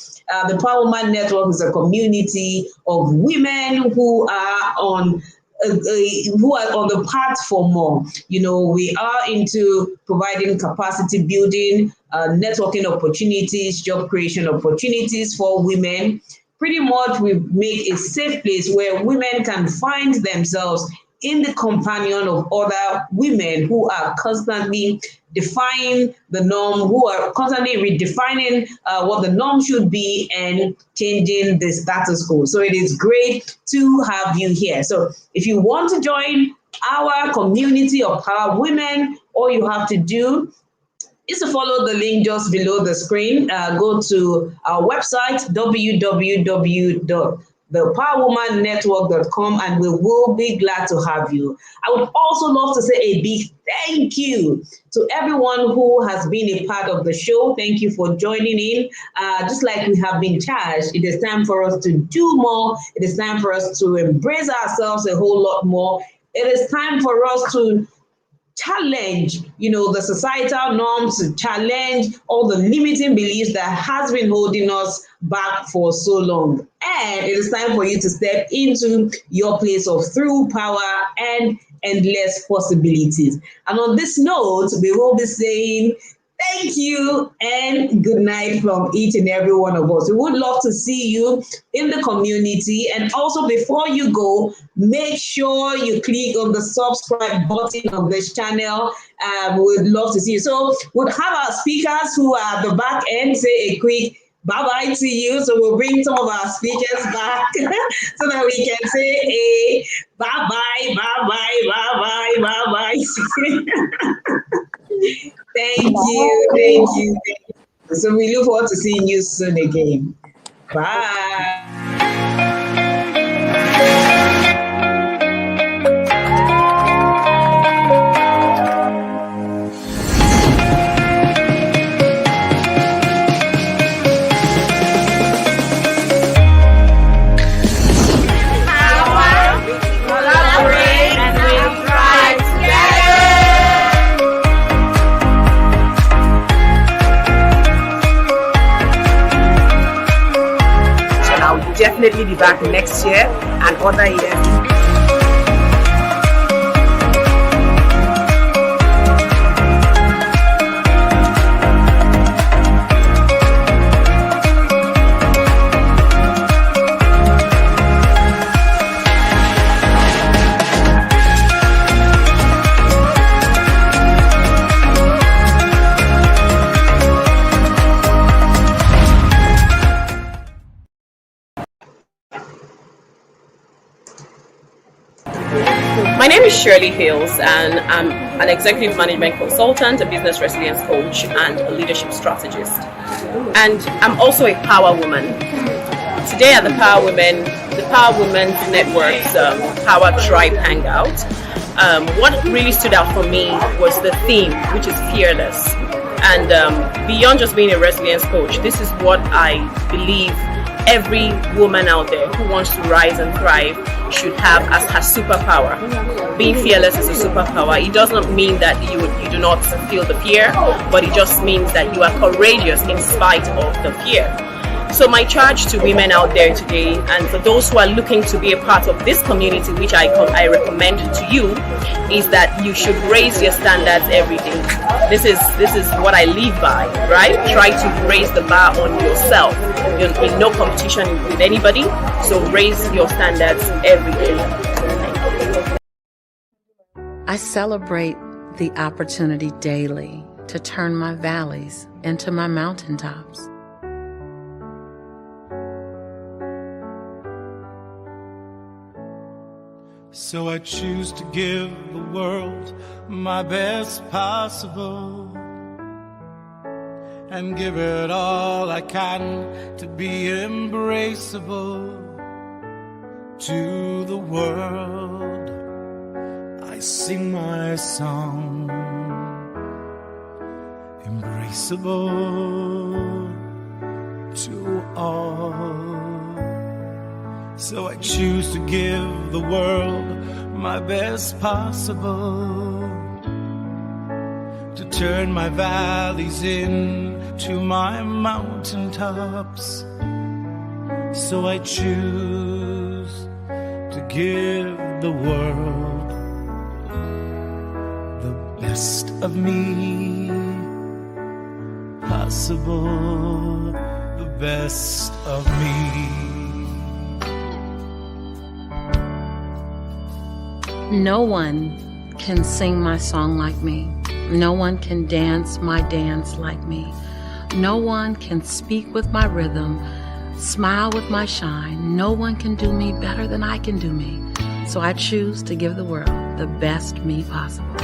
Speaker 10: The PowerWoman Network is a community of women who are on the path for more. We are into providing capacity building, networking opportunities, job creation opportunities for women. Pretty much we make a safe place where women can find themselves in the companion of other women who are constantly defying the norm, who are constantly redefining what the norm should be and changing the status quo. So it is great to have you here. So if you want to join our community of Power Women, all you have to do is to follow the link just below the screen. Go to our website, www.thepowerwomannetwork.com, and we will be glad to have you. I would also love to say a big thank you to everyone who has been a part of the show. Thank you for joining in. Just like we have been charged, it is time for us to do more. It is time for us to embrace ourselves a whole lot more. It is time for us to challenge, the societal norms, to challenge all the limiting beliefs that has been holding us back for so long. And it is time for you to step into your place of true power and endless possibilities. And on this note, we will be saying thank you and good night from each and every one of us. We would love to see you in the community. And also, before you go, make sure you click on the subscribe button of this channel. We'd love to see you. So we'll have our speakers who are at the back end say a quick bye-bye to you. So we'll bring some of our speakers back so that we can say a bye-bye, bye-bye, bye-bye, bye-bye. Thank you. So we look forward to seeing you soon again. Bye. Definitely be back next year and other years.
Speaker 4: My name is Shirley Hills, and I'm an executive management consultant, a business resilience coach, and a leadership strategist. And I'm also a power woman. Today at the PowerWoman Network's Power Tribe Hangout, what really stood out for me was the theme, which is fearless. And beyond just being a resilience coach, this is what I believe every woman out there who wants to rise and thrive should have as her superpower. Being fearless is a superpower. It does not mean that you do not feel the fear, but it just means that you are courageous in spite of the fear. So my charge to women out there today, and for those who are looking to be a part of this community, which I recommend to you, is that you should raise your standards every day. This is what I live by, right? Try to raise the bar on yourself. You're in no competition with anybody, so raise your standards every day.
Speaker 1: I celebrate the opportunity daily to turn my valleys into my mountaintops.
Speaker 2: So I choose to give the world my best possible and give it all I can to be embraceable. To the world I sing my song, embraceable to all. So I choose to give the world my best possible, to turn my valleys into my mountaintops. So I choose to give the world the best of me possible, the best of me.
Speaker 1: No one can sing my song like me. No one can dance my dance like me. No one can speak with my rhythm, smile with my shine. No one can do me better than I can do me. So I choose to give the world the best me possible.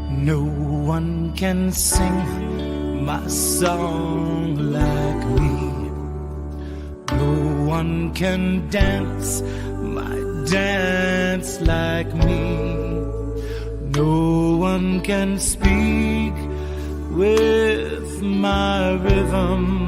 Speaker 2: No one can sing my song like me. No one can dance my dance like me. No one can speak with my rhythm.